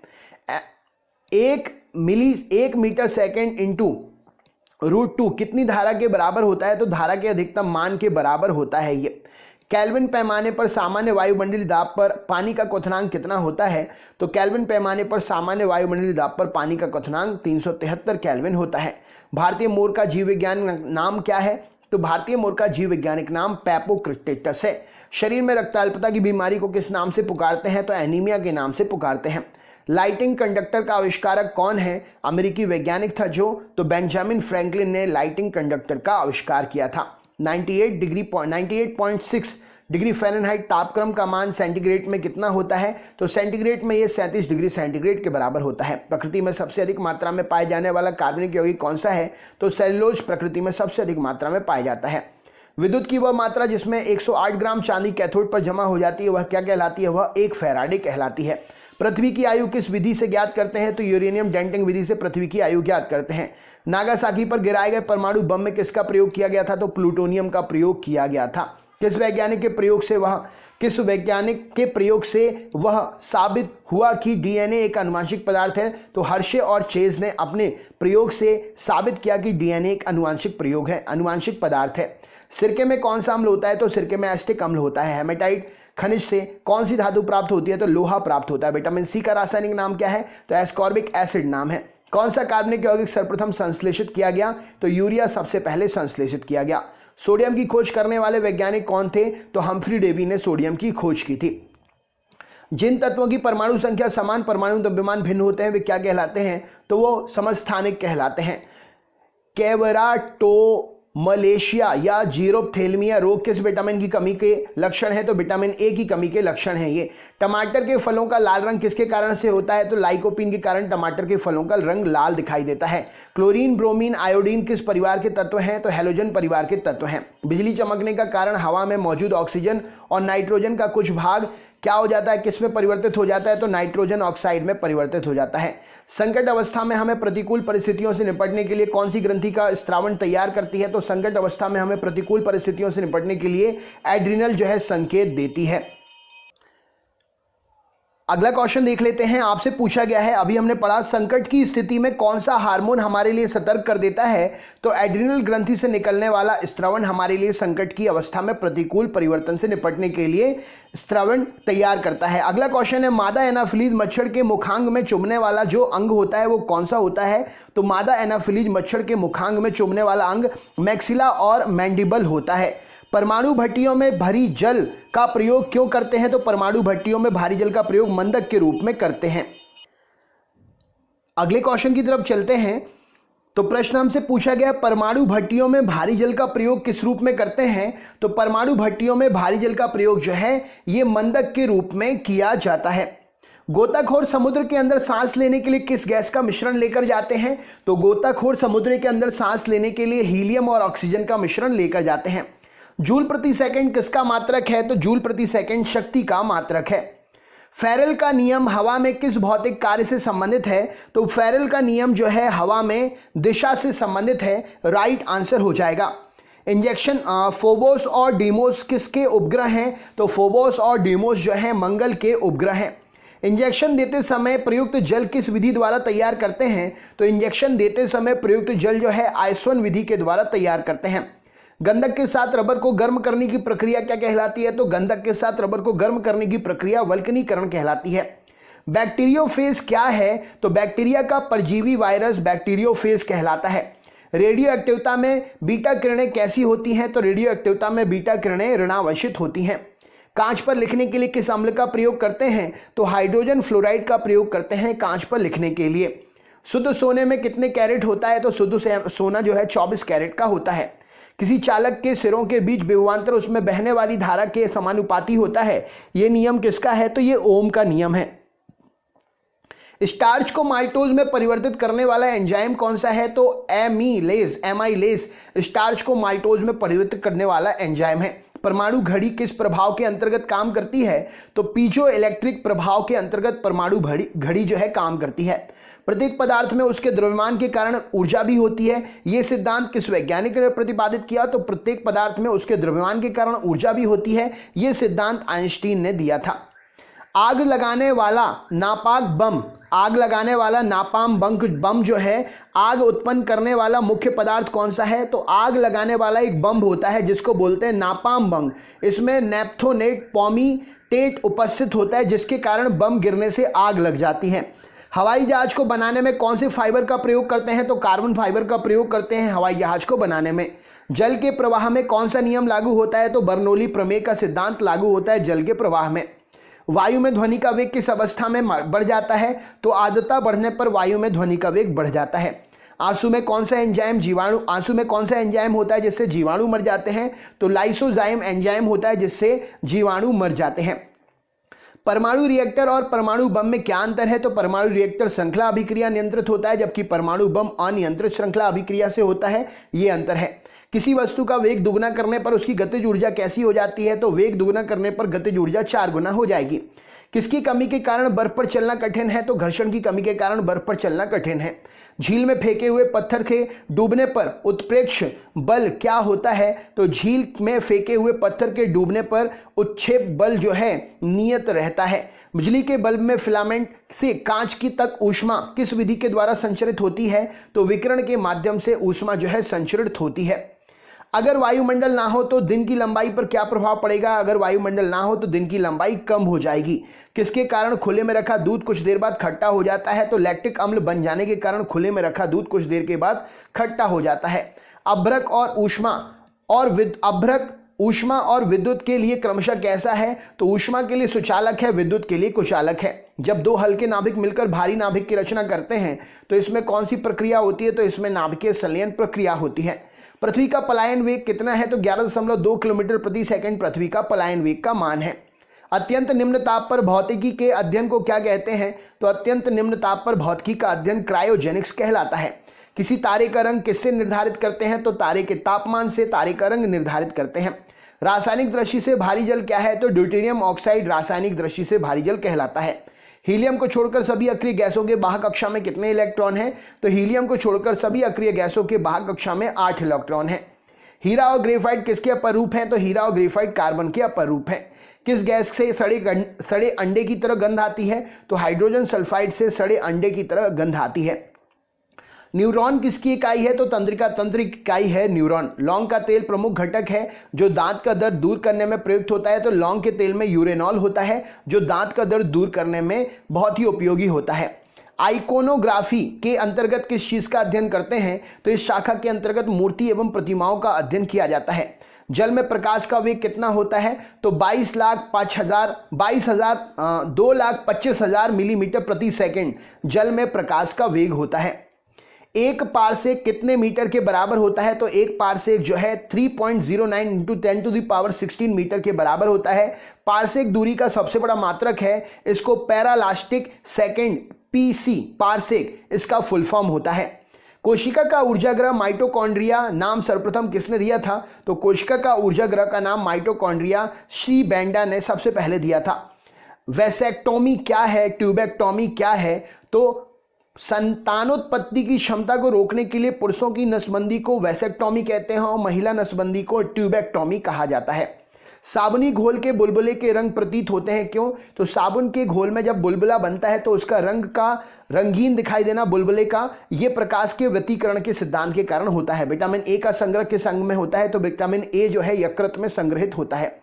1 मीटर सेकेंड इंटू √2 कितनी धारा के बराबर होता है? तो धारा के अधिकतम मान के बराबर होता है ये। केल्विन पैमाने पर सामान्य वायुमंडलीय दाब पर पानी का क्वथनांक कितना होता है? तो केल्विन पैमाने पर सामान्य वायुमंडलीय दाब पर पानी का क्वथनांक 373 केल्विन होता है। भारतीय मोर का जीव वैज्ञानिक नाम क्या है? तो भारतीय मोर का जीव वैज्ञानिक नाम पैपोक्रिटेटस है। शरीर में रक्ताल्पता की बीमारी को किस नाम से पुकारते हैं? तो एनीमिया के नाम से पुकारते हैं। लाइटिंग कंडक्टर का आविष्कारक कौन है? अमेरिकी वैज्ञानिक था जो, तो बेंजामिन फ्रैंकलिन ने लाइटिंग कंडक्टर का आविष्कार किया था। 98.6 डिग्री फ़ारेनहाइट तापक्रम का मान सेंटीग्रेड में कितना होता है? तो सेंटीग्रेड में ये 37 डिग्री सेंटीग्रेड के बराबर होता है। प्रकृति में सबसे अधिक मात्रा में पाए जाने वाला कार्बनिक यौगिक कौन सा है? तो सेलुलोज प्रकृति में सबसे अधिक मात्रा में पाया जाता है। विद्युत की वह मात्रा जिसमें 108 ग्राम चांदी कैथोड पर जमा हो जाती है वह क्या कहलाती है? वह 1 फैराडे कहलाती है। पृथ्वी की आयु किस विधि से ज्ञात करते हैं? तो यूरेनियम डेंटिंग विधि से पृथ्वी की आयु ज्ञात करते हैं। नागासाकी पर गिराए गए परमाणु बम में किसका प्रयोग किया गया था? तो प्लूटोनियम का प्रयोग किया गया था। किस वैज्ञानिक के प्रयोग से वह साबित हुआ कि डीएनए एक आनुवंशिक पदार्थ है? तो हर्शे और चेज ने अपने प्रयोग से साबित किया कि डीएनए एक आनुवंशिक प्रयोग है, आनुवंशिक पदार्थ है। सिरके में कौन सा अम्ल होता है? तो सिरके में एसिटिक अम्ल होता है। हेमेटाइट खनिज से कौन सी धातु प्राप्त होती है? तो लोहा प्राप्त होता है। विटामिन सी का रासायनिक नाम क्या है? तो एस्कॉर्बिक एसिड नाम है। कौन सा कार्बनिक यौगिक सर्वप्रथम संश्लेषित किया गया? तो यूरिया सबसे पहले संश्लेषित किया गया। सोडियम की खोज करने वाले वैज्ञानिक कौन थे? तो हम्फ्री डेवी ने सोडियम की खोज की थी। जिन तत्वों की परमाणु संख्या समान परमाणु द्रव्यमान भिन्न होते हैं वे क्या कहलाते हैं? तो वो समस्थानिक कहलाते हैं। केवराटोमलेशिया या जीरोप्थेल्मिया रोग किस विटामिन की कमी के लक्षण है? तो विटामिन ए की कमी के लक्षण है ये। टमाटर के फलों का लाल रंग किसके कारण से होता है? तो लाइकोपीन के कारण टमाटर के फलों का रंग लाल दिखाई देता है। क्लोरीन, ब्रोमीन, आयोडीन किस परिवार के तत्व हैं? तो हैलोजन परिवार के तत्व हैं। बिजली चमकने का कारण हवा में मौजूद ऑक्सीजन और नाइट्रोजन का कुछ भाग क्या हो जाता है, किस में परिवर्तित हो जाता है? तो नाइट्रोजन ऑक्साइड में परिवर्तित हो जाता है। संकट अवस्था में हमें प्रतिकूल परिस्थितियों से निपटने के लिए कौन सी ग्रंथि का स्त्रावण तैयार करती है? तो संकट अवस्था में हमें प्रतिकूल परिस्थितियों से निपटने के लिए एड्रिनल जो है संकेत देती है। अगला क्वेश्चन देख लेते हैं। आपसे पूछा गया है, अभी हमने पढ़ा संकट की स्थिति में कौन सा हार्मोन हमारे लिए सतर्क कर देता है? तो एड्रिनल ग्रंथि से निकलने वाला स्रावण हमारे लिए संकट की अवस्था में प्रतिकूल परिवर्तन से निपटने के लिए स्रावण तैयार करता है। अगला क्वेश्चन है, मादा एनाफिलीज मच्छर के मुखांग में चुभने वाला जो अंग होता है वो कौन सा होता है? तो मादा एनाफिलीज मच्छर के मुखांग में चुभने वाला अंग मैक्सिला और मैंडिबल होता है। परमाणु भट्टियों में भारी जल का प्रयोग क्यों करते हैं? तो परमाणु भट्टियों में भारी जल का प्रयोग मंदक के रूप में करते हैं। अगले क्वेश्चन की तरफ चलते हैं। तो प्रश्न हमसे पूछा गया, परमाणु भट्टियों में भारी जल का प्रयोग किस रूप में करते हैं? तो परमाणु भट्टियों में भारी जल का प्रयोग जो है ये मंदक के रूप में किया जाता है। गोताखोर समुद्र के अंदर सांस लेने के लिए किस गैस का मिश्रण लेकर जाते हैं? तो गोताखोर समुद्र के अंदर सांस लेने के लिए हीलियम और ऑक्सीजन का मिश्रण लेकर जाते हैं। जूल प्रति सेकंड किसका मात्रक है? तो जूल प्रति सेकंड शक्ति का मात्रक है। फेरेल का नियम हवा में किस भौतिक कार्य से संबंधित है? तो फेरेल का नियम जो है हवा में दिशा से संबंधित है। राइट आंसर हो जाएगा। इंजेक्शन फोबोस और डीमोस किसके उपग्रह हैं? तो फोबोस और डीमोस जो है मंगल के उपग्रह हैं। इंजेक्शन देते समय प्रयुक्त जल किस विधि द्वारा तैयार करते हैं? तो इंजेक्शन देते समय प्रयुक्त जल जो है आयस्वन विधि के द्वारा तैयार करते हैं। गंधक के साथ रबर को गर्म करने की प्रक्रिया क्या कहलाती है? तो गंधक के साथ रबर को गर्म करने की प्रक्रिया वल्कनीकरण कहलाती है। बैक्टीरियोफेज क्या है? तो बैक्टीरिया का परजीवी वायरस बैक्टीरियोफेज कहलाता है। रेडियो एक्टिवता में बीटा किरणें कैसी होती हैं? तो रेडियो एक्टिवता में बीटा किरणें ऋणावशित होती हैं। कांच पर लिखने के लिए किस अम्ल का प्रयोग करते हैं? तो हाइड्रोजन फ्लोराइड का प्रयोग करते हैं कांच पर लिखने के लिए। शुद्ध सोने में कितने कैरेट होता है? तो शुद्ध सोना जो है 24 कैरेट का होता है। किसी चालक के सिरों के बीच विभवांतर उसमें बहने वाली धारा के समानुपाती होता है। यह नियम किसका है? तो यह ओम का नियम है। स्टार्च को माल्टोज में परिवर्तित करने वाला एंजाइम कौन सा है? तो एमाइलेज स्टार्च को माल्टोज में परिवर्तित करने वाला एंजाइम है। परमाणु घड़ी किस प्रभाव के अंतर्गत काम करती है? तो पीजो इलेक्ट्रिक प्रभाव के अंतर्गत परमाणु घड़ी जो है काम करती है। प्रत्येक पदार्थ में उसके द्रव्यमान के कारण ऊर्जा भी होती है। यह सिद्धांत किस वैज्ञानिक ने प्रतिपादित किया? तो प्रत्येक पदार्थ में उसके द्रव्यमान के कारण ऊर्जा भी होती है। यह सिद्धांत आइंस्टीन ने दिया था। आग लगाने वाला नापाम बम जो है, आग उत्पन्न करने वाला मुख्य पदार्थ कौन सा है? तो आग लगाने वाला एक बम होता है जिसको बोलते हैं नापाम बम। इसमें नेप्थोनेट पॉमीटेट उपस्थित होता है जिसके कारण बम गिरने से आग लग जाती है। हवाई जहाज को बनाने में कौन से फाइबर का प्रयोग करते हैं? तो कार्बन फाइबर का प्रयोग करते हैं हवाई जहाज को बनाने में। जल के प्रवाह में कौन सा नियम लागू होता है? तो बर्नौली प्रमेय का सिद्धांत लागू होता है जल के प्रवाह में। वायु में ध्वनि का वेग किस अवस्था में बढ़ जाता है? तो आर्द्रता बढ़ने पर वायु में ध्वनि का वेग बढ़ जाता है। आंसू में कौन सा एंजाइम होता है जिससे जीवाणु मर जाते हैं? तो लाइसोजाइम एंजाइम होता है जिससे जीवाणु मर जाते हैं। परमाणु रिएक्टर और परमाणु बम में क्या अंतर है? तो परमाणु रिएक्टर श्रृंखला अभिक्रिया नियंत्रित होता है जबकि परमाणु बम अनियंत्रित श्रृंखला अभिक्रिया से होता है। यह अंतर है। किसी वस्तु का वेग दुगना करने पर उसकी गतिज ऊर्जा कैसी हो जाती है? तो वेग दुगना करने पर गतिज ऊर्जा 4 गुना हो जाएगी। किसकी कमी के कारण बर्फ पर चलना कठिन है? तो घर्षण की कमी के कारण बर्फ पर चलना कठिन है। झील में फेंके हुए पत्थर के डूबने पर उत्प्रेक्ष बल क्या होता है? तो झील में फेंके हुए पत्थर के डूबने पर उत्क्षेप बल जो है नियत रहता है। बिजली के बल्ब में फिलामेंट से कांच की तक ऊष्मा किस विधि के द्वारा संचरित होती है? तो विकिरण के माध्यम से ऊष्मा जो है संचरित होती है। अगर वायुमंडल ना हो तो दिन की लंबाई पर क्या प्रभाव पड़ेगा? अगर वायुमंडल ना हो तो दिन की लंबाई कम हो जाएगी। किसके कारण खुले में रखा दूध कुछ देर बाद खट्टा हो जाता है? तो लैक्टिक अम्ल बन जाने के कारण खुले में रखा दूध कुछ देर के बाद खट्टा हो जाता है। अभ्रक ऊष्मा और विद्युत के लिए क्रमशः कैसा है? तो ऊष्मा के लिए सुचालक है, विद्युत के लिए कुचालक है। जब दो हल्के नाभिक मिलकर भारी नाभिक की रचना करते हैं तो इसमें कौन सी प्रक्रिया होती है? तो इसमें नाभिकीय संलयन प्रक्रिया होती है। पृथ्वी का पलायन वेग कितना है? तो 11.2 किलोमीटर प्रति सेकंड पृथ्वी का पलायन वेग का मान है। अत्यंत निम्न ताप पर भौतिकी के अध्ययन को क्या कहते हैं? तो अत्यंत निम्न ताप पर भौतिकी का अध्ययन क्रायोजेनिक्स कहलाता है। किसी तारे का रंग किससे निर्धारित करते हैं? तो तारे के तापमान से तारे का रंग निर्धारित करते हैं। रासायनिक दृष्टि से भारी जल क्या है? तो ड्यूटेरियम ऑक्साइड रासायनिक दृष्टि से भारी जल कहलाता है। हीलियम को छोड़कर सभी अक्रिय गैसों के वाहक कक्षा में कितने इलेक्ट्रॉन हैं? तो हीलियम को छोड़कर सभी अक्रिय गैसों के वाहक कक्षा में 8 इलेक्ट्रॉन हैं। हीरा और ग्रेफाइट किसके अपर रूप हैं? तो हीरा और ग्रेफाइट कार्बन के अपर रूप हैं। किस गैस से सड़े अंडे की तरह गंध आती है? तो हाइड्रोजन सल्फाइड से सड़े अंडे की तरह गंध आती है। न्यूरॉन किसकी इकाई है? तो तंत्रिका तंत्र इकाई है न्यूरॉन। लौंग का तेल प्रमुख घटक है जो दांत का दर्द दूर करने में प्रयुक्त होता है। तो लौंग के तेल में यूरेनॉल होता है जो दांत का दर्द दूर करने में बहुत ही उपयोगी होता है। आइकोनोग्राफी के अंतर्गत किस चीज का अध्ययन करते हैं? तो इस शाखा के अंतर्गत मूर्ति एवं प्रतिमाओं का अध्ययन किया जाता है। जल में प्रकाश का वेग कितना होता है? तो 2,25,000 मिलीमीटर प्रति सेकंड जल में प्रकाश का वेग होता है। एक पारसेक कितने मीटर के बराबर होता है? तो एक पारसेक जो है 3.09 इंटू 10⁻16 मीटर के बराबर होता है। पारसेक दूरी का सबसे बड़ा मात्रक है। इसको पैरालास्टिक सेकेंड पीसी पारसेक इसका फुल फॉर्म होता है। कोशिका का ऊर्जाग्रह माइटोकॉन्ड्रिया नाम सर्वप्रथम किसने दिया था? तो कोशिका का ऊर्जाग्रह का नाम माइटोकॉन्ड्रिया श्री बेंडा ने सबसे पहले दिया था। वैसेक्टोमी क्या है? ट्यूबेक्टोमी क्या है? तो संतानोत्पत्ति की क्षमता को रोकने के लिए पुरुषों की नसबंदी को वैसेक्टोमी कहते हैं और महिला नसबंदी को ट्यूबेक्टोमी कहा जाता है। साबुनी घोल के बुलबुले के रंग प्रतीत होते हैं, क्यों? तो साबुन के घोल में जब बुलबुला बनता है तो उसका रंग का रंगीन दिखाई देना बुलबुले का, यह प्रकाश के व्यतिकरण के सिद्धांत के कारण होता है। विटामिन ए का संग्रह किस अंग में होता है? तो विटामिन ए जो है यकृत में संग्रहित होता है।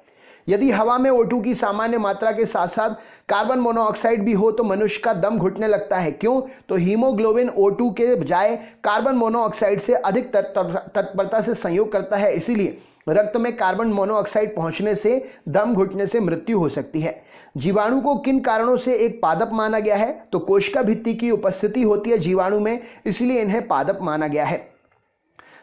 यदि हवा में O2 की सामान्य मात्रा के साथ साथ कार्बन मोनोऑक्साइड भी हो तो मनुष्य का दम घुटने लगता है। क्यों? तो हीमोग्लोबिन O2 के बजाय कार्बन मोनोऑक्साइड से अधिक तत्परता से संयोग करता है, इसीलिए रक्त में कार्बन मोनोऑक्साइड पहुंचने से दम घुटने से मृत्यु हो सकती है। जीवाणु को किन कारणों से एक पादप माना गया है? तो कोशिका भित्ति की उपस्थिति होती है जीवाणु में, इसलिए इन्हें पादप माना गया है।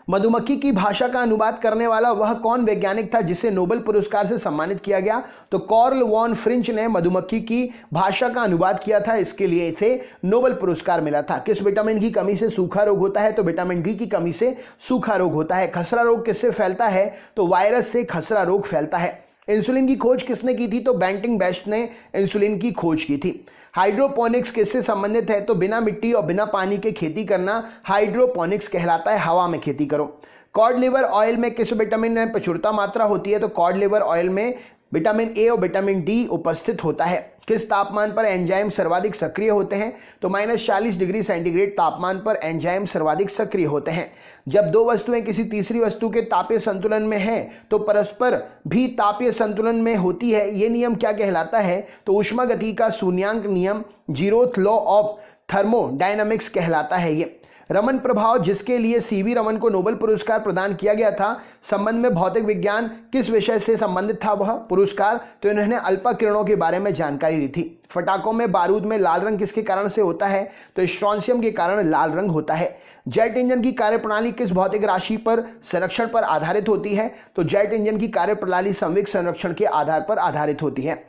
मधुमक्खी की भाषा का अनुवाद करने वाला वह कौन वैज्ञानिक था जिसे नोबेल पुरस्कार से सम्मानित किया गया? तो कार्ल वॉन फ्रिंच ने मधुमक्खी की भाषा का अनुवाद किया था, इसके लिए इसे नोबेल पुरस्कार मिला था। किस विटामिन की कमी से सूखा रोग होता है? तो विटामिन डी की कमी से सूखा रोग होता है। खसरा रोग किससे फैलता है? तो वायरस से खसरा रोग फैलता है। इंसुलिन की खोज किसने की थी? तो बेंटिंग बेस्ट ने इंसुलिन की खोज की थी। हाइड्रोपोनिक्स किससे संबंधित है? तो बिना मिट्टी और बिना पानी के खेती करना हाइड्रोपोनिक्स कहलाता है, हवा में खेती करो। कॉड लिवर ऑयल में किस विटामिन में प्रचुरता मात्रा होती है? तो कॉड लिवर ऑयल में विटामिन ए और विटामिन डी उपस्थित होता है। किस तापमान पर एंजाइम सर्वाधिक सक्रिय होते हैं? तो -40 डिग्री सेंटीग्रेड तापमान पर एंजाइम सर्वाधिक सक्रिय होते हैं। जब दो वस्तुएं किसी तीसरी वस्तु के तापीय संतुलन में हैं तो परस्पर भी तापीय संतुलन में होती है। यह नियम क्या कहलाता है? तो ऊष्मागति का शून्याङ्क नियम, जीरोथ लॉ ऑफ थर्मोडायनामिक्स कहलाता है। ये रमन प्रभाव जिसके लिए सीवी रमन को नोबेल पुरस्कार प्रदान किया गया था, संबंध में भौतिक विज्ञान किस विषय से संबंधित था वह पुरस्कार? तो इन्होंने अल्फा किरणों के बारे में जानकारी दी थी। फटाकों में बारूद में लाल रंग किसके कारण से होता है? तो स्ट्रोंशियम के कारण लाल रंग होता है। जेट इंजन की कार्यप्रणाली किस भौतिक राशि पर संरक्षण पर आधारित होती है? तो जेट इंजन की कार्यप्रणाली संवेग संरक्षण के आधार पर आधारित होती है।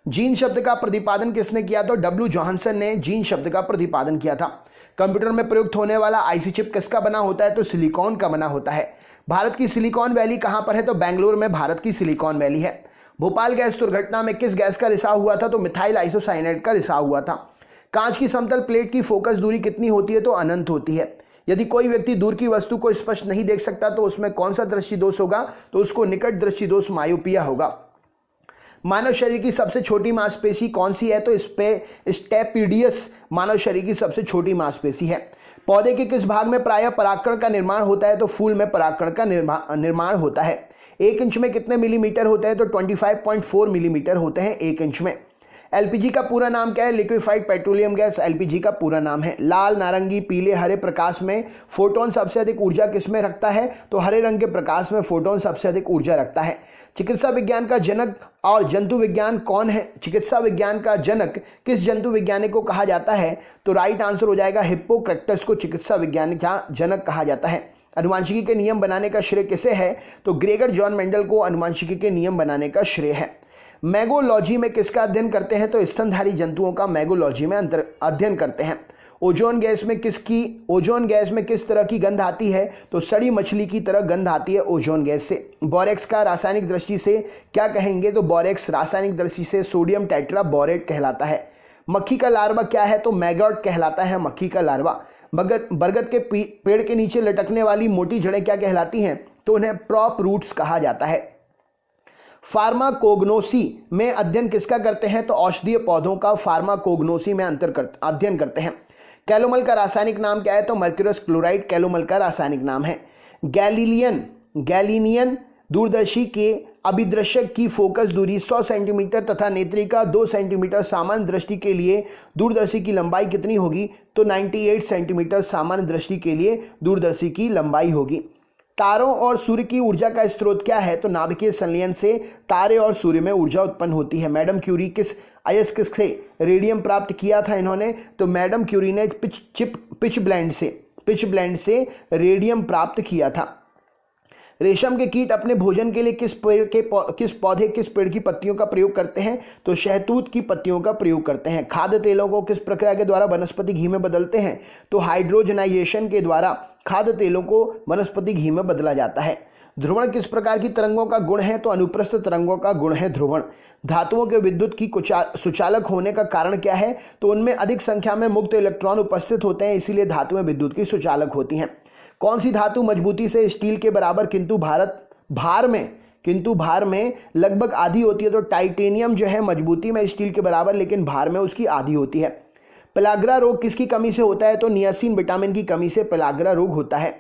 जीन शब्द का प्रतिपादन किसने किया? तो डब्ल्यू जॉनसन ने जीन शब्द का प्रतिपादन किया था। कंप्यूटर में प्रयुक्त होने वाला आईसी चिप किसका बना होता है? तो सिलिकॉन का बना होता है। भारत की सिलिकॉन वैली कहां पर है? तो बेंगलुरु में भारत की सिलिकॉन वैली है। भोपाल गैस दुर्घटना में किस गैस का रिसाव हुआ था? तो मिथाइल आइसोसाइनेट का रिसाव हुआ था। कांच की समतल प्लेट की फोकस दूरी कितनी होती है? तो अनंत होती है। यदि कोई व्यक्ति दूर की वस्तु को स्पष्ट नहीं देख सकता तो उसमें कौन सा दृष्टि दोष होगा? तो उसको निकट दृष्टि दोष मायोपिया होगा। मानव शरीर की सबसे छोटी मांसपेशी कौन सी है? तो स्टेपिडियस मानव शरीर की सबसे छोटी मांसपेशी है। पौधे के किस भाग में प्रायः परागकण का निर्माण होता है? तो फूल में परागकण का निर्माण होता है। 1 इंच में कितने मिलीमीटर होते हैं? तो 25.4 मिलीमीटर होते हैं 1 इंच में। एलपीजी का पूरा नाम क्या है? लिक्विफाइड पेट्रोलियम गैस एलपीजी का पूरा नाम है। लाल, नारंगी, पीले, हरे प्रकाश में फोटोन सबसे अधिक ऊर्जा किसमें रखता है? तो हरे रंग के प्रकाश में फोटोन सबसे अधिक ऊर्जा रखता है। चिकित्सा विज्ञान का जनक और जंतु विज्ञान कौन है? चिकित्सा विज्ञान का जनक किस जंतु वैज्ञानिक को कहा जाता है? तो राइट आंसर हो जाएगा हिप्पोक्रेटस को चिकित्सा विज्ञान का जनक कहा जाता है। अनुवांशिकी के नियम बनाने का श्रेय किसे है? तो ग्रेगर जॉन मेंडल को अनुवांशिकी के नियम बनाने का श्रेय है। मैगोलॉजी में किसका अध्ययन करते हैं? तो स्तनधारी जंतुओं का मैगोलॉजी में अध्ययन करते हैं। ओजोन गैस में किस तरह की गंध आती है? तो सड़ी मछली की तरह गंध आती है ओजोन गैस से। बोरेक्स का रासायनिक दृष्टि से क्या कहेंगे? तो बोरेक्स रासायनिक दृष्टि से सोडियम टेट्रा बोरेट कहलाता है। मक्खी का लार्वा क्या है? तो मैगॉट कहलाता है मक्खी का लार्वा। बरगद के पेड़ के नीचे लटकने वाली मोटी जड़ें क्या कहलाती हैं? तो उन्हें प्रॉप रूट्स कहा जाता है। फार्माकोग्नोसी में अध्ययन किसका करते हैं? तो औषधीय पौधों का फार्माकोग्नोसी में अध्ययन करते हैं। कैलोमल का रासायनिक नाम क्या है? तो मर्क्यूरस क्लोराइड कैलोमल का रासायनिक नाम है। गैलीनियन दूरदर्शी के अभिदृश्यक की फोकस दूरी 100 सेंटीमीटर तथा नेत्रिका 2 सेंटीमीटर सामान्य दृष्टि के लिए दूरदर्शी की लंबाई कितनी होगी? तो 98 सेंटीमीटर सामान्य दृष्टि के लिए दूरदर्शी की लंबाई होगी। तारों और सूर्य की ऊर्जा का स्रोत क्या है? तो नाभिकीय संलयन से तारे और सूर्य में ऊर्जा उत्पन्न होती है। मैडम क्यूरी किस अयस्क से रेडियम प्राप्त किया था इन्होंने? तो मैडम क्यूरी ने पिच ब्लेंड से रेडियम प्राप्त किया था। रेशम के कीट अपने भोजन के लिए किस पेड़ की पत्तियों का प्रयोग करते हैं? तो शहतूत की पत्तियों का प्रयोग करते हैं। खाद्य तेलों को किस प्रक्रिया के द्वारा वनस्पति घी में बदलते हैं? तो हाइड्रोजनाइजेशन के द्वारा खाद्य तेलों को वनस्पति घी में बदला जाता है। ध्रुवण किस प्रकार की तरंगों का गुण है? तो अनुप्रस्थ तरंगों का गुण है ध्रुवण। धातुओं के विद्युत की सुचालक होने का कारण क्या है? तो उनमें अधिक संख्या में मुक्त इलेक्ट्रॉन उपस्थित होते हैं, इसीलिए धातुएं विद्युत की सुचालक होती हैं। कौन सी धातु मजबूती से स्टील के बराबर किंतु भार में लगभग आधी होती है? तो टाइटेनियम जो है मजबूती में स्टील के बराबर लेकिन भार में उसकी आधी होती है। पेलाग्रा रोग किसकी कमी से होता है? तो नियासिन विटामिन की कमी से पेलाग्रा रोग होता है।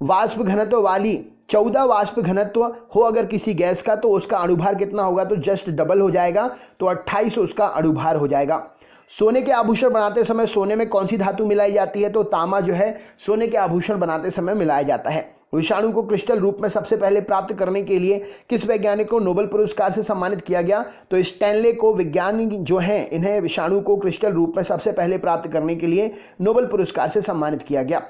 वाष्प घनत्व वाली 14 वाष्प घनत्व हो अगर किसी गैस का तो उसका अणुभार कितना होगा, तो जस्ट डबल हो जाएगा, तो 28 उसका अणुभार हो जाएगा। सोने के आभूषण बनाते समय सोने में कौन सी धातु मिलाई जाती है, तो तांबा जो है सोने के आभूषण बनाते समय मिलाया जाता है। विषाणु को क्रिस्टल रूप में सबसे पहले प्राप्त करने के लिए किस वैज्ञानिक को नोबेल पुरस्कार से सम्मानित किया गया, तो स्टैनले को वैज्ञानिक जो हैं इन्हें विषाणु को क्रिस्टल रूप में सबसे पहले प्राप्त करने के लिए नोबेल पुरस्कार से सम्मानित किया गया।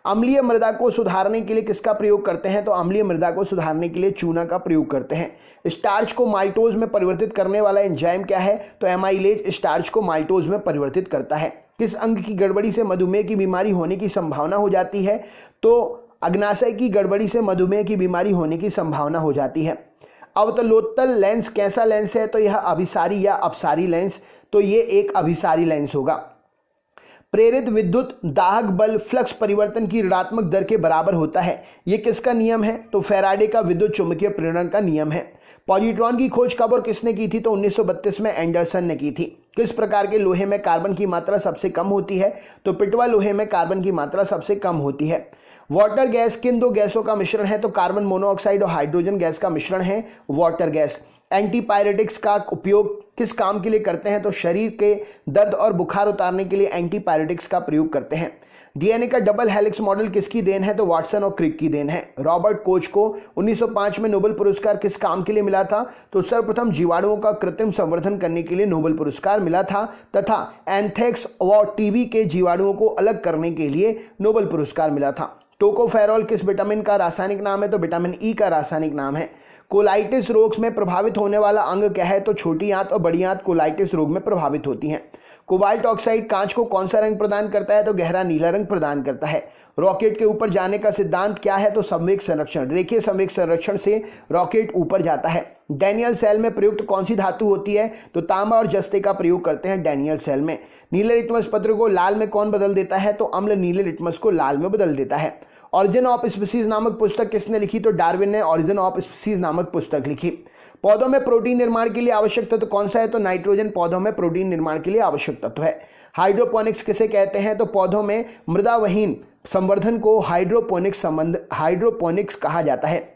अम्लीय मृदा को सुधारने के लिए किसका प्रयोग करते हैं, तो अम्लीय मृदा को सुधारने के लिए चूना का प्रयोग करते हैं। स्टार्च को माल्टोज में परिवर्तित करने वाला एंजाइम क्या है, तो एमाइलेज स्टार्च को माल्टोज में परिवर्तित करता है। किस अंग की गड़बड़ी से मधुमेह की बीमारी होने की संभावना हो जाती है, तो अग्नाशय की गड़बड़ी से मधुमेह की बीमारी होने की संभावना हो जाती है। अवतलोत्तल लेंस कैसा लेंस है, तो यह अभिसारी या अपसारी लेंस, तो ये एक अभिसारी लेंस होगा। प्रेरित विद्युत दाहक बल फ्लक्स परिवर्तन की ऋणात्मक दर के बराबर होता है, यह किसका नियम है, तो फैराडे का विद्युत चुंबकीय प्रेरण का नियम है। पॉजिट्रॉन की खोज कब और किसने की थी, तो 1932 में एंडरसन ने की थी। किस प्रकार के लोहे में कार्बन की मात्रा सबसे कम होती है, तो पिटवा लोहे में कार्बन की मात्रा सबसे कम होती है। वाटर गैस किन दो गैसों का मिश्रण है, तो कार्बन मोनोऑक्साइड और हाइड्रोजन गैस का मिश्रण है वाटर गैस। एंटीपायरेटिक्स का उपयोग किस काम के लिए करते हैं, तो शरीर के दर्द और बुखार उतारने के लिए एंटीपायरेटिक्स का प्रयोग करते हैं। डीएनए का डबल हेलिक्स मॉडल किसकी देन है, तो वाटसन और क्रिक की देन है। रॉबर्ट कोच को 1905 में नोबेल पुरस्कार किस काम के लिए मिला था, तो सर्वप्रथम जीवाणुओं का कृत्रिम संवर्धन करने के लिए नोबेल पुरस्कार मिला था, तथा एंथ्रेक्स और टीबी के जीवाणुओं को अलग करने के लिए नोबेल पुरस्कार मिला था। टोकोफेरॉल किस विटामिन का रासायनिक नाम है, तो विटामिन ई का रासायनिक नाम है। कोलाइटिस रोग में प्रभावित होने वाला अंग क्या है, तो छोटी आंत और बड़ी आंत कोलाइटिस रोग में प्रभावित होती हैं। कोबाल्ट ऑक्साइड कांच को कौन सा रंग प्रदान करता है, तो गहरा नीला रंग प्रदान करता है। रॉकेट के ऊपर जाने का सिद्धांत क्या है, तो संवेग संरक्षण। रेखीय संवेग संरक्षण से रॉकेट ऊपर जाता है। डैनियल सेल में प्रयुक्त कौन सी धातु होती है, तो तांबा और जस्ते का प्रयोग करते हैं डैनियल सेल में। नीले लिटमस पत्र को लाल में कौन बदल देता है, तो अम्ल नीले लिटमस को लाल में बदल देता है। ऑरिजिन ऑफ स्पीसीज नामक पुस्तक किसने लिखी, तो डार्विन ने ऑरिजिन ऑफ स्पीसीज नामक पुस्तक लिखी। पौधों में प्रोटीन निर्माण के लिए आवश्यक तत्व कौन सा है, तो नाइट्रोजन पौधों में प्रोटीन निर्माण के लिए आवश्यक तत्व है। हाइड्रोपोनिक्स किसे कहते हैं, तो पौधों में मृदावहीन संवर्धन को हाइड्रोपोनिक्स कहा जाता है।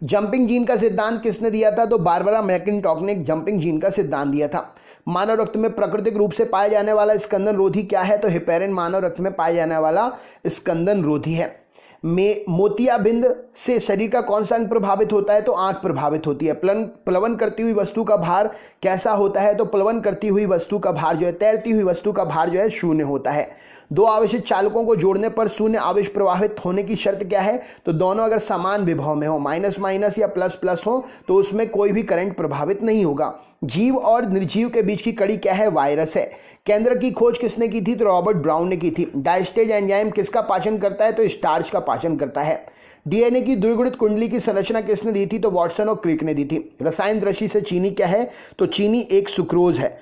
जंपिंग जीन का सिद्धांत किसने दिया था, तो बारबरा मैकिन्टॉक ने जंपिंग जीन का सिद्धांत दिया था। मानव रक्त में प्राकृतिक रूप से पाया जाने वाला स्कंदन रोधी क्या है, तो हेपेरिन मानव रक्त में पाया जाने वाला स्कंदन रोधी है। में मोतियाबिंद से शरीर का कौन सा अंग प्रभावित होता है, तो आंख प्रभावित होती है। प्लवन करती हुई वस्तु का भार कैसा होता है, तो प्लवन करती हुई वस्तु का भार जो है, तैरती हुई वस्तु का भार जो है शून्य होता है। दो आवेशित चालकों को जोड़ने पर शून्य आवेश प्रवाहित होने की शर्त क्या है, तो दोनों अगर समान विभव में हो, माइनस माइनस या प्लस प्लस हो, तो उसमें कोई भी करंट प्रभावित नहीं होगा। जीव और निर्जीव के बीच की कड़ी क्या है, वायरस है। केंद्र की खोज किसने की थी, तो रॉबर्ट ब्राउन ने की थी। डायस्टेज एंजाइम किसका पाचन करता है, तो स्टार्च का पाचन करता है। डीएनए की द्विगुणित कुंडली की संरचना किसने दी थी, तो वाटसन और क्रिक ने दी थी। रसायन दृष्टि से चीनी क्या है, तो चीनी एक सुक्रोज है।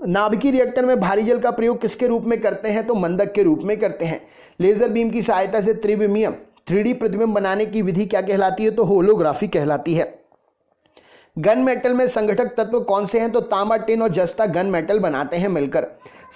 नाभिकीय रिएक्टर में भारी जल का प्रयोग किसके रूप में करते हैं, तो मंदक के रूप में करते हैं। लेजर बीम की सहायता से त्रिविमीय 3D प्रतिबिंब बनाने की विधि क्या कहलाती है, तो होलोग्राफी कहलाती है। गन मेटल में संगठक तत्व कौन से हैं, तो तांबा, टिन और जस्ता गन मेटल बनाते हैं मिलकर।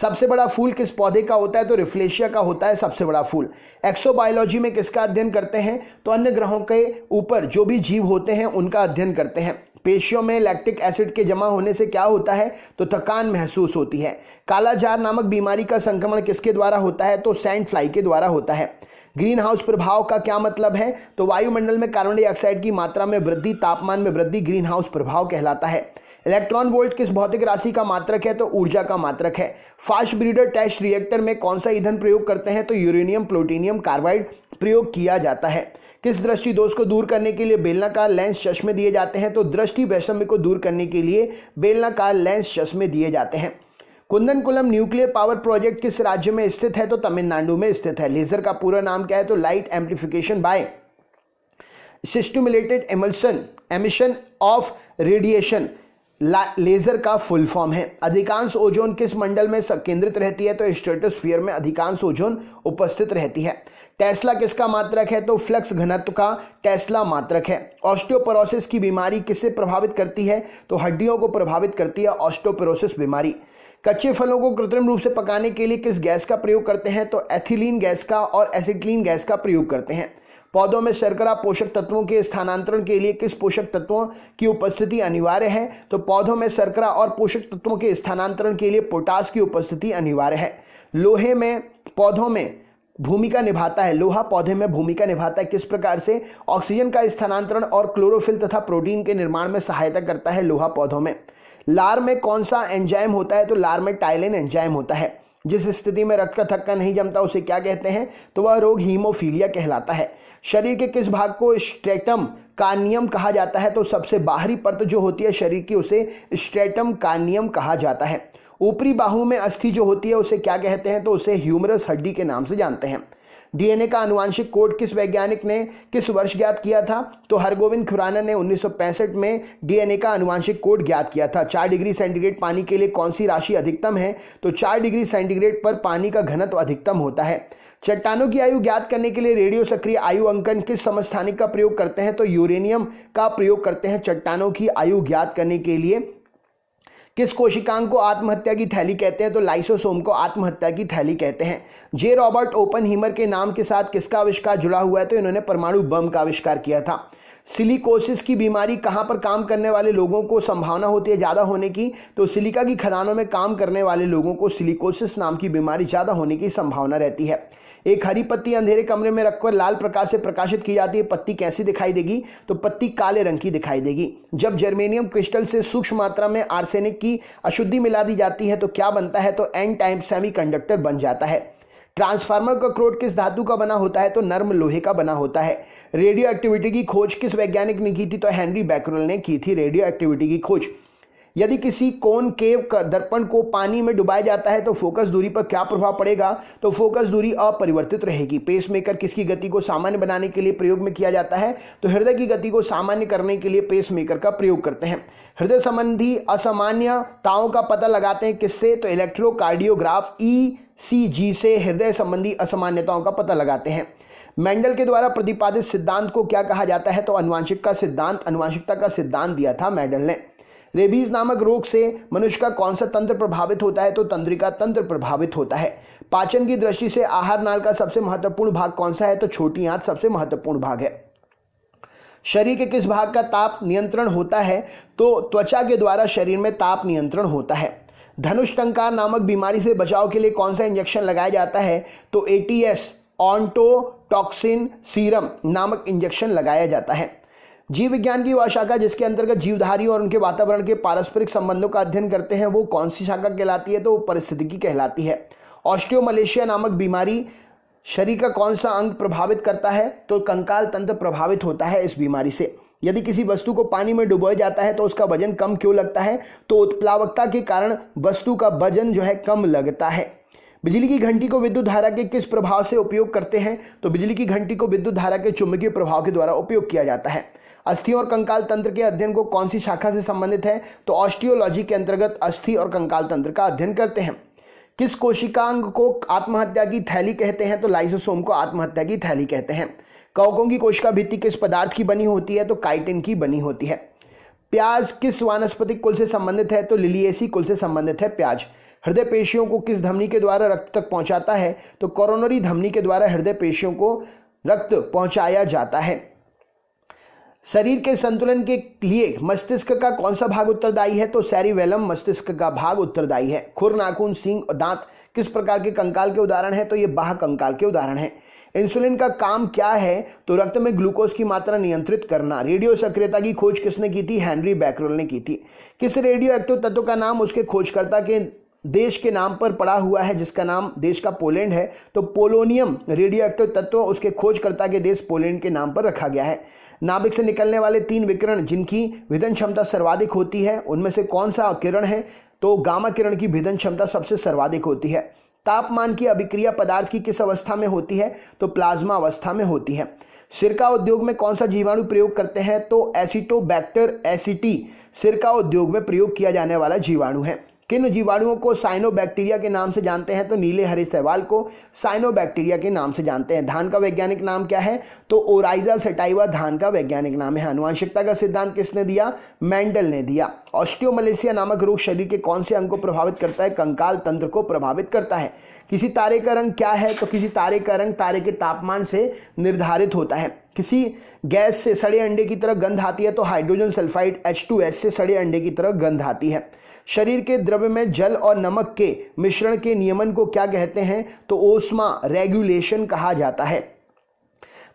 सबसे बड़ा फूल किस पौधे का होता है, तो रिफ्लेशिया का होता है सबसे बड़ा फूल। एक्सोबायोलॉजी में किसका अध्ययन करते हैं, तो अन्य ग्रहों के ऊपर जो भी जीव होते हैं उनका अध्ययन करते हैं। पेशियों में लैक्टिक एसिड के जमा होने से क्या होता है, तो थकान महसूस होती है। कालाजार नामक बीमारी का संक्रमण किसके द्वारा होता है, तो सैंड फ्लाई के द्वारा होता है। ग्रीन हाउस प्रभाव का क्या मतलब है, तो वायुमंडल में कार्बन डाइऑक्साइड की मात्रा में वृद्धि, तापमान में वृद्धि ग्रीन हाउस प्रभाव कहलाता है। इलेक्ट्रॉन वोल्ट किस भौतिक राशि का मात्रक है, तो ऊर्जा का मात्रक है। फास्ट ब्रीडर टेस्ट रिएक्टर में कौन सा ईंधन प्रयोग करते हैं, तो यूरेनियम प्लूटोनियम कार्बाइड प्रयोग किया जाता है। किस दृष्टि दोष को दूर करने के लिए बेलनाकार लेंस चश्मे दिए जाते हैं, तो दृष्टि वैषम्य को दूर करने के लिए बेलनाकार लेंस चश्मे दिए जाते हैं। कुंदनकुलम न्यूक्लियर पावर प्रोजेक्ट किस राज्य में स्थित है, तो तमिलनाडु में स्थित है। लेजर का पूरा नाम क्या है, तो light amplification by stimulated emission of radiation laser का फुल फॉर्म है। अधिकांश ओजोन किस मंडल में केंद्रित रहती है, तो स्ट्रेटोस्फीयर में अधिकांश ओजोन उपस्थित रहती है। टेस्ला किसका मात्रक है, तो फ्लक्स घनत्व का टेस्ला मात्रक है। ऑस्टियोपोरोसिस की बीमारी किससे प्रभावित करती है, तो हड्डियों को प्रभावित करती है ऑस्टियोपोरोसिस बीमारी। कच्चे फलों को कृत्रिम रूप से पकाने के लिए किस गैस का प्रयोग करते हैं, तो एथिलीन गैस का और एसिटिलीन गैस का प्रयोग करते हैं। पौधों में शर्करा पोषक तत्वों के स्थानांतरण के लिए किस पोषक तत्वों की उपस्थिति अनिवार्य है? तो पौधों में शर्करा और पोषक तत्वों के स्थानांतरण के लिए पोटास की उपस्थिति अनिवार्य है। लोहे में पौधों में भूमिका निभाता है, लोहा पौधे में भूमिका निभाता है किस प्रकार से? ऑक्सीजन का स्थानांतरण और क्लोरोफिल तथा प्रोटीन के निर्माण में सहायता करता है लोहा पौधों में। लार में कौन सा एंजाइम होता है? तो लार में टाइलिन एंजाइम होता है। जिस स्थिति में रक्त का थक्का नहीं जमता उसे क्या कहते हैं? तो वह रोग हीमोफीलिया कहलाता है। शरीर के किस भाग को स्ट्रेटम कार्नियम कहा जाता है? तो सबसे बाहरी परत जो होती है शरीर की उसे स्ट्रेटम कार्नियम कहा जाता है। ऊपरी बाहु में अस्थि जो होती है उसे क्या कहते हैं? तो उसे ह्यूमरस हड्डी के नाम से जानते हैं। डीएनए का आनुवांशिक कोड किस वैज्ञानिक ने किस वर्ष ज्ञात किया था? तो हरगोविंद खुराना ने 1965 में डीएनए का आनुवांशिक कोड ज्ञात किया था। 4 डिग्री सेंटीग्रेड पानी के लिए कौन सी राशि अधिकतम है? तो 4 डिग्री सेंटीग्रेड पर पानी का घनत्व अधिकतम होता है। चट्टानों की आयु ज्ञात करने के लिए रेडियो सक्रिय आयु अंकन किस समस्थानिक का प्रयोग करते हैं? तो यूरेनियम का प्रयोग करते हैं चट्टानों की आयु ज्ञात करने के लिए। किस कोशिकांग को आत्महत्या की थैली कहते हैं? तो लाइसोसोम को आत्महत्या की थैली कहते हैं। जे रॉबर्ट ओपनहीमर के नाम के साथ किसका आविष्कार जुड़ा हुआ है? तो इन्होंने परमाणु बम का आविष्कार किया था। सिलिकोसिस की बीमारी कहां पर काम करने वाले लोगों को संभावना होती है ज़्यादा होने की? तो सिलिका की खदानों में काम करने वाले लोगों को सिलिकोसिस नाम की बीमारी ज़्यादा होने की संभावना रहती है। एक हरी पत्ती अंधेरे कमरे में रखकर लाल प्रकाश से प्रकाशित की जाती है, पत्ती कैसी दिखाई देगी? तो पत्ती काले रंग की दिखाई देगी। जब जर्मेनियम क्रिस्टल से सूक्ष्म मात्रा में आर्सेनिक की अशुद्धि मिला दी जाती है तो क्या बनता है? तो एन टाइप सेमीकंडक्टर बन जाता है। ट्रांसफार्मर का क्रोड किस धातु का बना होता है? तो नर्म लोहे का बना होता है। रेडियो एक्टिविटी की खोज किस वैज्ञानिक ने की थी? तो हेनरी बैकरल ने की थी रेडियो एक्टिविटी की खोज। यदि किसी कोनकेव दर्पण को पानी में डुबाया जाता है तो फोकस दूरी पर क्या प्रभाव पड़ेगा? तो फोकस दूरी अपरिवर्तित रहेगी। पेसमेकर किसकी गति को सामान्य बनाने के लिए प्रयोग में किया जाता है? तो हृदय की गति को सामान्य करने के लिए पेसमेकर का प्रयोग करते हैं। हृदय संबंधी असामान्यताओं का पता लगाते हैं किससे? तो इलेक्ट्रोकार्डियोग्राफ ECG से हृदय संबंधी असामान्यताओं का पता लगाते हैं। मेंडल के द्वारा प्रतिपादित सिद्धांत को क्या कहा जाता है? तो अनुवांशिकता का सिद्धांत दिया था मेंडल ने। रेबीज नामक रोग से मनुष्य का कौन सा तंत्र प्रभावित होता है? तो तंत्रिका तंत्र प्रभावित होता है। पाचन की दृष्टि से आहार नाल का सबसे महत्वपूर्ण भाग कौन सा है? तो छोटी आंत सबसे महत्वपूर्ण भाग है। शरीर के किस भाग का ताप नियंत्रण होता है? तो त्वचा के द्वारा शरीर में ताप नियंत्रण होता है। धनुष टंकार नामक बीमारी से बचाव के लिए कौन सा इंजेक्शन लगाया जाता है? तो ATS ऑन्टोटॉक्सिन सीरम नामक इंजेक्शन लगाया जाता है। जीव विज्ञान की वह शाखा जिसके अंतर्गत जीवधारी और उनके वातावरण के पारस्परिक संबंधों का अध्ययन करते हैं वो कौन सी शाखा कहलाती है? तो पारिस्थितिकी कहलाती है। ऑस्टियोमलेशिया नामक बीमारी शरीर का कौन सा अंग प्रभावित करता है? तो कंकाल तंत्र प्रभावित होता है इस बीमारी से। यदि किसी वस्तु को पानी में डुबोया जाता है तो उसका वजन कम क्यों लगता है? तो उत्प्लावकता के कारण वस्तु का वजन जो है कम लगता है। बिजली की घंटी को विद्युत धारा के किस प्रभाव से उपयोग करते हैं? तो बिजली की घंटी को विद्युत धारा के चुंबकीय प्रभाव के द्वारा उपयोग किया जाता है। अस्थि और कंकाल तंत्र के अध्ययन को कौन सी शाखा से संबंधित है? तो ऑस्टियोलॉजी के अंतर्गत अस्थि और कंकाल तंत्र का अध्ययन करते हैं। किस कोशिकांग को आत्महत्या की थैली कहते हैं? तो लाइसोसोम को आत्महत्या की थैली कहते हैं। कवकों की कोशिका भित्ति किस पदार्थ की बनी होती है? तो काइटिन की बनी होती है। प्याज किस वानस्पतिक कुल से संबंधित है? तो लिलिएसी कुल से संबंधित है प्याज। हृदय पेशियों को किस धमनी के द्वारा रक्त तक पहुंचाता है? तो कोरोनरी धमनी के द्वारा हृदय पेशियों को रक्त पहुंचाया जाता है। शरीर के संतुलन के लिए मस्तिष्क का कौन सा भाग उत्तरदायी है? तो सेरिबेलम मस्तिष्क का भाग उत्तरदायी है। खुर, नाखून, सींग और दांत किस प्रकार के कंकाल के उदाहरण है? तो ये बाह्य कंकाल के उदाहरण है। इंसुलिन का काम क्या है? तो रक्त में ग्लूकोज की मात्रा नियंत्रित करना। रेडियो सक्रियता की खोज किसने की थी? हेनरी बैकरल ने की थी। किस रेडियो एक्टिव तत्व का नाम उसके खोजकर्ता के देश के नाम पर पड़ा हुआ है जिसका नाम देश का पोलैंड है? तो पोलोनियम रेडियो एक्टिव तत्व उसके खोजकर्ता के देश पोलैंड के नाम पर रखा गया है। नाभिक से निकलने वाले 3 विकिरण जिनकी भेदन क्षमता सर्वाधिक होती है उनमें से कौन सा किरण है? तो गामा किरण की भेदन क्षमता सबसे सर्वाधिक होती है। तापमान की अभिक्रिया पदार्थ की किस अवस्था में होती है? तो प्लाज्मा अवस्था में होती है। सिरका उद्योग में कौन सा जीवाणु प्रयोग करते हैं? तो एसिटोबैक्टर एसिटी सिरका उद्योग में प्रयोग किया जाने वाला जीवाणु है। किन जीवाणुओं को साइनोबैक्टीरिया के नाम से जानते हैं? तो नीले हरे शैवाल को साइनोबैक्टीरिया के नाम से जानते हैं। धान का वैज्ञानिक नाम क्या है? तो ओराइजा सटाइवा धान का वैज्ञानिक नाम है। आनुवंशिकता का सिद्धांत किसने दिया? मेंडल ने दिया। ऑस्टियोमलेशिया नामक रोग शरीर के कौन से अंग को प्रभावित करता है? कंकाल तंत्र को प्रभावित करता है। किसी तारे का रंग क्या है? तो किसी तारे का रंग तारे के तापमान से निर्धारित होता है। किसी गैस से सड़े अंडे की तरह गंध आती है? तो हाइड्रोजन सल्फाइड H2S से सड़े अंडे की तरह गंध आती है। शरीर के द्रव्य में जल और नमक के मिश्रण के नियमन को क्या कहते हैं? तो ओस्मा रेगुलेशन कहा जाता है।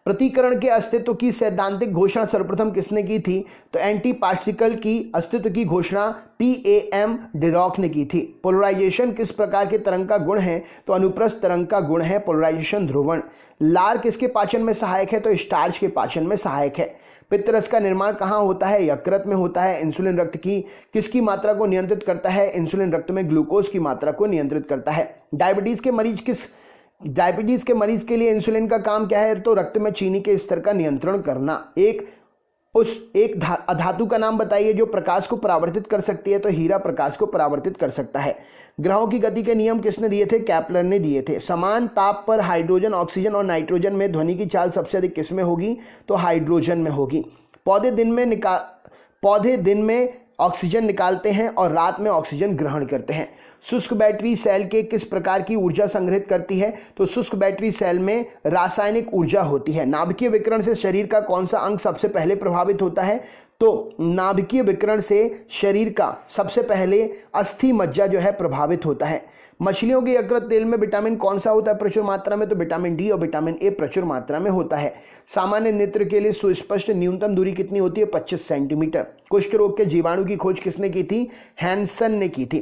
प्रतिकरण के अस्तित्व की सैद्धांतिक घोषणा सर्वप्रथम किसने की थी? तो एंटी पार्टिकल की अस्तित्व की घोषणा PAM डिरॉक ने की थी। पोलराइजेशन किस प्रकार के तरंग का गुण है? तो अनुप्रस्थ तरंग का गुण है पोलराइजेशन ध्रुवण। लार किसके पाचन में सहायक है? तो स्टार्च के पाचन में सहायक है। पित्तरस का निर्माण कहाँ होता है? यकृत में होता है। इंसुलिन रक्त की किसकी मात्रा को नियंत्रित करता है? इंसुलिन रक्त में ग्लूकोज की मात्रा को नियंत्रित करता है। डायबिटीज के मरीज के लिए इंसुलिन का काम क्या है? तो रक्त में चीनी के स्तर का नियंत्रण करना। एक अधातु का नाम बताइए जो प्रकाश को परावर्तित कर सकती है? तो हीरा प्रकाश को परावर्तित कर सकता है। ग्रहों की गति के नियम किसने दिए थे? केपलर ने दिए थे। समान ताप पर हाइड्रोजन, ऑक्सीजन और नाइट्रोजन में ध्वनि की चाल सबसे अधिक किस में होगी? तो हाइड्रोजन में होगी। पौधे दिन में ऑक्सीजन निकालते हैं और रात में ऑक्सीजन ग्रहण करते हैं। शुष्क बैटरी सेल के किस प्रकार की ऊर्जा संग्रहित करती है? तो शुष्क बैटरी सेल में रासायनिक ऊर्जा होती है। नाभिकीय विकिरण से शरीर का कौन सा अंग सबसे पहले प्रभावित होता है? तो नाभिकीय विकिरण से शरीर का सबसे पहले अस्थि मज्जा जो है प्रभावित होता है। मछलियों के यकृत तेल में विटामिन कौन सा होता है प्रचुर मात्रा में? तो विटामिन डी और विटामिन ए प्रचुर मात्रा में होता है। सामान्य नेत्र के लिए सुस्पष्ट न्यूनतम दूरी कितनी होती है? 25 सेंटीमीटर। कुष्ठ रोग के जीवाणु की खोज किसने की थी? हैंसन ने की थी।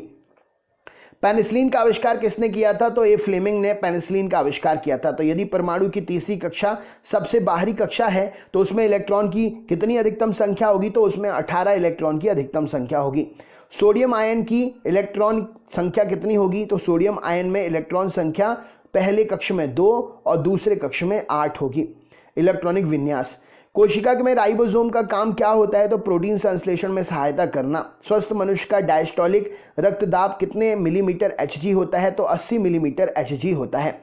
पेनिसिलिन का आविष्कार किसने किया था? तो ए फ्लेमिंग ने पेनिसिलिन का आविष्कार किया था। तो यदि परमाणु की तीसरी कक्षा सबसे बाहरी कक्षा है तो उसमें इलेक्ट्रॉन की कितनी अधिकतम संख्या होगी? तो उसमें 18 इलेक्ट्रॉन की अधिकतम संख्या होगी। सोडियम आयन की इलेक्ट्रॉन संख्या कितनी होगी? तो सोडियम आयन में इलेक्ट्रॉन संख्या पहले कक्ष में 2 और दूसरे कक्ष में 8 होगी। इलेक्ट्रॉनिक विन्यास। कोशिका में राइबोसोम का काम क्या होता है? तो प्रोटीन संश्लेषण में सहायता करना। स्वस्थ मनुष्य का डायस्टोलिक रक्तदाब कितने मिलीमीटर Hg होता है? तो 80 मिलीमीटर Hg होता है।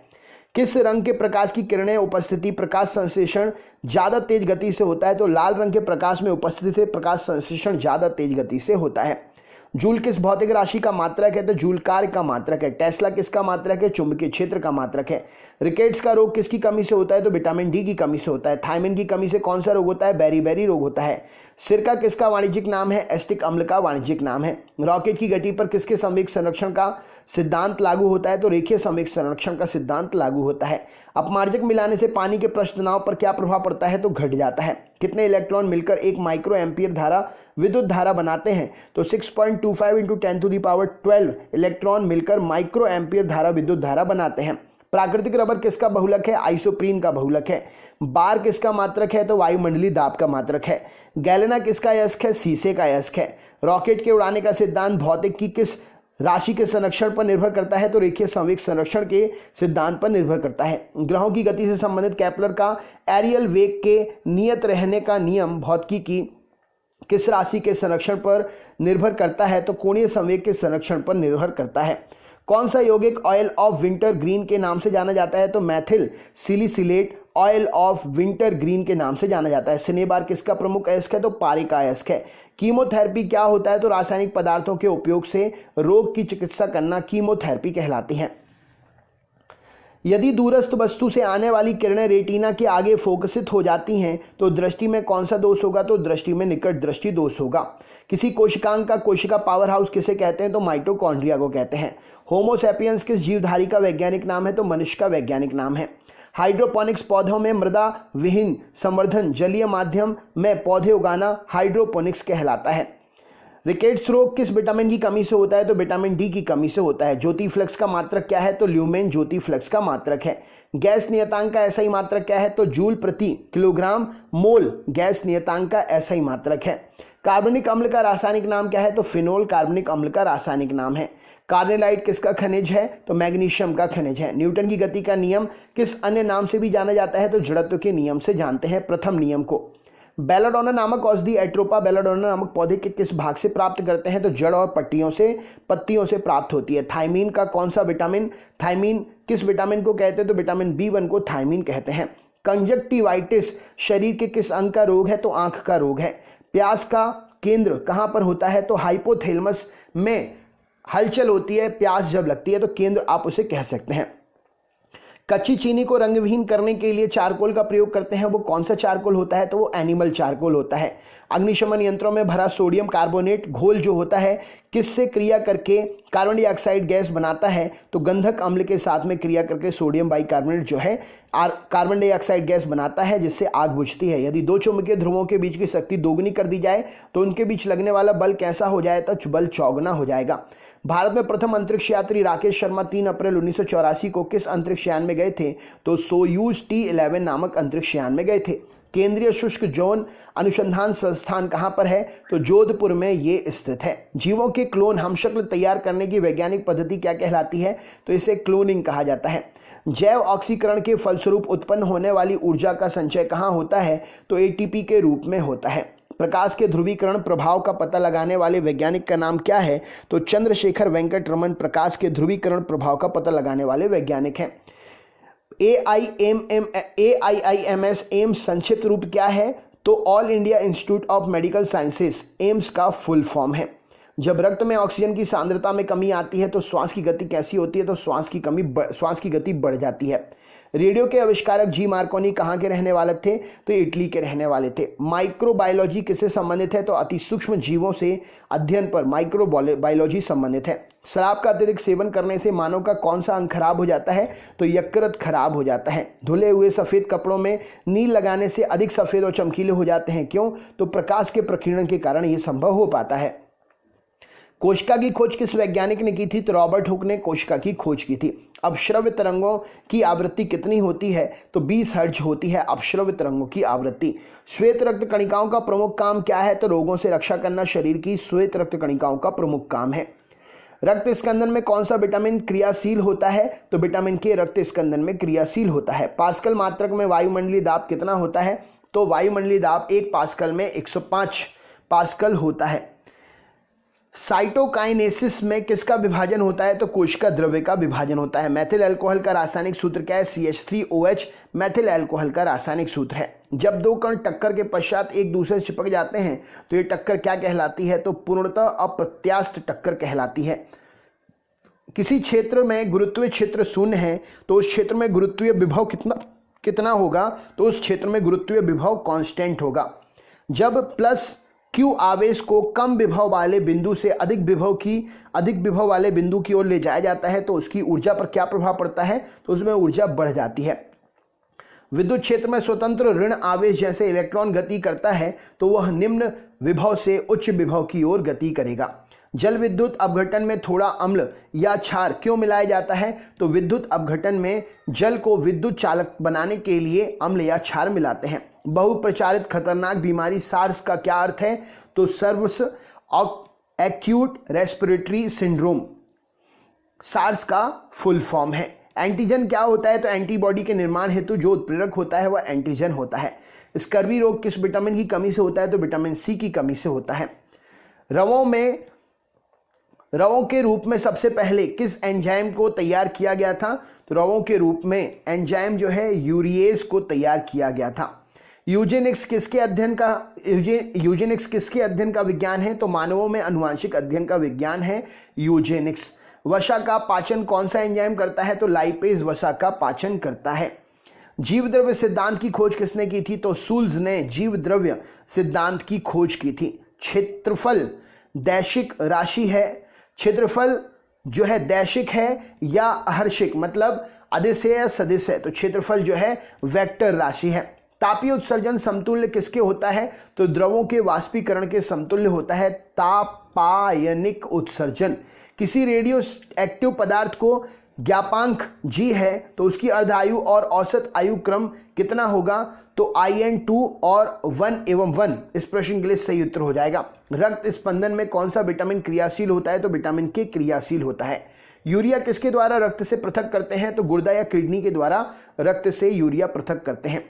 किस रंग के प्रकाश की किरणें उपस्थिति प्रकाश संश्लेषण ज्यादा तेज गति से होता है? तो लाल रंग के प्रकाश में उपस्थिति से प्रकाश संश्लेषण ज्यादा तेज गति से होता है। जूल किस भौतिक राशि का मात्रक है? तो जूल कार्य का मात्रक है। टेस्ला किसका मात्रक है? चुंबकीय क्षेत्र का मात्रक है। रिकेट्स का रोग किसकी कमी से होता है? तो विटामिन डी की कमी से होता है। थायमिन की कमी से कौन सा रोग होता है? बेरी रोग होता है। सिरका किसका वाणिज्यिक नाम है? एस्टिक अम्ल का वाणिज्यिक नाम है। रॉकेट की गति पर किसके संवेग संरक्षण का सिद्धांत लागू होता है? तो रेखीय संवेग संरक्षण का सिद्धांत लागू होता है। अपमार्जक मिलाने से पानी के पृष्ठ तनाव पर क्या प्रभाव पड़ता है? तो घट जाता है। कितने इलेक्ट्रॉन मिलकर 1 माइक्रो एम्पियर धारा विद्युत धारा बनाते हैं? तो 6.25 × 10⁻12 इलेक्ट्रॉन मिलकर माइक्रो एम्पियर धारा विद्युत धारा बनाते हैं। प्राकृतिक रबर किसका बहुलक है? आइसोप्रीन का बहुलक है। बार किसका मात्रक है? तो वायुमंडलीय दाब का मात्रक है। गैलेना किसका अयस्क है? सीसे का अयस्क है। रॉकेट के उड़ाने का सिद्धांत भौतिक की किस राशि के संरक्षण पर निर्भर करता है? तो रेखीय संवेग संरक्षण के सिद्धांत पर निर्भर करता है। ग्रहों की गति से संबंधित केपलर का एरियल वेग के नियत रहने का नियम भौतिकी की किस राशि के संरक्षण पर निर्भर करता है? तो कोणीय संवेग के संरक्षण पर निर्भर करता है। कौन सा यौगिक ऑयल ऑफ विंटर ग्रीन के नाम से जाना जाता है? तो methyl salicylate oil of wintergreen के नाम से जाना जाता है। सिनेबार किसका प्रमुख अयस्क है? तो पारे का अयस्क है। कीमोथेरेपी क्या होता है? तो रासायनिक पदार्थों के उपयोग से रोग की चिकित्सा करना कीमोथेरेपी कहलाती है। यदि दूरस्थ वस्तु से आने वाली किरणें रेटिना के आगे फोकसित हो जाती हैं तो दृष्टि में कौन सा दोष होगा? तो दृष्टि में निकट दृष्टि दोष होगा। किसी कोशिकांग का कोशिका पावर हाउस किसे कहते हैं? तो माइटोकॉन्ड्रिया को कहते हैं। होमो सैपियंस किस जीवधारी का वैज्ञानिक नाम है? तो मनुष्य का वैज्ञानिक नाम है। हाइड्रोपोनिक्स पौधों में मृदा विहीन संवर्धन जलीय माध्यम में पौधे उगाना हाइड्रोपोनिक्स कहलाता है। रिकेट्स रोग किस विटामिन की कमी से होता है? तो विटामिन डी की कमी से होता है। ज्योति फ्लक्स का मात्रक क्या है? तो ल्यूमेन ज्योति फ्लक्स का मात्रक है। गैस नियतांक का ऐसा ही मात्रक क्या है? तो जूल प्रति किलोग्राम मोल गैस नियतांक का ऐसा ही मात्रक है। कार्बनिक अम्ल का रासायनिक नाम क्या है? तो फिनोल कार्बनिक अम्ल का रासायनिक नाम है। कार्नेलाइट किसका खनिज है? तो मैग्नीशियम का खनिज है। न्यूटन की गति का नियम किस अन्य नाम से भी जाना जाता है? तो जड़त्व के नियम से जानते हैं, प्रथम नियम को। बेलाडोना नामक औषधि एट्रोपा बेलाडोना नामक पौधे के किस भाग से प्राप्त करते हैं? तो जड़ और पत्तियों से प्राप्त होती है। थायमीन का कौन सा विटामिन, थायमीन किस विटामिन को कहते हैं? तो विटामिन B1 को थायमीन कहते हैं। कंजक्टिवाइटिस शरीर के किस अंग का रोग है? तो आंख का रोग है। प्यास का केंद्र कहां पर होता है? तो हाइपोथैलेमस में हलचल होती है प्यास जब लगती है, तो केंद्र आप उसे कह सकते हैं। कच्ची चीनी को रंगविहीन करने के लिए चारकोल का प्रयोग करते हैं, वो कौन सा चारकोल होता है? तो वो एनिमल चारकोल होता है। अग्निशमन यंत्रों में भरा सोडियम कार्बोनेट घोल जो होता है किससे क्रिया करके कार्बन डाइऑक्साइड गैस बनाता है? तो गंधक अम्ल के साथ में क्रिया करके सोडियम बाइकार्बोनेट जो है कार्बन डाइऑक्साइड गैस बनाता है, जिससे आग बुझती है। यदि दो चुंबकीय ध्रुवों के बीच की शक्ति दोगुनी कर दी जाए तो उनके बीच लगने वाला बल कैसा हो जाए? तो बल चौगुना हो जाएगा। भारत में प्रथम अंतरिक्ष यात्री राकेश शर्मा 3 अप्रैल 1984 को किस अंतरिक्ष यान में गए थे? तो सोयूज T11 नामक अंतरिक्ष यान में गए थे। केंद्रीय शुष्क जौन अनुसंधान संस्थान कहां पर है? तो जोधपुर में ये स्थित है। जीवों के क्लोन हमशक्ल तैयार करने की वैज्ञानिक पद्धति क्या कहलाती है? तो इसे क्लोनिंग कहा जाता है। जैव ऑक्सीकरण के फलस्वरूप उत्पन्न होने वाली ऊर्जा का संचय कहां होता है? तो ATP के रूप में होता है। प्रकाश के ध्रुवीकरण प्रभाव का पता लगाने वाले वैज्ञानिक का नाम क्या है? तो चंद्रशेखर वेंकट रमन प्रकाश के ध्रुवीकरण प्रभाव का पता लगाने वाले वैज्ञानिक हैं। AIIMS एम्स संक्षिप्त रूप क्या है? तो all India institute of medical sciences AIIMS का फुल फॉर्म है। जब रक्त में ऑक्सीजन की सांद्रता में कमी आती है तो श्वास की गति कैसी होती है? तो श्वास की गति बढ़ जाती है। रेडियो के आविष्कारक जी मार्कोनी कहाँ के रहने वाले थे? तो इटली के रहने वाले थे। माइक्रोबायोलॉजी किससे संबंधित है? तो अति सूक्ष्म जीवों से अध्ययन पर माइक्रोबायोलॉजी संबंधित है। शराब का अत्यधिक सेवन करने से मानव का कौन सा अंग खराब हो जाता है? तो यकृत खराब हो जाता है। धुले हुए सफेद कपड़ों में नील लगाने से अधिक सफेद और चमकीले हो जाते हैं, क्यों? तो प्रकाश के प्रकीर्णन के कारण यह संभव हो पाता है। कोशिका की खोज किस वैज्ञानिक ने की थी? तो रॉबर्ट हुक ने कोशिका की खोज की थी। अपश्रव्य तरंगों की आवृत्ति कितनी होती है? तो 20 हर्ट्ज होती है अपश्रव्य तरंगों की आवृत्ति। श्वेत रक्त कणिकाओं का प्रमुख काम क्या है? तो रोगों से रक्षा करना शरीर की श्वेत रक्त कणिकाओं का प्रमुख काम है। रक्त स्कंदन में कौन सा विटामिन क्रियाशील होता है? तो विटामिन K रक्त स्कंदन में क्रियाशील होता है। पास्कल मात्रक में वायुमंडलीय दाब कितना होता है? तो वायुमंडलीय दाब 1 पास्कल में 105 पास्कल होता है। साइटोकाइनेसिस में किसका विभाजन होता है? तो कोशिका द्रव्य का विभाजन होता है। मैथिल अल्कोहल का रासायनिक सूत्र क्या है? CH3OH मैथिल अल्कोहल का रासायनिक सूत्र है। जब दो कण टक्कर के पश्चात एक दूसरे से चिपक जाते हैं तो ये टक्कर क्या कहलाती है? तो पूर्णतः अप्रत्यास्थ टक्कर कहलाती है। किसी क्षेत्र में गुरुत्वीय क्षेत्र शून्य है तो उस क्षेत्र में गुरुत्वीय विभव कितना होगा? तो उस क्षेत्र में गुरुत्वीय विभव कांस्टेंट होगा। जब प्लस Q आवेश को कम विभव वाले बिंदु से अधिक विभव वाले बिंदु की ओर ले जाया जाता है तो उसकी ऊर्जा पर क्या प्रभाव पड़ता है? तो उसमें ऊर्जा बढ़ जाती है। विद्युत क्षेत्र में स्वतंत्र ऋण आवेश जैसे इलेक्ट्रॉन गति करता है तो वह निम्न विभव से उच्च विभव की ओर गति करेगा। जल विद्युत अपघटन में थोड़ा अम्ल या क्षार क्यों मिलाया जाता है? तो विद्युत अपघटन में जल को विद्युत चालक बनाने के लिए अम्ल या क्षार मिलाते हैं। बहुप्रचारित खतरनाक बीमारी सार्स का क्या अर्थ है? तो सर्वस एक्यूट रेस्पिरेटरी सिंड्रोम सार्स का फुल फॉर्म है। एंटीजन क्या होता है? तो एंटीबॉडी के निर्माण हेतु जो उत्प्रेरक होता है वह एंटीजन होता है। स्कर्वी रोग किस विटामिन की कमी से होता है? तो विटामिन C की कमी से होता है। रवों के रूप में सबसे पहले किस एंजाइम को तैयार किया गया था? तो रवों के रूप में एंजाइम जो है यूरिएज को तैयार किया गया था। यूजेनिक्स किसके अध्ययन का विज्ञान है? तो मानवों में अनुवांशिक अध्ययन का विज्ञान है यूजेनिक्स। वसा का पाचन कौन सा एंजाइम करता है? तो लाइपेज वसा का पाचन करता है। जीव द्रव्य सिद्धांत की खोज किसने की थी? तो शूल्ज ने जीव द्रव्य सिद्धांत की खोज की थी। क्षेत्रफल दैशिक राशि है। क्षेत्रफल जो है दैशिक है या अहर्षिक, मतलब अदिश या सदिश है, तो क्षेत्रफल जो है वेक्टर राशि है। तापीय उत्सर्जन समतुल्य किसके होता है? तो द्रवों के वाष्पीकरण के समतुल्य होता है तापायनिक उत्सर्जन। किसी रेडियो एक्टिव पदार्थ को ज्ञापांक G है तो उसकी अर्धायु और औसत आयु क्रम कितना होगा? तो IN2 और 1 एवं 1 इस प्रश्न के लिए सही उत्तर हो जाएगा। रक्त स्पंदन में कौन सा विटामिन क्रियाशील होता है? तो विटामिन K क्रियाशील होता है। यूरिया किसके द्वारा रक्त से पृथक करते हैं? तो गुर्दा या किडनी के द्वारा रक्त से यूरिया पृथक करते हैं।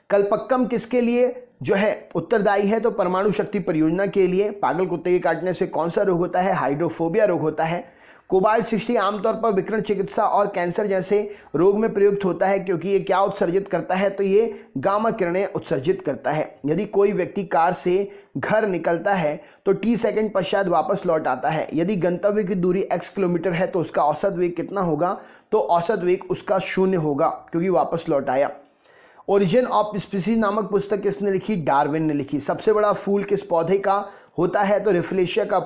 कल्पक्कम किसके लिए जो है उत्तरदायी है? तो परमाणु शक्ति परियोजना के लिए। पागल कुत्ते के काटने से कौन सा रोग होता है? हाइड्रोफोबिया रोग होता है। कोबाल्ट 60 आमतौर पर विकिरण चिकित्सा और कैंसर जैसे रोग में प्रयुक्त होता है क्योंकि ये क्या उत्सर्जित करता है? तो ये गामा किरणें उत्सर्जित करता है। यदि कोई व्यक्ति कार से घर निकलता है तो t सेकंड पश्चात वापस लौट आता है। यदि गंतव्य की दूरी x किलोमीटर है तो उसका औसत वेग कितना होगा? तो औसत वेग उसका 0 होगा क्योंकि वापस लौट आया। ओरिजिन ऑफ स्पीसीज नामक पुस्तक किसने लिखी? डार्विन ने लिखी। सबसे बड़ा फूल किस पौधे का होता है? तो रिफ्लेशिया का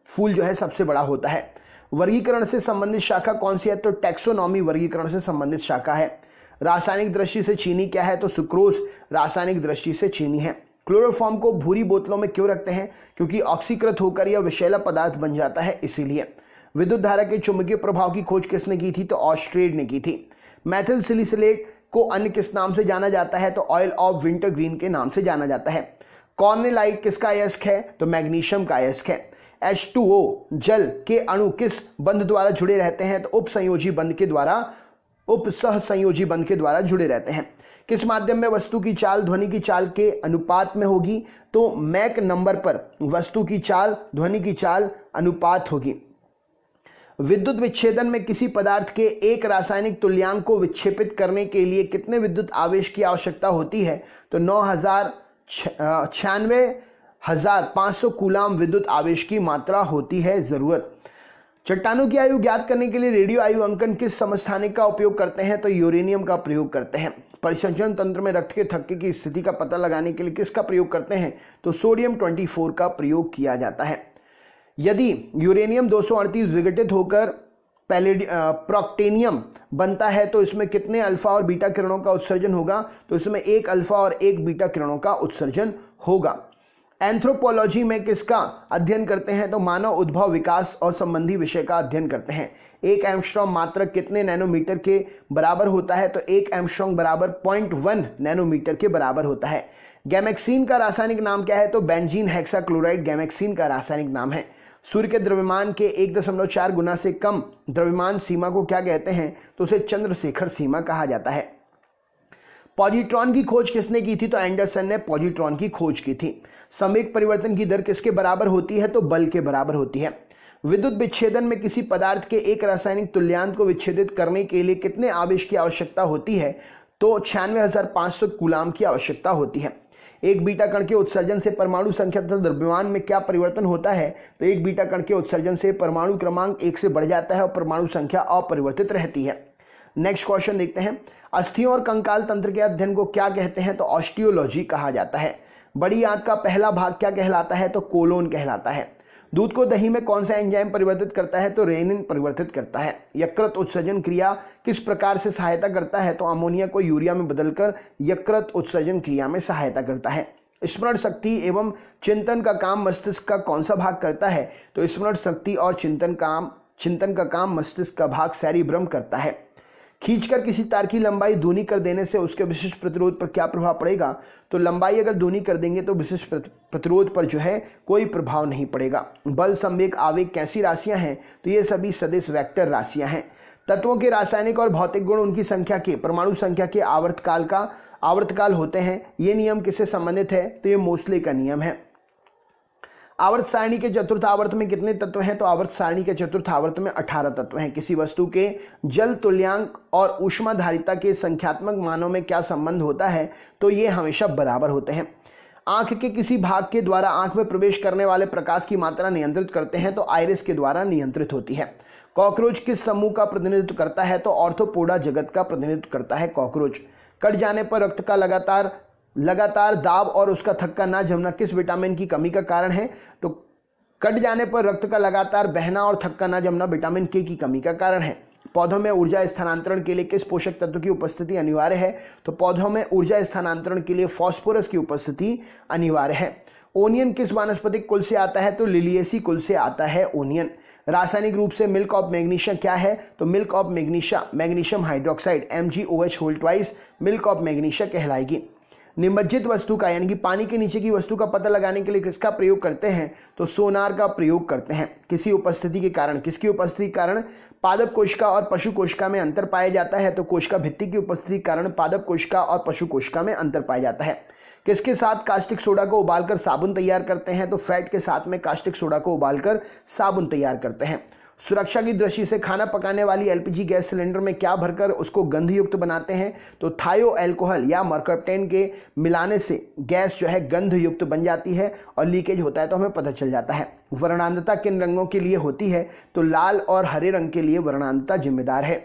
फूल जो है सबसे बड़ा होता है। वर्गीकरण से संबंधित शाखा कौन सी है? तो टैक्सोनॉमी वर्गीकरण से संबंधित शाखा है। रासायनिक दृष्टि से चीनी क्या है? तो सुक्रोज रासायनिक दृष्टि से चीनी है। क्लोरोफॉर्म को भूरी बोतलों में क्यों रखते हैं? क्योंकि ऑक्सीकृत होकर यह विषैला पदार्थ बन जाता है, इसीलिए। विद्युत धारा के चुंबकीय प्रभाव की खोज किसने की थी? तो ऑस्ट्रेड ने की थी। मैथिल सिलिसिलेट को अन्य किस नाम से जाना जाता है? तो ऑयल ऑफ विंटरग्रीन के नाम से जाना जाता है। कॉर्नेलाइट किसका अयस्क है? तो मैग्नीशियम का अयस्क है। H2O जल के अणु किस बंध द्वारा जुड़े रहते हैं? तो उपसंयोजी बंध के द्वारा जुड़े रहते हैं। किस माध्यम में वस्तु की चाल ध्वनि की चाल के अनुपात में होगी? तो मैक नंबर पर वस्तु की चाल ध्वनि की चाल अनुपात होगी। विद्युत विच्छेदन में किसी पदार्थ के एक रासायनिक तुल्यांक को विक्षेपित करने के लिए कितने विद्युत आवेश की आवश्यकता होती है? तो 96,500 कूलाम विद्युत आवेश की मात्रा होती है जरूरत। चट्टानों की आयु ज्ञात करने के लिए रेडियो आयु अंकन किस समस्थानिक का उपयोग करते हैं? तो यूरेनियम का प्रयोग करते हैं। परिसंचरण तंत्र में रक्त के थक्के की स्थिति का पता लगाने के लिए किसका प्रयोग करते हैं? तो सोडियम 24 का प्रयोग किया जाता है। यदि यूरेनियम 238 विघटित होकर प्रोक्टेनियम बनता है तो इसमें कितने अल्फा और बीटा किरणों का उत्सर्जन होगा? तो इसमें 1 अल्फा और 1 बीटा किरणों का उत्सर्जन होगा। एंथ्रोपोलॉजी में किसका अध्ययन करते हैं? तो मानव उद्भव, विकास और संबंधी विषय का अध्ययन करते हैं। 1 एंगस्ट्रॉम मात्रक कितने नैनोमीटर के बराबर होता है? तो 1 एंगस्ट्रॉम बराबर 0.1 नैनोमीटर के बराबर होता है। गैमेक्सीन का रासायनिक नाम क्या है? तो बेंजीन हेक्साक्लोराइड गैमेक्सीन का रासायनिक नाम है। सूर्य के द्रव्यमान के 1.4 गुना से कम द्रव्यमान सीमा को क्या कहते हैं? तो उसे चंद्रशेखर सीमा कहा जाता है। पॉजिट्रॉन की खोज किसने की थी? तो एंडरसन ने पॉजिट्रॉन की खोज की थी। संवेग परिवर्तन की दर किसके बराबर होती है? तो बल के बराबर होती है। विद्युत विच्छेदन में किसी पदार्थ के एक रासायनिक तुल्यांक को विच्छेदित करने के लिए कितने आवेश की आवश्यकता होती है? तो 96,500 कूलाम की आवश्यकता होती है। एक बीटा कण के उत्सर्जन से परमाणु संख्या तथा द्रव्यमान में क्या परिवर्तन होता है? तो एक बीटा कण के उत्सर्जन से परमाणु क्रमांक 1 से बढ़ जाता है और परमाणु संख्या अपरिवर्तित रहती है। नेक्स्ट क्वेश्चन देखते हैं। अस्थियों और कंकाल तंत्र के अध्ययन को क्या कहते हैं? तो ऑस्टियोलॉजी कहा जाता है। बड़ी आंत का पहला भाग क्या कहलाता है? तो कोलोन कहलाता है। दूध को दही में कौन सा एंजाइम परिवर्तित करता है? तो रेनिन परिवर्तित करता है। यकृत उत्सर्जन क्रिया किस प्रकार से सहायता करता है? तो अमोनिया को यूरिया में बदलकर यकृत उत्सर्जन क्रिया में सहायता करता है। स्मरण शक्ति एवं चिंतन का काम मस्तिष्क का कौन सा भाग करता है? तो स्मरण शक्ति और चिंतन का काम मस्तिष्क का भाग सेरिब्रम करता है। खींचकर किसी तार की लंबाई दूनी कर देने से उसके विशिष्ट प्रतिरोध पर क्या प्रभाव पड़ेगा? तो लंबाई अगर दूनी कर देंगे तो विशिष्ट प्रतिरोध पर जो है कोई प्रभाव नहीं पड़ेगा। बल, संवेग, आवेग कैसी राशियां हैं? तो ये सभी सदिश वेक्टर राशियां हैं। तत्वों के रासायनिक और भौतिक गुण उनकी संख्या के परमाणु संख्या के आवर्तकाल होते हैं। ये नियम किससे संबंधित है? तो ये मोसले का नियम है। आवर्त सारणी के चतुर्थ आवर्त में कितने तत्व हैं? तो आवर्त सारणी के चतुर्थ आवर्त में 18 तत्व हैं। किसी वस्तु के जल तुल्यांक और ऊष्माधारिता के संख्यात्मक मानों में क्या संबंध होता है? तो ये हमेशा बराबर होते हैं। आंख के किसी भाग के द्वारा आंख में प्रवेश करने वाले प्रकाश की मात्रा नियंत्रित करते हैं? तो आइरिस के द्वारा नियंत्रित होती है। कॉकरोच किस समूह का प्रतिनिधित्व करता है? तो ऑर्थोपोडा जगत का प्रतिनिधित्व करता है कॉकरोच। कट जाने पर रक्त का लगातार दाब और उसका थक्का ना जमना किस विटामिन की कमी का कारण है? तो कट जाने पर रक्त का लगातार बहना और थक्का ना जमना विटामिन के की कमी का कारण है। पौधों में ऊर्जा स्थानांतरण के लिए किस पोषक तत्व की उपस्थिति अनिवार्य है? तो पौधों में ऊर्जा स्थानांतरण के लिए फास्फोरस की उपस्थिति अनिवार्य है। ओनियन किस वानस्पतिक कुल से आता है? तो लिलिएसी कुल से आता है ओनियन। रासायनिक रूप से मिल्क ऑफ मैग्नीशिया क्या है? तो milk of magnesia magnesium hydroxide MgOH2 milk of magnesia कहलाएगी। निमज्जित वस्तु का यानी कि पानी के नीचे की वस्तु का पता लगाने के लिए किसका प्रयोग करते हैं? तो सोनार का प्रयोग करते हैं। किसी उपस्थिति के कारण, किसकी उपस्थिति के कारण पादप कोशिका और पशु कोशिका में अंतर पाया जाता है? तो कोशिका भित्ति की उपस्थिति के कारण पादप कोशिका और पशु कोशिका में अंतर पाया जाता है। किसके साथ कास्टिक सोडा को उबालकर साबुन तैयार करते हैं? तो फैट के साथ में कास्टिक सोडा को उबालकर साबुन तैयार करते हैं। सुरक्षा की दृष्टि से खाना पकाने वाली एलपीजी गैस सिलेंडर में क्या भरकर उसको गंधयुक्त बनाते हैं? तो थायो अल्कोहल या मर्कप्टेन के मिलाने से गैस जो है गंधयुक्त बन जाती है और लीकेज होता है तो हमें पता चल जाता है। वर्णांधता किन रंगों के लिए होती है? तो लाल और हरे रंग के लिए वर्णांधता जिम्मेदार है।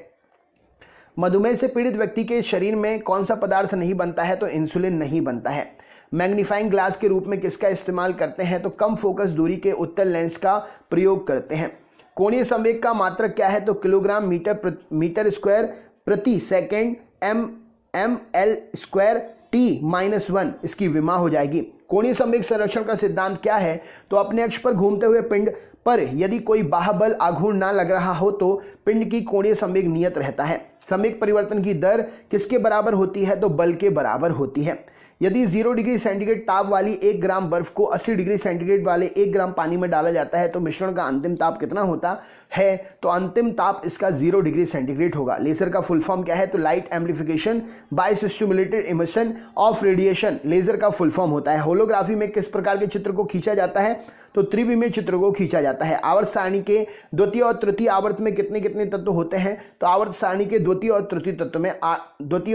मधुमेह से पीड़ित व्यक्ति के शरीर में कौन सा पदार्थ नहीं बनता है? तो इंसुलिन नहीं बनता है। मैग्नीफाइंग ग्लास के रूप में किसका इस्तेमाल करते हैं? तो कम फोकस दूरी के उत्तल लेंस का प्रयोग करते हैं। कोणीय संवेग का मात्रक क्या है? तो किलोग्राम मीटर स्क्वायर प्रति सेकेंड ml स्क्वायर t-1 इसकी विमा हो जाएगी। कोणीय संवेग संरक्षण का सिद्धांत क्या है? तो अपने अक्ष पर घूमते हुए पिंड पर यदि कोई बाह्य आघूर्ण ना लग रहा हो तो पिंड की कोणीय संवेग नियत रहता है। संवेग परिवर्तन की दर किसके बराबर होती है? तो बल के बराबर होती है। यदि 0 डिग्री सेंटीग्रेड ताप वाली 1 ग्राम बर्फ को 80 डिग्री सेंटीग्रेड वाले 1 ग्राम पानी में डाला जाता है तो मिश्रण का अंतिम ताप कितना होता है? तो अंतिम ताप इसका 0 डिग्री सेंटीग्रेड होगा। लेजर का फुल फॉर्म क्या है? तो light amplification by stimulated emission of radiation laser का फुल फॉर्म होता है। होलोग्राफी में किस प्रकार के चित्र को खींचा जाता है? तो त्रिविमीय चित्र को खींचा जाता है। आवर्त सारणी के द्वितीय और तृतीय आवर्त में कितने कितने तत्व होते हैं? तो आवर्त सारणी के द्वितीय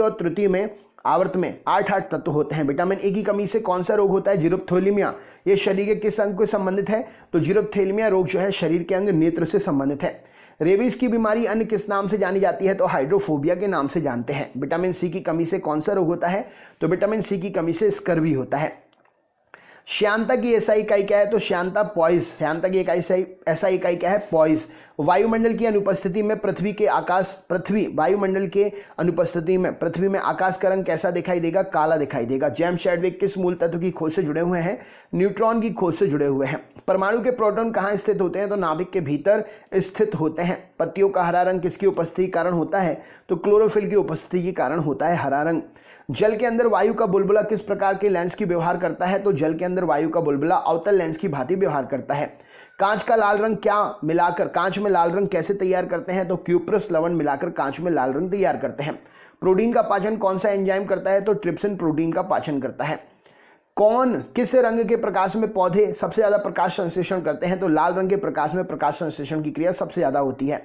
और तृतीय में आवर्त में 8 तत्व होते हैं। विटामिन ए की कमी से कौन सा रोग होता है? जीरोप्थेलिमिया। ये शरीर के किस अंग को संबंधित है? तो जीरोप्थेलिमिया रोग जो है शरीर के अंग नेत्र से संबंधित है। रेबीज की बीमारी अन्य किस नाम से जानी जाती है? तो हाइड्रोफोबिया के नाम से जानते हैं। विटामिन सी की कमी से कौन सा रोग होता है? तो विटामिन सी की कमी से स्कर्वी होता है। श्यानता की एसआई इकाई क्या है? तो श्यानता पॉइज। श्यानता की एसआई इकाई क्या है? पॉइज। वायुमंडल की अनुपस्थिति में वायुमंडल के अनुपस्थिति में पृथ्वी में आकाश का रंग कैसा दिखाई देगा? काला दिखाई देगा। जेम्स चैडविक किस मूल तत्व की खोज से जुड़े हुए हैं? न्यूट्रॉन की खोज से जुड़े हुए हैं। परमाणु के प्रोटॉन कहाँ स्थित होते हैं? तो नाभिक के भीतर स्थित होते हैं। पत्तियों का हरा रंग किसकी उपस्थिति के कारण होता है? तो क्लोरोफिल की उपस्थिति के कारण होता है हरा रंग। जल के अंदर वायु का बुलबुला किस प्रकार के लेंस की व्यवहार करता है? तो जल के अंदर वायु का बुलबुला अवतल लेंस की भांति व्यवहार करता है। कांच में लाल रंग कैसे तैयार करते हैं? तो क्यूप्रस लवण मिलाकर कांच में लाल रंग तैयार करते हैं। प्रोटीन का पाचन कौन सा एंजाइम करता है? तो ट्रिप्सिन प्रोटीन का पाचन करता है। किस रंग के प्रकाश में पौधे सबसे ज्यादा प्रकाश संश्लेषण करते हैं? तो लाल रंग के प्रकाश में प्रकाश संश्लेषण की क्रिया सबसे ज्यादा होती है।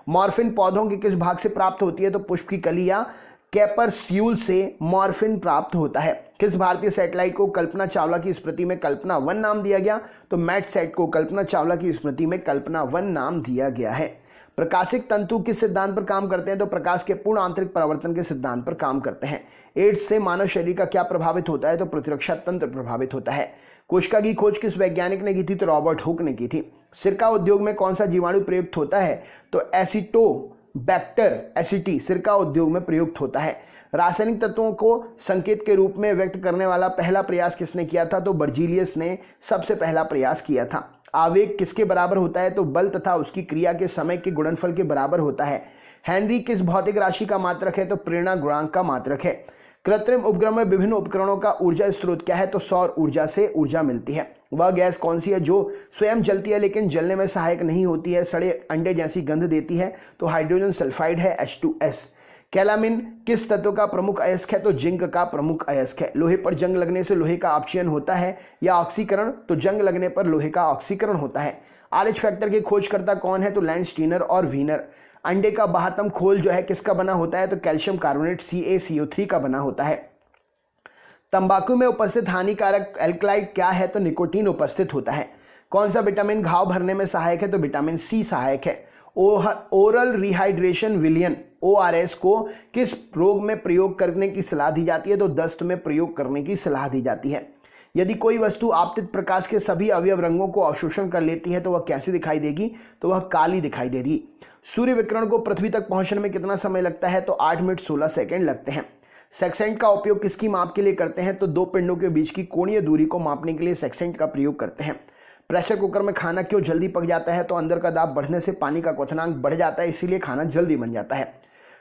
मॉर्फिन पौधों के किस भाग से प्राप्त होती है? तो पुष्प की कली या कैपरस्यूल से मॉर्फिन प्राप्त होता है। किस भारतीय सैटेलाइट को कल्पना चावला की स्मृति में कल्पना 1 नाम दिया गया? तो मैटसैट को कल्पना चावला की स्मृति में कल्पना 1 नाम दिया गया है। प्रकाशिक तंतु किस सिद्धांत पर काम करते हैं? तो प्रकाश के पूर्ण आंतरिक परावर्तन के सिद्धांत पर काम करते हैं। एड्स से मानव शरीर का क्या प्रभावित होता है? तो प्रतिरक्षा तंत्र प्रभावित होता है। कोशिका की खोज किस वैज्ञानिक ने की थी? तो रॉबर्ट हुक ने की थी। सिरका उद्योग में कौन सा जीवाणु प्रयुक्त होता है? तो एसिटोबैक्टर एसिटी सिरका उद्योग में प्रयुक्त होता है। रासायनिक तत्वों को संकेत के रूप में व्यक्त करने वाला पहला प्रयास किसने किया था? तो बर्जीलियस ने सबसे पहला प्रयास किया था। आवेग किसके बराबर होता है? तो बल तथा उसकी क्रिया के समय के गुणनफल के बराबर होता है। हेनरी किस भौतिक राशि का मात्रक है? तो प्रेरणा गुणांक का मात्रक है। कृत्रिम उपग्रह में विभिन्न उपकरणों का ऊर्जा स्रोत क्या है? तो सौर ऊर्जा से ऊर्जा मिलती है। वह गैस कौन सी है जो स्वयं जलती है लेकिन जलने में सहायक नहीं होती है, सड़े अंडे जैसी गंध देती है? तो हाइड्रोजन सल्फाइड है, H2S। कैलामिन किस तत्व का प्रमुख अयस्क है? तो जिंक का प्रमुख अयस्क है। लोहे पर जंग लगने से लोहे का अपक्षयन होता है या ऑक्सीकरण? तो जंग लगने पर लोहे का ऑक्सीकरण होता है। RH फैक्टर के खोजकर्ता कौन है? तो लैंस स्टीनर और वीनर। अंडे का बाह्यतम खोल जो है किसका बना होता है? तो कैल्शियम कार्बोनेट CaCO3 का बना होता है। तंबाकू में उपस्थित हानिकारक एल्कलाइड क्या है? तो निकोटीन उपस्थित होता है। कौन सा विटामिन घाव भरने में सहायक है? तो विटामिन सी सहायक है। ओरल रिहाइड्रेशन विलियन ORS को किस रोग में प्रयोग करने की सलाह दी जाती है? तो दस्त में प्रयोग करने की सलाह दी जाती है। यदि कोई वस्तु आपतित प्रकाश के सभी अवयव रंगों को अवशोषण कर लेती है तो वह कैसी दिखाई देगी? तो वह काली दिखाई देगी। सूर्य विकिरण को पृथ्वी तक पहुंचने में कितना समय लगता है? तो 8 मिनट 16 सेकंड लगते हैं। सेक्सेंट का उपयोग किसकी माप के लिए करते हैं? तो दो पिंडों के बीच की कोणीय दूरी को मापने के लिए सेक्सेंट का प्रयोग करते हैं। प्रेशर कुकर में खाना क्यों जल्दी पक जाता है? तो अंदर का दाब बढ़ने से पानी का क्वथनांक बढ़ जाता है, इसीलिए खाना जल्दी बन जाता है।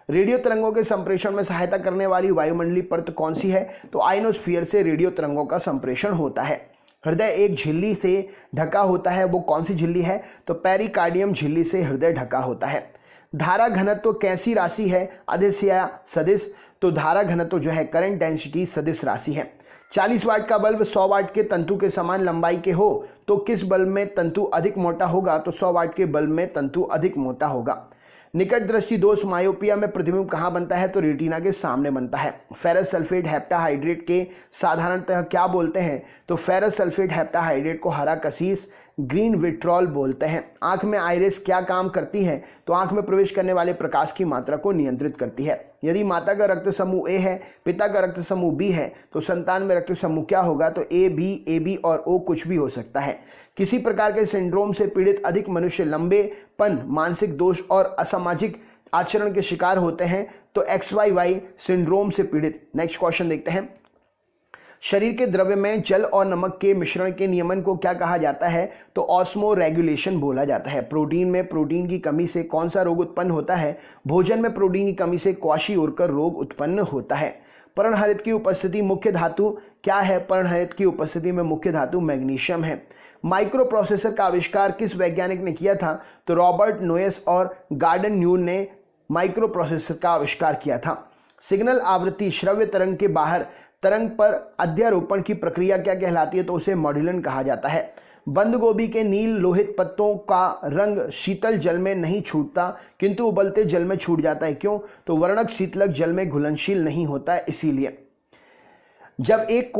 रेडियो तरंगों के संप्रेषण में सहायता करने वाली वायुमंडलीय परत कौन सी है? तो आयनोस्फीयर से रेडियो तरंगों का संप्रेषण होता है। हृदय एक झिल्ली से ढका होता है, वो कौन सी झिल्ली है? तो पेरिकार्डियम झिल्ली से हृदय ढका होता है। धारा घनत्व कैसी राशि है, अदिश या सदिश? तो धारा घनत्व जो है करंट डेंसिटी सदिश राशि है। 40 वाट का बल्ब 100 वाट के तंतु के समान लंबाई के हो तो किस बल्ब में तंतु अधिक मोटा होगा? तो 100 वाट के बल्ब में तंतु अधिक मोटा होगा। निकट दृष्टि दोष मायोपिया में प्रतिबिंब कहाँ बनता है? तो रेटिना के सामने बनता है। फेरस सल्फेट हेप्टाहाइड्रेट के साधारणतः क्या बोलते हैं? तो फेरस सल्फेट हेप्टाहाइड्रेट को हरा कसीस ग्रीन विट्रॉल बोलते हैं। आंख में आइरिस क्या काम करती है? तो आंख में प्रवेश करने वाले प्रकाश की मात्रा को नियंत्रित करती है। यदि माता का रक्त समूह ए है, पिता का रक्त समूह बी है, तो संतान में रक्त समूह क्या होगा? तो ए बी और ओ कुछ भी हो सकता है। किसी प्रकार के सिंड्रोम से पीड़ित अधिक मनुष्य लंबेपन, मानसिक दोष और असामाजिक आचरण के शिकार होते हैं? तो XYY सिंड्रोम से पीड़ित। नेक्स्ट क्वेश्चन देखते हैं। शरीर के द्रव्य में जल और नमक के मिश्रण के नियमन को क्या कहा जाता है? तो ऑस्मो रेगुलेशन बोला जाता है। प्रोटीन में प्रोटीन की कमी से कौन सा रोग उत्पन्न होता है? भोजन में प्रोटीन की कमी से क्वाशियोरकर रोग उत्पन्न होता है। पर्णहरित की उपस्थिति मुख्य धातु क्या है? पर्णहरित की उपस्थिति में मुख्य धातु मैग्नीशियम है। माइक्रो प्रोसेसर का आविष्कार किस वैज्ञानिक ने किया था? तो रॉबर्ट नोयस और गार्डन न्यून ने माइक्रो प्रोसेसर का आविष्कार किया था। सिग्नल आवृत्ति श्रव्य तरंग के बाहर तरंग पर अध्यारोपण की प्रक्रिया क्या कहलाती है? तो उसे मॉड्यूलन कहा जाता है। बंद गोभी के नील लोहित पत्तों का रंग शीतल जल में नहीं छूटता किंतु उबलते जल में छूट जाता है, क्यों? तो वर्णक शीतलक जल में घुलनशील नहीं होता है, इसीलिए। जब एक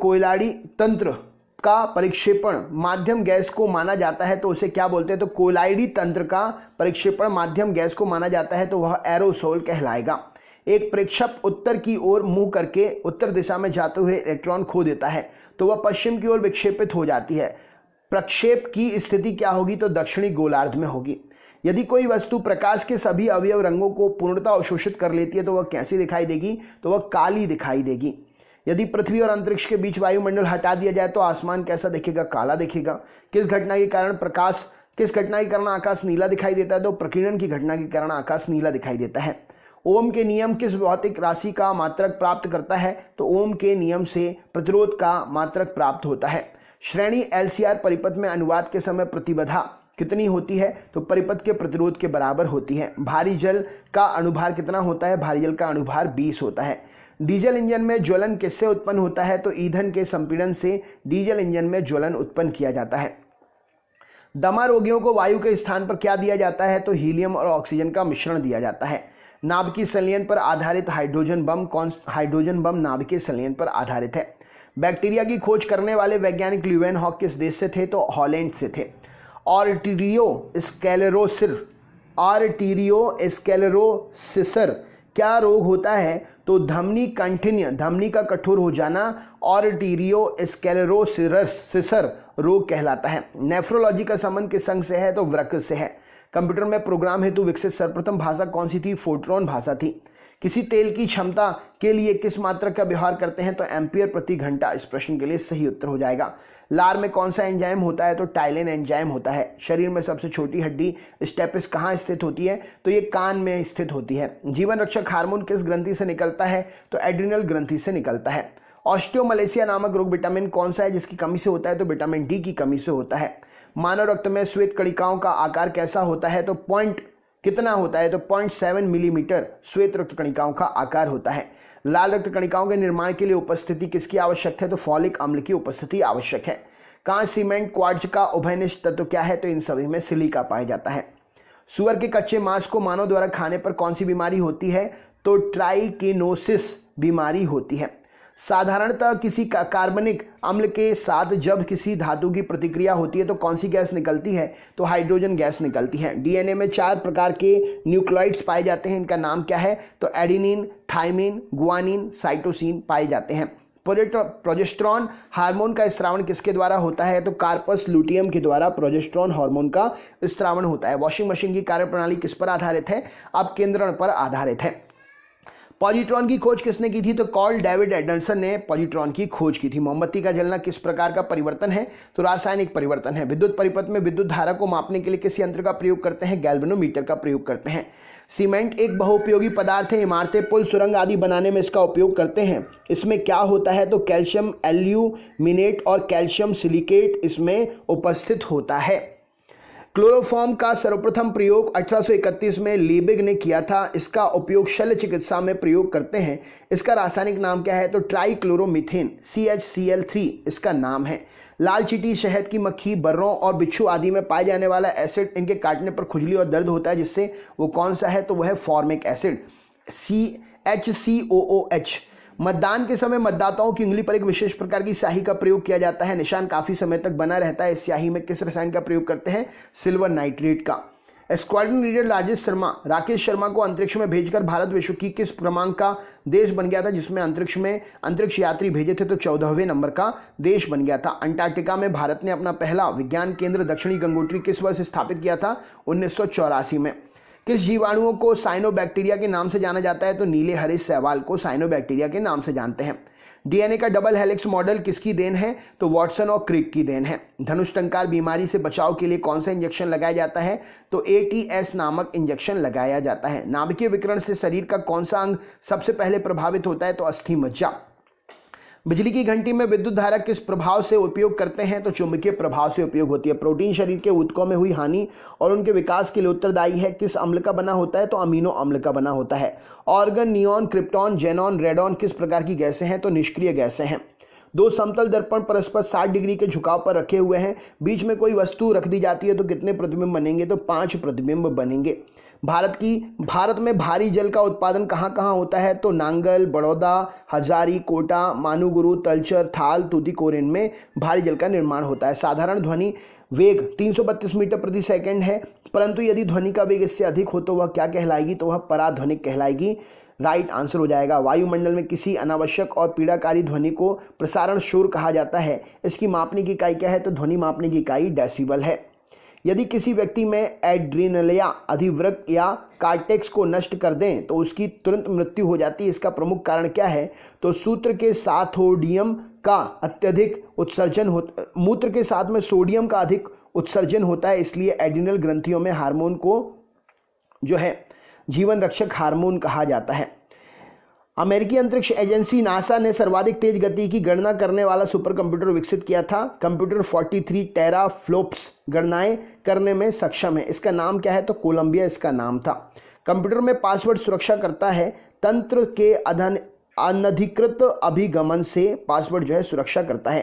कोयलाड़ी तंत्र का परिक्षेपण माध्यम गैस को माना जाता है तो उसे क्या बोलते हैं? तो कोयलाड़ी तंत्र का परिक्षेपण माध्यम गैस को माना जाता है तो वह एरोसोल कहलाएगा। एक प्रेक्षक उत्तर की ओर मुंह करके उत्तर दिशा में जाते हुए इलेक्ट्रॉन खो देता है तो वह पश्चिम की ओर विक्षेपित हो जाती है। प्रक्षेप की स्थिति क्या होगी? तो दक्षिणी गोलार्ध में होगी। यदि कोई वस्तु प्रकाश के सभी अवयव रंगों को पूर्णतः अवशोषित कर लेती है तो वह कैसी दिखाई देगी? तो वह काली दिखाई देगी। यदि पृथ्वी और अंतरिक्ष के बीच वायुमंडल हटा दिया जाए तो आसमान कैसा दिखेगा? काला दिखेगा। किस घटना के कारण आकाश नीला दिखाई देता है? तो प्रकीर्णन की घटना के कारण आकाश नीला दिखाई देता है। ओम के नियम किस भौतिक राशि का मात्रक प्राप्त करता है? तो ओम के नियम से प्रतिरोध का मात्रक प्राप्त होता है। श्रेणी LCR परिपथ में अनुवाद के समय प्रतिबाधा कितनी होती है? तो परिपथ के प्रतिरोध के बराबर होती है। भारी जल का अणुभार कितना होता है? भारी जल का अणुभार 20 होता है। डीजल इंजन में ज्वलन किससे उत्पन्न होता है? तो ईंधन के संपीड़न से डीजल इंजन में ज्वलन उत्पन्न किया जाता है। दमा रोगियों को वायु के स्थान पर क्या दिया जाता है? तो हीलियम और ऑक्सीजन का मिश्रण दिया जाता है। नाभिकीय संलयन पर आधारित हाइड्रोजन बम नाभिकीय संलयन पर आधारित है। बैक्टीरिया की खोज करने वाले वैज्ञानिक ल्यूवेनहॉक किस देश से थे? तो हॉलैंड से थे। आर्टीरियोस्क्लेरोसिस क्या रोग होता है? तो धमनी कंठिन्य, धमनी का कठोर हो जाना आर्टीरियोस्क्लेरोसिस रोग कहलाता है। नेफ्रोलॉजी का संबंध किस अंग से है? तो वृक्क से है। कंप्यूटर में प्रोग्राम हेतु विकसित सर्वप्रथम भाषा कौन सी थी? फोर्ट्रॉन भाषा थी। किसी तेल की क्षमता के लिए किस मात्रक का व्यवहार करते हैं? तो एम्पियर प्रति घंटा। इस प्रश्न के लिए सही उत्तर हो जाएगा। लार में कौन सा एंजाइम होता है? तो टाइलिन एंजाइम होता है। शरीर में सबसे छोटी हड्डी स्टेपिस कहाँ स्थित होती है? तो ये कान में स्थित होती है। जीवन रक्षक हार्मोन किस ग्रंथि से निकलता है? तो एड्रिनल ग्रंथि से निकलता है। ऑस्टियोमलेशिया नामक रोग विटामिन कौन सा है जिसकी कमी से होता है? तो विटामिन डी की कमी से होता है। मानव रक्त में श्वेत कणिकाओं का आकार कैसा होता है? तो पॉइंट कितना होता है? तो 0.7 मिलीमीटर श्वेत रक्त कणिकाओं का आकार होता है। लाल रक्त कणिकाओं के निर्माण के लिए उपस्थिति किसकी आवश्यक है? तो फॉलिक अम्ल की उपस्थिति आवश्यक है। कांच, सीमेंट, क्वार्ट्ज का उभयनिष्ठ तत्व क्या है? तो इन सभी में सिलिका पाया जाता है। सुअर के कच्चे मांस को मानव द्वारा खाने पर कौन सी बीमारी होती है? तो ट्राइकिनोसिस बीमारी होती है। साधारणतः किसी कार्बनिक अम्ल के साथ जब किसी धातु की प्रतिक्रिया होती है तो कौन सी गैस निकलती है? तो हाइड्रोजन गैस निकलती है। डीएनए में 4 प्रकार के न्यूक्लियोइड्स पाए जाते हैं, इनका नाम क्या है? तो एडेनिन, थाइमिन, गुआनिन, साइटोसिन पाए जाते हैं। प्रोजेस्टेरॉन हार्मोन का स्रावण किसके द्वारा होता है? तो कार्पस लुटियम के द्वारा प्रोजेस्टेरॉन हार्मोन का स्रावण होता है। वॉशिंग मशीन की कार्यप्रणाली किस पर आधारित है? अपकेंद्रण पर आधारित है। पॉजिट्रॉन की खोज किसने की थी? तो कार्ल डेविड एंडरसन ने पॉजिट्रॉन की खोज की थी। मोमबत्ती का जलना किस प्रकार का परिवर्तन है? तो रासायनिक परिवर्तन है। विद्युत परिपथ में विद्युत धारा को मापने के लिए किस यंत्र का प्रयोग करते हैं? गैल्वेनोमीटर का प्रयोग करते हैं। सीमेंट एक बहुउपयोगी पदार्थ है, इमारतें, पुल, सुरंग आदि बनाने में इसका उपयोग करते हैं। इसमें क्या होता है? तो कैल्शियम एल्यूमिनेट और कैल्शियम सिलिकेट इसमें उपस्थित होता है। क्लोरोफॉर्म का सर्वप्रथम प्रयोग 1831 में लीबिग ने किया था। इसका उपयोग शल्य चिकित्सा में प्रयोग करते हैं। इसका रासायनिक नाम क्या है? तो ट्राइक्लोरोमीथेन CHCl3 इसका नाम है। लाल चींटी, शहद की मक्खी, बर्रों और बिच्छू आदि में पाए जाने वाला एसिड, इनके काटने पर खुजली और दर्द होता है, जिससे वो कौन सा है? तो वह है फॉर्मिक एसिड HCOOH। मतदान के समय मतदाताओं की उंगली पर एक विशेष प्रकार की स्याही का प्रयोग किया जाता है। निशान काफी समय तक बना रहता है। इस स्याही में किस रसायन का प्रयोग करते हैं? सिल्वर नाइट्रेट का। स्क्वाड्रन लीडर राकेश शर्मा को अंतरिक्ष में भेजकर भारत विश्व की किस क्रमांक का देश बन गया था, जिसमें अंतरिक्ष यात्री भेजे थे? तो 14वें नंबर का देश बन गया था। अंटार्कटिका में भारत ने अपना पहला विज्ञान केंद्र दक्षिणी गंगोत्री किस वर्ष स्थापित किया था? 1984 में। किस जीवाणुओं को साइनोबैक्टीरिया के नाम से जाना जाता है? तो नीले हरे शैवाल को साइनोबैक्टीरिया के नाम से जानते हैं। डीएनए का डबल हेलिक्स मॉडल किसकी देन है? तो वॉटसन और क्रिक की देन है। धनुष टंकार बीमारी से बचाव के लिए कौन सा इंजेक्शन लगाया जाता है? तो ATS नामक इंजेक्शन लगाया जाता है। नाभिकीय विकिरण से शरीर का कौन सा अंग सबसे पहले प्रभावित होता है? तो अस्थि मज्जा। बिजली की घंटी में विद्युत धारा किस प्रभाव से उपयोग करते हैं? तो चुंबकीय प्रभाव से उपयोग होती है। प्रोटीन शरीर के ऊतकों में हुई हानि और उनके विकास के लिए उत्तरदायी है। किस अम्ल का बना होता है? तो अमीनो अम्ल का बना होता है। Organ, neon, krypton, xenon, radon किस प्रकार की गैसें हैं? तो निष्क्रिय गैसें हैं। दो समतल दर्पण परस्पर 60 डिग्री के झुकाव पर रखे हुए हैं। बीच में कोई वस्तु रख दी जाती है तो कितने प्रतिबिंब बनेंगे? तो 5 प्रतिबिंब बनेंगे। भारत में भारी जल का उत्पादन कहाँ कहाँ होता है? तो नांगल, बड़ौदा, हजारी, कोटा, मानूगुरु, तलचर, थाल, तूतीकोरिन में भारी जल का निर्माण होता है। साधारण ध्वनि वेग 332 मीटर प्रति सेकंड है, परंतु यदि ध्वनि का वेग इससे अधिक हो तो वह क्या कहलाएगी? तो वह पराध्वनिक कहलाएगी। राइट आंसर हो जाएगा। वायुमंडल में किसी अनावश्यक और पीड़ाकारी ध्वनि को प्रसारण शोर कहा जाता है। इसकी मापने की इकाई क्या है? तो ध्वनि मापने की इकाई डेसिबल है। यदि किसी व्यक्ति में एड्रीनलिया, अधिवृक्क या कार्टेक्स को नष्ट कर दें तो उसकी तुरंत मृत्यु हो जाती है। इसका प्रमुख कारण क्या है? तो मूत्र के साथ में सोडियम का अधिक उत्सर्जन होता है, इसलिए एड्रिनल ग्रंथियों में हार्मोन को जो है जीवन रक्षक हार्मोन कहा जाता है। अमेरिकी अंतरिक्ष एजेंसी नासा ने सर्वाधिक तेज गति की गणना करने वाला सुपर कंप्यूटर विकसित किया था। कंप्यूटर 43 टेराफ्लोप्स गणनाएं करने में सक्षम है। इसका नाम क्या है? तो कोलंबिया इसका नाम था। कंप्यूटर में पासवर्ड सुरक्षा करता है। तंत्र के अनधिकृत अभिगमन से पासवर्ड जो है सुरक्षा करता है।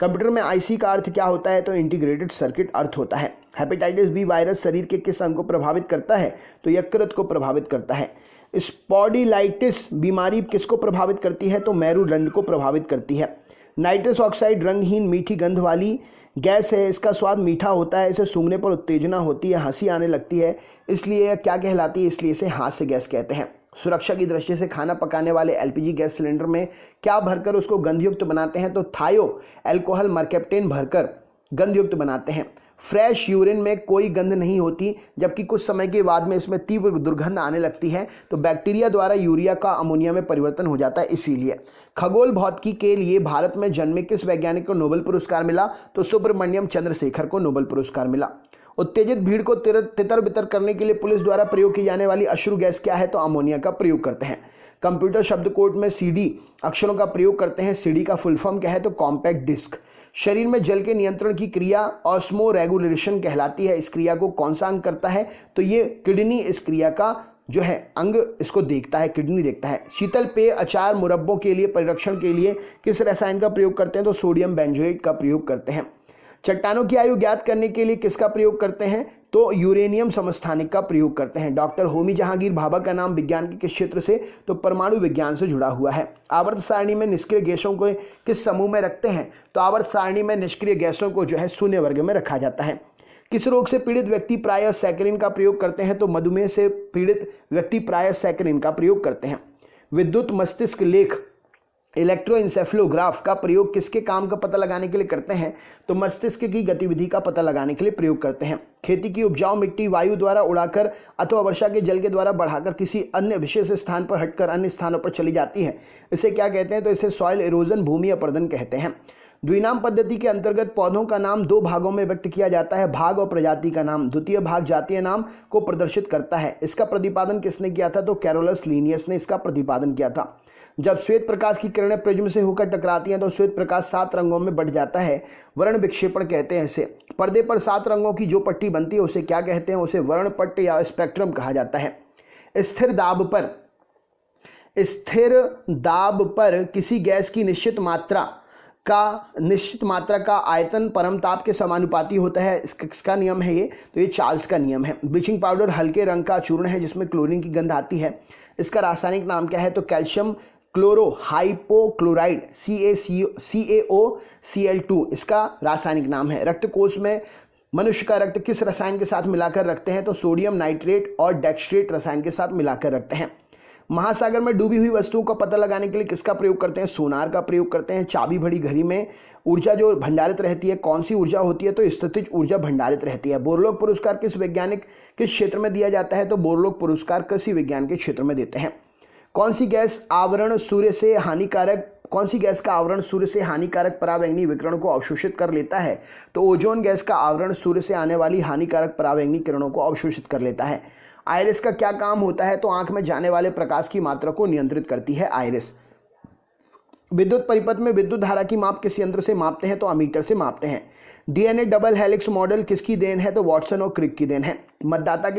कंप्यूटर में IC का अर्थ क्या होता है? तो इंटीग्रेटेड सर्किट अर्थ होता है। हेपेटाइटिस B वायरस शरीर के किस अंग को प्रभावित करता है? तो यकृत को प्रभावित करता है। स्पॉडिलाइटिस बीमारी किसको प्रभावित करती है? तो मेरुदंड को प्रभावित करती है। नाइट्रस ऑक्साइड रंगहीन मीठी गंध वाली गैस है। इसका स्वाद मीठा होता है। इसे सूंघने पर उत्तेजना होती है, हंसी आने लगती है, इसलिए यह क्या कहलाती है? इसलिए इसे हास्य गैस कहते हैं। सुरक्षा की दृष्टि से खाना पकाने वाले LPG गैस सिलेंडर में क्या भरकर उसको गंधयुक्त बनाते हैं? तो थायो एल्कोहल मर्केप्टेन भरकर गंधयुक्त बनाते हैं। फ्रेश यूरिन में कोई गंध नहीं होती, जबकि कुछ समय के बाद में इसमें तीव्र दुर्गंध आने लगती है। तो बैक्टीरिया द्वारा यूरिया का अमोनिया में परिवर्तन हो जाता है, इसीलिए। खगोल भौतिकी के लिए भारत में जन्मे किस वैज्ञानिक को नोबेल पुरस्कार मिला? तो सुब्रमण्यम चंद्रशेखर को नोबेल पुरस्कार मिला। उत्तेजित भीड़ को तितर बितर करने के लिए पुलिस द्वारा प्रयोग की जाने वाली अश्रु गैस क्या है? तो अमोनिया का प्रयोग करते हैं। कंप्यूटर शब्दकोश में CD अक्षरों का प्रयोग करते हैं। CD का फुल फॉर्म क्या है? तो कॉम्पैक्ट डिस्क। शरीर में जल के नियंत्रण की क्रिया ऑस्मो रेगुलेशन कहलाती है। इस क्रिया को कौन सा अंग करता है? तो ये किडनी इस क्रिया का जो है अंग इसको देखता है, किडनी देखता है। शीतल पेय, अचार, मुरब्बों के लिए परिरक्षण के लिए किस रसायन का प्रयोग करते हैं? तो सोडियम बेंजोएट का प्रयोग करते हैं। चट्टानों की आयु ज्ञात करने के लिए किसका प्रयोग करते हैं? तो यूरेनियम समस्थानिक का प्रयोग करते हैं। डॉक्टर होमी जहांगीर भाभा का नाम विज्ञान के किस क्षेत्र से? तो परमाणु विज्ञान से जुड़ा हुआ है। आवर्त सारणी में निष्क्रिय गैसों को किस समूह में रखते हैं? तो आवर्त सारणी में निष्क्रिय गैसों को जो है शून्य वर्ग में रखा जाता है। किस रोग से पीड़ित व्यक्ति प्रायः सैकरिन का प्रयोग करते हैं? तो मधुमेह से पीड़ित व्यक्ति प्रायः सैकरिन का प्रयोग करते हैं। विद्युत मस्तिष्क लेख इलेक्ट्रोइंसेफेलोग्राफ का प्रयोग किसके काम का पता लगाने के लिए करते हैं? तो मस्तिष्क की गतिविधि का पता लगाने के लिए प्रयोग करते हैं। खेती की उपजाऊ मिट्टी वायु द्वारा उड़ाकर अथवा वर्षा के जल के द्वारा बढ़ाकर किसी अन्य विशेष स्थान पर हटकर अन्य स्थानों पर चली जाती है, इसे क्या कहते हैं? तो इसे सॉइल इरोजन, भूमि अपरदन कहते हैं। द्विनाम पद्धति के अंतर्गत पौधों का नाम दो भागों में व्यक्त किया जाता है, भाग और प्रजाति का नाम। द्वितीय भाग जातीय नाम को प्रदर्शित करता है। इसका प्रतिपादन किसने किया था? तो कैरोलस लिनियस ने इसका प्रतिपादन किया था। जब श्वेत प्रकाश की किरणें प्रिज्म से होकर टकराती हैं तो श्वेत प्रकाश 7 रंगों में बंट जाता है, वर्ण विक्षेपण कहते हैं इसे। पर्दे पर 7 रंगों की जो पट्टी बनती है उसे क्या कहते हैं? उसे वर्णपट्ट या स्पेक्ट्रम कहा जाता है। स्थिर दाब पर किसी गैस की निश्चित मात्रा का आयतन परमताप के समानुपाती होता है। इसका नियम है ये, तो ये चार्ल्स का नियम है। ब्लीचिंग पाउडर हल्के रंग का चूर्ण है जिसमें क्लोरीन की गंध आती है। इसका रासायनिक नाम क्या है? तो कैल्शियम क्लोरोहाइपोक्लोराइड CaOCl2 इसका रासायनिक नाम है। रक्त कोष में मनुष्य का रक्त किस रसायन के साथ मिलाकर रखते हैं? तो सोडियम नाइट्रेट और डेक्सट्रेट रसायन के साथ मिलाकर रखते हैं। महासागर में डूबी हुई वस्तुओं का पता लगाने के लिए किसका प्रयोग करते हैं? सोनार का प्रयोग करते हैं। चाबी भरी घड़ी में ऊर्जा जो भंडारित रहती है, कौन सी ऊर्जा होती है? तो स्थितिज ऊर्जा भंडारित रहती है। बोरलॉग पुरस्कार किस क्षेत्र में दिया जाता है? तो बोरलॉग पुरस्कार कृषि विज्ञान के क्षेत्र में देते हैं। कौन सी गैस का आवरण सूर्य से हानिकारक पराबैंगनी विकिरण को अवशोषित कर लेता है? तो ओजोन गैस का आवरण सूर्य से आने वाली हानिकारक पराबैंगनी किरणों को अवशोषित कर लेता है। आइरिस का क्या काम होता है? तो आंख में जाने वाले प्रकाश की मात्रा को नियंत्रित करती है आइरिस। विद्युत परिपथ में विद्युत धारा की माप किस यंत्र से मापते हैं? तो अमीटर से मापते हैं। डीएनए डबल हेलिक्स मॉडल किसकी देन है? तो वॉटसन और क्रिक की देन है। मतदान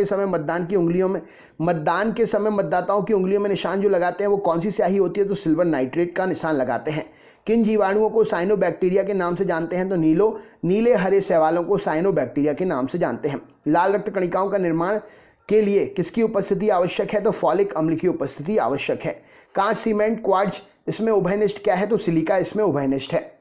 के समय मतदाताओं की उंगलियों में निशान जो लगाते हैं वो कौन सी स्याही होती है? तो सिल्वर नाइट्रेट का निशान लगाते हैं। किन जीवाणुओं को साइनोबैक्टीरिया के नाम से जानते हैं? तो नीले हरे शैवालों को साइनोबैक्टीरिया के नाम से जानते हैं। लाल रक्त कणिकाओं का निर्माण के लिए किसकी उपस्थिति आवश्यक है? तो फॉलिक अम्ल की उपस्थिति आवश्यक है। कांच, सीमेंट, क्वार्ट्ज इसमें उभयनिष्ठ क्या है? तो सिलिका इसमें उभयनिष्ठ है।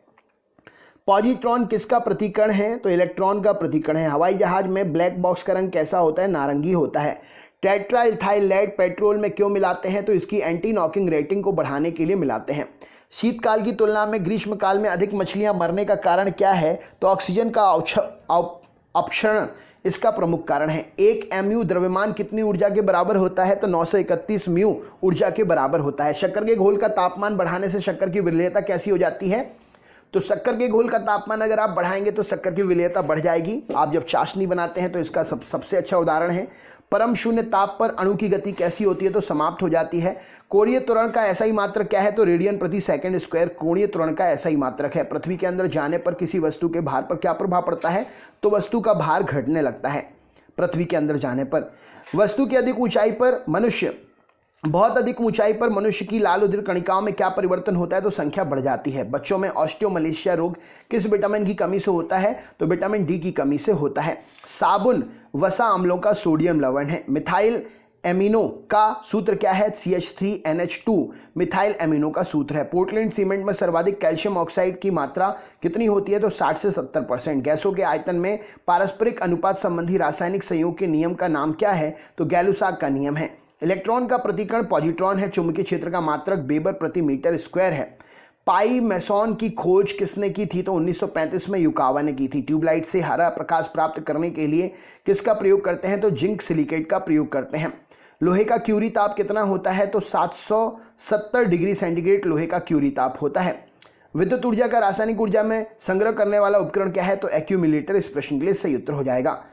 पॉजिट्रॉन किसका प्रतिकरण है? तो इलेक्ट्रॉन का प्रतिकरण है। हवाई जहाज में ब्लैक बॉक्स का रंग कैसा होता है? नारंगी होता है। टेट्रा इथाइल लेड पेट्रोल में क्यों मिलाते हैं? तो इसकी एंटी नॉकिंग रेटिंग को बढ़ाने के लिए मिलाते हैं। शीतकाल की तुलना में ग्रीष्मकाल में अधिक मछलियां मरने का कारण क्या है? तो ऑक्सीजन का अपक्षरण इसका प्रमुख कारण है। 1 mu द्रव्यमान कितनी ऊर्जा के बराबर होता है? तो 931 म्यू ऊर्जा के बराबर होता है। शक्कर के घोल का तापमान बढ़ाने से शक्कर की विरलेयता कैसी हो जाती है? तो शक्कर के घोल का तापमान अगर आप बढ़ाएंगे तो शक्कर की विरलेयता बढ़ जाएगी। आप जब चाशनी बनाते हैं तो इसका सबसे अच्छा उदाहरण है। परम शून्य ताप पर अणु की गति कैसी होती है? तो समाप्त हो जाती है। कोणीय त्वरण का SI मात्रक क्या है? तो रेडियन प्रति सेकंड स्क्वायर कोणीय त्वरण का SI मात्रक है। पृथ्वी के अंदर जाने पर किसी वस्तु के भार पर क्या प्रभाव पड़ता है? तो वस्तु का भार घटने लगता है। पृथ्वी के अंदर जाने पर वस्तु की बहुत अधिक ऊंचाई पर मनुष्य की लाल उधिर कणिकाओं में क्या परिवर्तन होता है? तो संख्या बढ़ जाती है। बच्चों में ऑस्टियोमलेशिया रोग किस विटामिन की कमी से होता है? तो विटामिन डी की कमी से होता है। साबुन वसा अम्लों का सोडियम लवण है। मिथाइल एमिनो का सूत्र क्या है? CH3NH2 मिथाइल एमिनो का सूत्र है। पोर्टलैंड सीमेंट में सर्वाधिक कैल्शियम ऑक्साइड की मात्रा कितनी होती है? तो 60 से 70%। गैसों के आयतन में पारस्परिक अनुपात संबंधी रासायनिक संयोग के नियम का नाम क्या है? तो गैलुसाक का नियम है। इलेक्ट्रॉन का प्रतिकरण पॉजिट्रॉन है। चुंबकीय क्षेत्र का मात्रक वेबर प्रति मीटर स्क्वायर है। पाई मैसॉन की खोज किसने की थी? तो 1935 में युकावा ने की थी। ट्यूबलाइट से हरा प्रकाश प्राप्त करने के लिए किसका प्रयोग करते हैं? तो जिंक सिलिकेट का प्रयोग करते हैं। लोहे का क्यूरी ताप कितना होता है? तो 770 डिग्री सेंटीग्रेड लोहे का क्यूरी ताप होता है। विद्युत ऊर्जा का रासायनिक ऊर्जा में संग्रह करने वाला उपकरण क्या है? तो एक्यूमुलेटर। इस प्रश्न के लिए सही उत्तर हो जाएगा।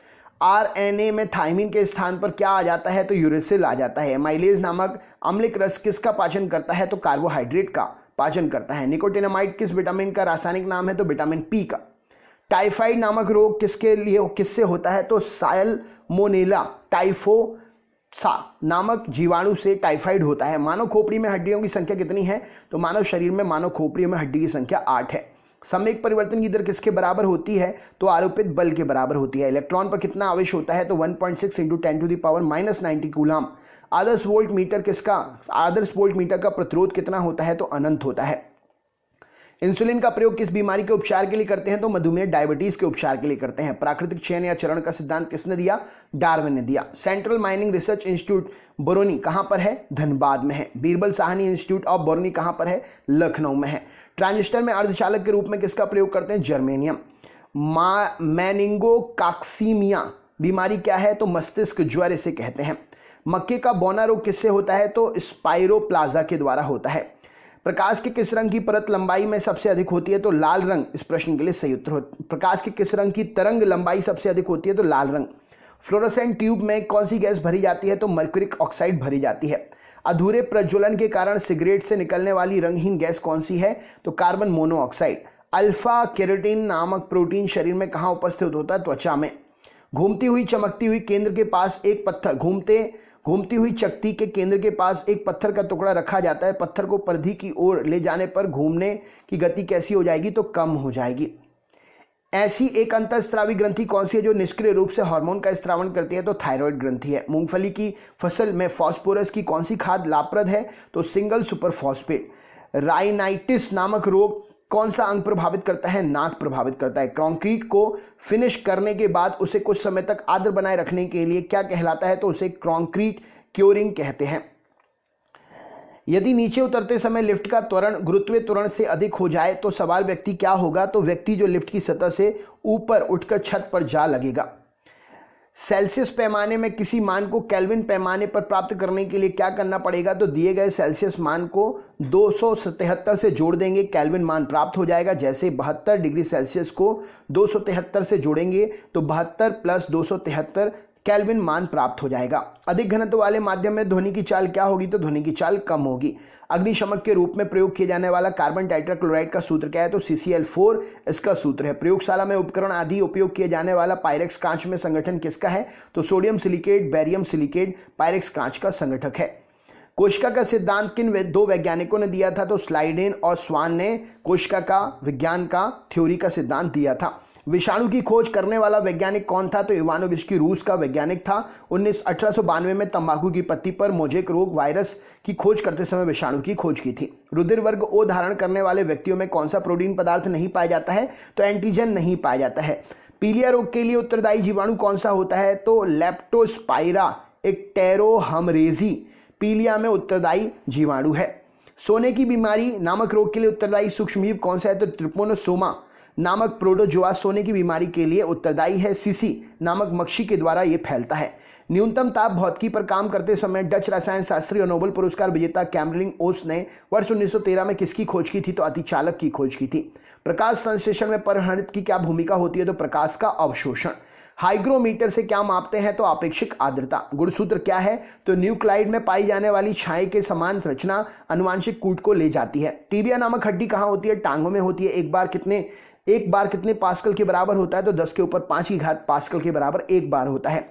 RNA में थाइमिन के स्थान पर क्या आ जाता है? तो यूरेसिल आ जाता है। एमाइलेज नामक अम्लिक रस किसका पाचन करता है? तो कार्बोहाइड्रेट का पाचन करता है। निकोटिनामाइड किस विटामिन का रासायनिक नाम है? तो विटामिन P का। टाइफाइड नामक रोग किससे होता है? तो साल्मोनेला टाइफोसा नामक जीवाणु से टाइफाइड होता है। मानव खोपड़ी में हड्डियों की संख्या कितनी है? तो मानव शरीर में मानव खोपड़ियों में हड्डी की संख्या 8 है। संवेग परिवर्तन की दर किसके बराबर होती है? तो आरोपित बल के बराबर होती है। इलेक्ट्रॉन पर कितना आवेश होता है? तो 1.6 × 10⁻⁻90 कूलम। आदर्श वोल्ट मीटर का प्रतिरोध कितना होता है? तो अनंत होता है। इंसुलिन का प्रयोग किस बीमारी के उपचार के लिए करते हैं? तो मधुमेह डायबिटीज के उपचार के लिए करते हैं। प्राकृतिक चयन या चरण का सिद्धांत किसने दिया? डार्विन ने दिया। Central mining research institute Barauni कहां पर है? धनबाद में है। बीरबल साहनी इंस्टीट्यूट ऑफ बरौनी कहां पर है? लखनऊ में है। ट्रांजिस्टर में अर्धचालक के रूप में किसका प्रयोग करते हैं? जर्मेनियम। मेनिंगोकाक्सीमिया बीमारी क्या है? तो मस्तिष्क ज्वर इसे कहते हैं। मक्के का बौना रोग किससे होता है? तो स्पाइरोप्लाज्मा के द्वारा होता है। प्रकाश के किस रंग की परत लंबाई में सबसे अधिक होती है? तो लाल रंग इस प्रश्न के लिए सही उत्तर होता है। प्रकाश के किस रंग की तरंग लंबाई सबसे अधिक होती है? तो लाल रंग। फ्लोरोसेंट ट्यूब में कौन सी गैस भरी जाती है? तो मर्क्यूरिक ऑक्साइड भरी जाती है। अधूरे प्रज्वलन के कारण सिगरेट से निकलने वाली रंगहीन गैस कौन सी है? तो कार्बन मोनोऑक्साइड। अल्फा केराटिन नामक प्रोटीन शरीर में कहाँ उपस्थित होता है? त्वचा में। घूमती हुई चमकती हुई केंद्र के पास एक पत्थर घूमती हुई चकती के केंद्र के पास एक पत्थर का टुकड़ा रखा जाता है। पत्थर को परिधि की ओर ले जाने पर घूमने की गति कैसी हो जाएगी? तो कम हो जाएगी। ऐसी एक अंतःस्रावी ग्रंथि कौन सी है जो निष्क्रिय रूप से हार्मोन का स्त्रावन करती है? तो थायराइड ग्रंथि है। मूंगफली की फसल में फास्फोरस की कौन सी खाद लाभप्रद है? तो सिंगल सुपर फॉस्फेट। राइनाइटिस नामक रोग कौन सा अंग प्रभावित करता है? नाक प्रभावित करता है। कंक्रीट को फिनिश करने के बाद उसे कुछ समय तक आर्द्र बनाए रखने के लिए क्या कहलाता है? तो उसे कंक्रीट क्योरिंग कहते हैं। यदि नीचे उतरते समय लिफ्ट का त्वरण गुरुत्वीय त्वरण से अधिक हो जाए तो सवाल व्यक्ति क्या होगा? तो व्यक्ति जो लिफ्ट की सतह से ऊपर उठकर छत पर जा लगेगा। सेल्सियस पैमाने में किसी मान को केल्विन पैमाने पर प्राप्त करने के लिए क्या करना पड़ेगा? तो दिए गए सेल्सियस मान को 277 से जोड़ देंगे, केल्विन मान प्राप्त हो जाएगा। जैसे 72 डिग्री सेल्सियस को 273 से जोड़ेंगे तो 72 प्लस 273 केल्विन मान प्राप्त हो जाएगा। अधिक घनत्व वाले माध्यम में ध्वनि की चाल क्या होगी? तो ध्वनि की चाल कम होगी। अग्निशमक के रूप में प्रयोग किए जाने वाला कार्बन टेट्राक्लोराइड का सूत्र क्या है? तो CCl4 इसका सूत्र है। प्रयोगशाला में उपकरण आदि उपयोग किए जाने वाला पायरेक्स कांच में संगठन किसका है? तो sodium silicate, barium silicate Pyrex कांच का संगठक है। कोशिका का सिद्धांत किन दो वैज्ञानिकों ने दिया था? तो स्लाइडेन और स्वान ने कोशिका का विज्ञान का थ्योरी का सिद्धांत दिया था। विषाणु की खोज करने वाला वैज्ञानिक कौन था? तो इवानोविस्की रूस का वैज्ञानिक था। 1892 में तंबाकू की पत्ती पर मोजेक रोग वायरस की खोज करते समय विषाणु की खोज की थी। रुधिर वर्ग ओ धारण करने वाले व्यक्तियों में कौन सा प्रोटीन पदार्थ नहीं पाया जाता है? तो एंटीजन नहीं पाया जाता है। पीलिया रोग के लिए उत्तरदायी जीवाणु कौन सा होता है? तो लेप्टोस्पाइरा एक्टेरोहमरेजी पीलिया में उत्तरदायी जीवाणु है। सोने की बीमारी नामक रोग के लिए उत्तरदायी सूक्ष्मजीव कौन सा है? तो ट्रिपोनोसोमा नामक प्रोटोजोआ सोने की बीमारी के लिए उत्तरदायी है। सीसी नामक मक्खी के द्वारा यह फैलता है। न्यूनतम ताप भौतिकी पर काम करते समय डच रसायन शास्त्री और नोबेल पुरस्कार विजेता कैमरिंग ओस ने वर्ष 1913 में किसकी खोज की थी? तो अतिचालक की खोज की थी। प्रकाश संश्लेषण में परहणित की क्या भूमिका होती है? तो प्रकाश का अवशोषण। हाइग्रोमीटर से क्या मापते हैं? तो आपेक्षिक आर्द्रता। गुणसूत्र क्या है? तो न्यूक्लाइड में पाई जाने वाली छाए के समान संरचना अनुवांशिक कूट को ले जाती है। टीबिया नामक हड्डी कहाँ होती है? टांगों में होती है। एक बार कितने पास्कल के बराबर होता है? तो 10 के ऊपर 5 की घात पास्कल के बराबर एक बार होता है।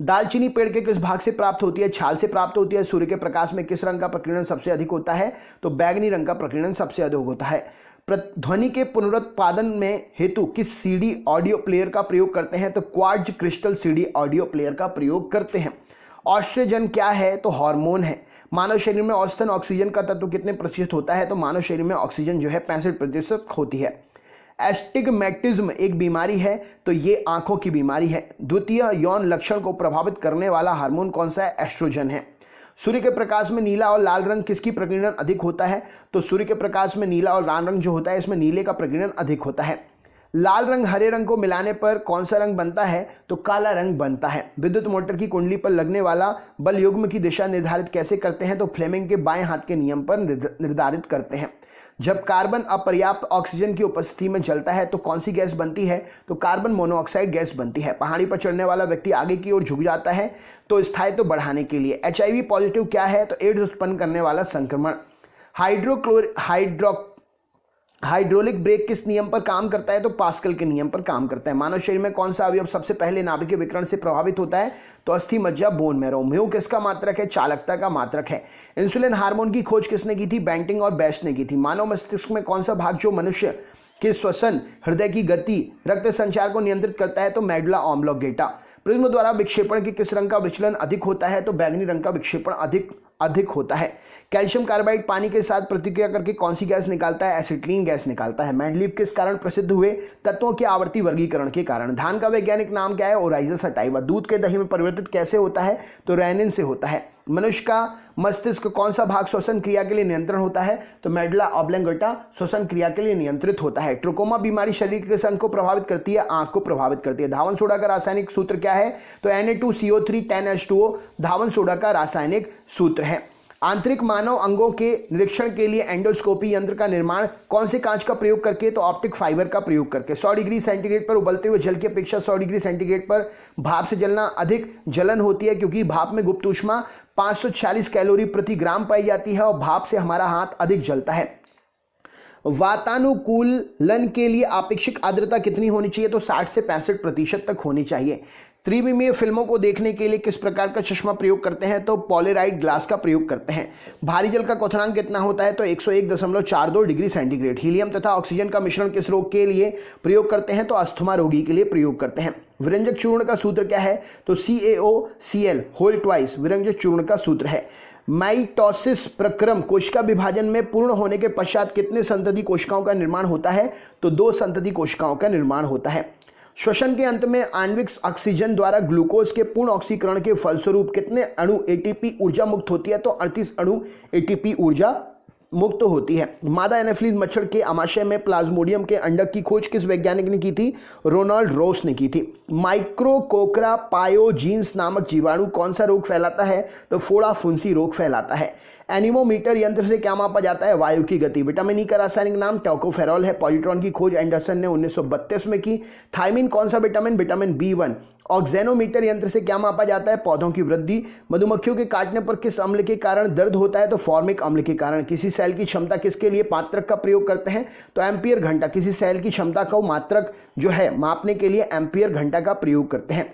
दालचीनी पेड़ के किस भाग से प्राप्त होती है? छाल से प्राप्त होती है। सूर्य के प्रकाश में किस रंग का प्रकीर्णन सबसे अधिक होता है? तो बैगनी रंग का प्रकीर्णन सबसे अधिक होता है। ध्वनि के पुनरुत्पादन में हेतु किस सीडी ऑडियो प्लेयर का प्रयोग करते हैं? तो quartz crystal CD audio player का प्रयोग करते हैं। ऑस्ट्रोजन क्या है? तो हार्मोन है। मानव शरीर में औसतन ऑक्सीजन का तत्व कितने प्रतिशत होता है? तो मानव शरीर में ऑक्सीजन जो है 65% होती है। एस्टिग्मेटिज्म एक बीमारी है, तो ये आंखों की बीमारी है। द्वितीय यौन लक्षण को प्रभावित करने वाला हार्मोन कौन सा है? एस्ट्रोजन है। सूर्य के प्रकाश में नीला और लाल रंग किसकी प्रकीर्णन अधिक होता है? तो सूर्य के प्रकाश में नीला और लाल रंग जो होता है इसमें नीले का प्रकीर्णन अधिक होता है। लाल रंग हरे रंग को मिलाने पर कौन सा रंग बनता है? तो काला रंग बनता है। विद्युत मोटर की कुंडली पर लगने वाला बल युग्म की दिशा निर्धारित कैसे करते हैं? तो फ्लेमिंग के बाएं हाथ के नियम पर निर्धारित करते हैं। जब कार्बन अपर्याप्त ऑक्सीजन की उपस्थिति में जलता है तो कौन सी गैस बनती है? तो कार्बन मोनोऑक्साइड गैस बनती है। पहाड़ी पर चढ़ने वाला व्यक्ति आगे की ओर झुक जाता है तो स्थायित्व बढ़ाने के लिए। HIV पॉजिटिव क्या है? तो एड्स उत्पन्न करने वाला संक्रमण। हाइड्रोलिक ब्रेक किस नियम पर काम करता है? तो पास्कल के नियम पर काम करता है। मानव शरीर में कौन सा अवयव सबसे पहले नाभिकीय विकिरण से प्रभावित होता है? तो अस्थि मज्जा बोन मैरो। म्यू किसका मात्रक है? चालकता का मात्रक है। इंसुलिन हार्मोन की खोज किसने की थी? बेंटिंग और बेस्ट ने की थी। मानव मस्तिष्क में कौन सा भाग जो मनुष्य के श्वसन, हृदय की गति, रक्त संचार को नियंत्रित करता है? तो मेडुला ऑब्लोंगेटा। प्रिज्म द्वारा विक्षेपण के किस रंग का विचलन अधिक होता है? तो बैंगनी रंग का विक्षेपण अधिक अधिक होता है। कैल्शियम कार्बाइड पानी के साथ प्रतिक्रिया करके कौन सी गैस निकालता है? एसिटिलीन गैस निकालता है। मेंडलीव किस कारण प्रसिद्ध हुए? तत्वों के आवर्ती वर्गीकरण के कारण। धान का वैज्ञानिक नाम क्या है? Oryza sativa. दूध के दही में परिवर्तित कैसे होता है? तो रेनिन से होता है। मनुष्य का मस्तिष्क कौन सा भाग श्वसन क्रिया के लिए नियंत्रण होता है? तो मेडुला ऑब्लोंगेटा श्वसन क्रिया के लिए नियंत्रित होता है। ट्रोकोमा बीमारी शरीर के किस अंग को प्रभावित करती है? आंख को प्रभावित करती है। धावन सोडा का रासायनिक सूत्र क्या है? तो Na2CO3 10H2O धावन सोडा का रासायनिक सूत्र है। आंतरिक मानव अंगों के निरीक्षण के लिए एंडोस्कोपी यंत्र का निर्माण कौन से कांच का प्रयोग करके? तो ऑप्टिक फाइबर का प्रयोग करके। 100 डिग्री सेंटीग्रेड पर उबलते हुए जल की अपेक्षा 100 डिग्री सेंटीग्रेड पर भाप से जलना अधिक जलन होती है, क्योंकि भाप में गुप्त ऊष्मा 540 कैलोरी प्रति ग्राम पाई जाती है और भाप से हमारा हाथ अधिक जलता है। वातानुकूलन के लिए आपेक्षिक आर्द्रता कितनी होनी चाहिए? तो 60 से 65% तक होनी चाहिए। त्रिविमीय फिल्मों को देखने के लिए किस प्रकार का चश्मा प्रयोग करते हैं? तो पॉलराइड ग्लास का प्रयोग करते हैं। भारी जल का क्वथनांक कितना होता है? तो 101.42 डिग्री सेंटीग्रेड। हीलियम तथा ऑक्सीजन का मिश्रण किस रोग के लिए प्रयोग करते हैं? तो अस्थमा रोगी के लिए प्रयोग करते हैं। विरंजक चूर्ण का सूत्र क्या है? तो CaOCl होल ट्वाइस विरंजक चूर्ण का सूत्र है। माइटोसिस प्रक्रम कोशिका विभाजन में पूर्ण होने के पश्चात कितने संतति कोशिकाओं का निर्माण होता है? तो 2 संतति कोशिकाओं का निर्माण होता है। श्वसन के अंत में आणविक ऑक्सीजन द्वारा ग्लूकोज के पूर्ण ऑक्सीकरण के फलस्वरूप कितने अणु ATP ऊर्जा मुक्त होती है? तो 38 अणु ATP ऊर्जा मुक्त होती है। मादा एनाफिलीज मच्छर के आमाशय में प्लाज्मोडियम के अंडक की खोज किस वैज्ञानिक ने की थी? रोनाल्ड रोस ने की थी। माइक्रोकोकरा पायोजीन्स नामक जीवाणु कौन सा रोग फैलाता है? तो फोड़ा फुंसी रोग फैलाता है। एनीमोमीटर यंत्र से क्या मापा जाता है? वायु की गति। विटामिन ई का रासायनिक नाम टोकोफेरॉल है। पॉजिट्रॉन की खोज एंडरसन ने 1932 में की। थायमिन कौन सा विटामिन? Vitamin B1। ऑक्जेनोमीटर यंत्र से क्या मापा जाता है? पौधों की वृद्धि। मधुमक्खियों के काटने पर किस अम्ल के कारण दर्द होता है? तो फॉर्मिक अम्ल के कारण। किसी सेल की क्षमता किसके लिए मात्रक का प्रयोग करते हैं? तो एम्पियर घंटा। किसी सेल की क्षमता को मात्रक जो है मापने के लिए एम्पियर घंटा का प्रयोग करते हैं।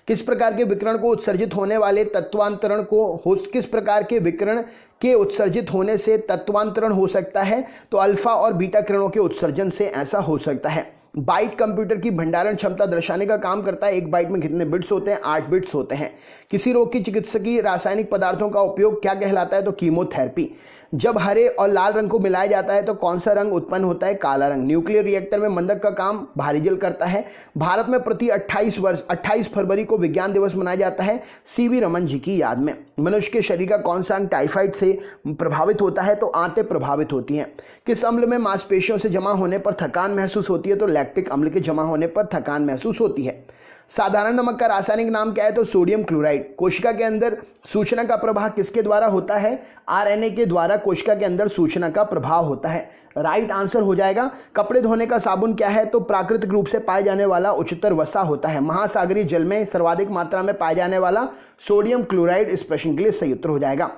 किस प्रकार के विकिरण को उत्सर्जित होने वाले तत्वांतरण को किस प्रकार के विकिरण के उत्सर्जित होने से तत्वांतरण हो सकता है? तो अल्फा और बीटा किरणों के उत्सर्जन से ऐसा हो सकता है। बाइट कंप्यूटर की भंडारण क्षमता दर्शाने का काम करता है। एक बाइट में कितने बिट्स होते हैं? 8 बिट्स होते हैं। किसी रोग की चिकित्सकीय रासायनिक पदार्थों का उपयोग क्या कहलाता है? तो कीमोथेरेपी। जब हरे और लाल रंग को मिलाया जाता है तो कौन सा रंग उत्पन्न होता है? काला रंग। न्यूक्लियर रिएक्टर में मंदक का काम भारी जल करता है। भारत में प्रति 28 फरवरी को विज्ञान दिवस मनाया जाता है CV रमन जी की याद में। मनुष्य के शरीर का कौन सा अंग टाइफाइड से प्रभावित होता है? तो आंतें प्रभावित होती हैं। किस अम्ल में मांसपेशियों से जमा होने पर थकान महसूस होती है? तो लैक्टिक अम्ल के जमा होने पर थकान महसूस होती है। साधारण नमक का रासायनिक नाम क्या है? तो सोडियम क्लोराइड। कोशिका के अंदर सूचना का प्रवाह किसके द्वारा होता है? RNA के द्वारा कोशिका के अंदर सूचना का प्रभाव होता है। राइट आंसर हो जाएगा। कपड़े धोने का साबुन क्या है? तो प्राकृतिक रूप से पाए जाने वाला उच्चतर वसा होता है। महासागरीय जल में सर्वाधिक मात्रा में पाए जाने वाला सोडियम क्लोराइड इस प्रश्न के लिए सही उत्तर हो जाएगा।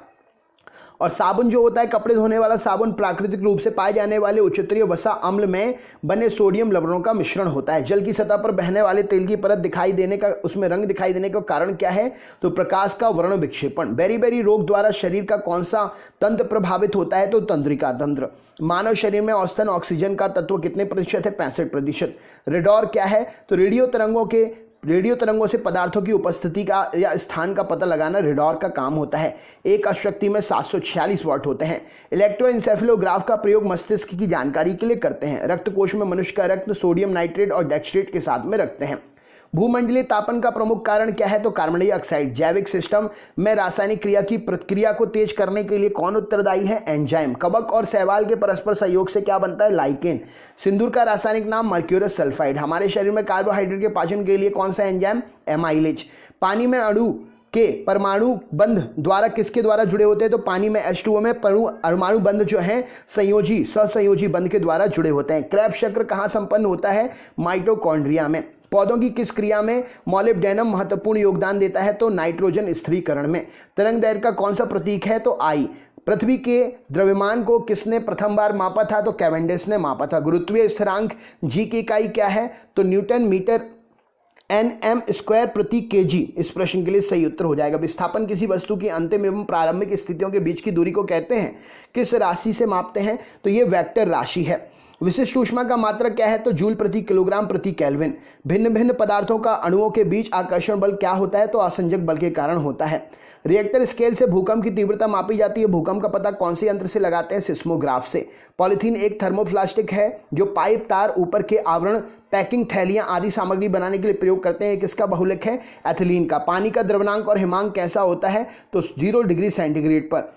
और साबुन जो होता है कपड़े धोने वाला साबुन प्राकृतिक रूप से पाए जाने वाले उच्चतरीय वसा अम्ल में बने सोडियम लवणों का मिश्रण होता है। जल की सतह पर बहने वाले तेल की परत दिखाई देने का उसमें रंग दिखाई देने का कारण क्या है? तो प्रकाश का वर्ण विक्षेपण। बेरी रोग द्वारा शरीर का कौन सा तंत्र प्रभावित होता है? तो तंत्रिका तंत्र। मानव शरीर में औसतन ऑक्सीजन का तत्व कितने प्रतिशत है? 65%। रेडॉर क्या है? तो रेडियो तरंगों से पदार्थों की उपस्थिति का या स्थान का पता लगाना रेडॉर का काम होता है। एक अश्वशक्ति में 746 वाट होते हैं। इलेक्ट्रोएंसेफेलोग्राफ का प्रयोग मस्तिष्क की जानकारी के लिए करते हैं। रक्त कोश में मनुष्य का रक्त सोडियम नाइट्रेट और डेक्सट्रेट के साथ में रखते हैं। भूमंडलीय तापन का प्रमुख कारण क्या है? तो कार्बन डाइऑक्साइड। जैविक सिस्टम में रासायनिक क्रिया की प्रक्रिया को तेज करने के लिए कौन उत्तरदायी है? एंजाइम। कवक और शैवाल के परस्पर सहयोग से क्या बनता है? लाइकेन। सिंदूर का रासायनिक नाम मर्क्यूरस सल्फाइड। हमारे शरीर में कार्बोहाइड्रेट के पाचन के लिए कौन सा एंजाइम? एमाइलेज। पानी में अणु के परमाणु बंध द्वारा किसके द्वारा जुड़े होते हैं? तो पानी में H2O में परमाणु बंध जो है संयोजी सहसंयोजी बंध के द्वारा जुड़े होते हैं। क्रेब्स चक्र कहाँ संपन्न होता है? माइटोकॉन्ड्रिया में। पौधों की किस क्रिया में मोलिब्डेनम महत्वपूर्ण योगदान देता है? तो नाइट्रोजन स्थिरीकरण में। तरंग दैर्घ्य का कौन सा प्रतीक है? तो I। पृथ्वी के द्रव्यमान को किसने प्रथम बार मापा था? तो कैवेंडिश ने मापा था। गुरुत्वीय स्थिरांक G की इकाई क्या है? तो न्यूटन मीटर Nm² प्रति kg इस प्रश्न के लिए सही उत्तर हो जाएगा। विस्थापन किसी वस्तु की अंतिम एवं प्रारंभिक स्थितियों के बीच की दूरी को कहते हैं। किस राशि से मापते हैं? तो ये वेक्टर राशि है। विशिष्ट ऊष्मा का मात्रक क्या है? तो जूल प्रति किलोग्राम प्रति केल्विन। भिन्न भिन्न पदार्थों का अणुओं के बीच आकर्षण बल क्या होता है? तो आसंजक बल के कारण होता है। रिएक्टर स्केल से भूकंप की तीव्रता मापी जाती है। भूकंप का पता कौन से यंत्र से लगाते हैं? सिस्मोग्राफ से। पॉलीथीन एक थर्मोप्लास्टिक है जो पाइप, तार, ऊपर के आवरण, पैकिंग थैलियां आदि सामग्री बनाने के लिए प्रयोग करते हैं। किसका बहुलक है? एथिलीन का। पानी का द्रवणांक और हिमांक कैसा होता है? तो 0 डिग्री सेंटीग्रेड पर।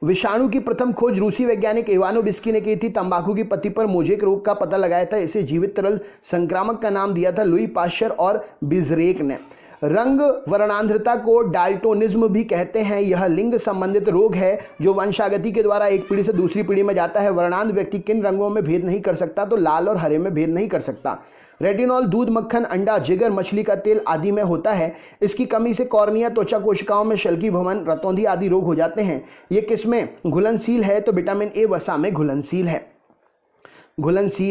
विषाणु की प्रथम खोज रूसी वैज्ञानिक इवानोविस्की ने की थी। तंबाकू की पत्ती पर मोजेक रोग का पता लगाया था। इसे जीवित तरल संक्रामक का नाम दिया था लुई पाश्चर और बिजरेक ने। रंग वर्णांधता को डाल्टोनिज्म भी कहते हैं। यह लिंग संबंधित रोग है जो वंशागति के द्वारा एक पीढ़ी से दूसरी पीढ़ी में जाता है। वर्णांध व्यक्ति किन रंगों में भेद नहीं कर सकता? तो लाल और हरे में भेद नहीं कर सकता। रेटिनॉल दूध, मक्खन, अंडा, जिगर, मछली का तेल आदि में होता है। इसकी कमी से कॉर्निया, त्वचा कोशिकाओं में शल्की भवन, रतौंधी आदि रोग हो जाते हैं। ये किसमें घुलनशील है? तो विटामिन ए वसा में घुलनशील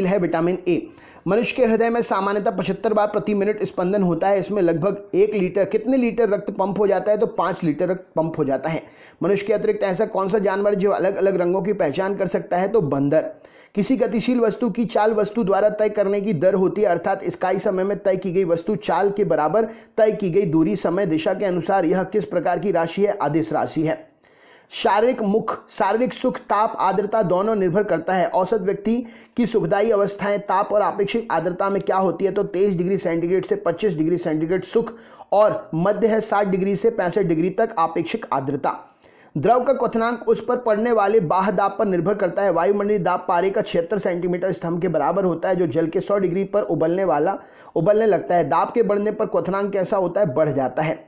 है। Vitamin A. मनुष्य के हृदय में सामान्यतः 75 बार प्रति मिनट स्पंदन होता है। इसमें लगभग 1 लीटर, कितने लीटर रक्त पंप हो जाता है? तो 5 लीटर रक्त पंप हो जाता है। मनुष्य के अतिरिक्त ऐसा कौन सा जानवर जो अलग अलग रंगों की पहचान कर सकता है? तो बंदर। किसी गतिशील वस्तु की चाल वस्तु द्वारा तय करने की दर होती है, अर्थात इकाई समय में तय की गई वस्तु चाल के बराबर तय की गई दूरी समय दिशा के अनुसार यह किस प्रकार की राशि है? अदिश राशि है। शारीरिक सुख, ताप, आर्द्रता दोनों निर्भर करता है। औसत व्यक्ति की सुखदायी अवस्थाएं ताप और अपेक्षित आर्द्रता में क्या होती है? तो 23 डिग्री सेंटीग्रेड से 25 डिग्री सेंटीग्रेड सुख और मध्य है 60 डिग्री से 65 डिग्री तक अपेक्षित आर्द्रता। द्रव का क्वथनांक उस पर पड़ने वाले बाह्य दाब पर निर्भर करता है। वायुमंडलीय दाब पारे का 76 सेंटीमीटर स्तंभ के बराबर होता है जो जल के 100 डिग्री पर उबलने लगता है। दाब के बढ़ने पर क्वथनांक कैसा होता है? बढ़ जाता है।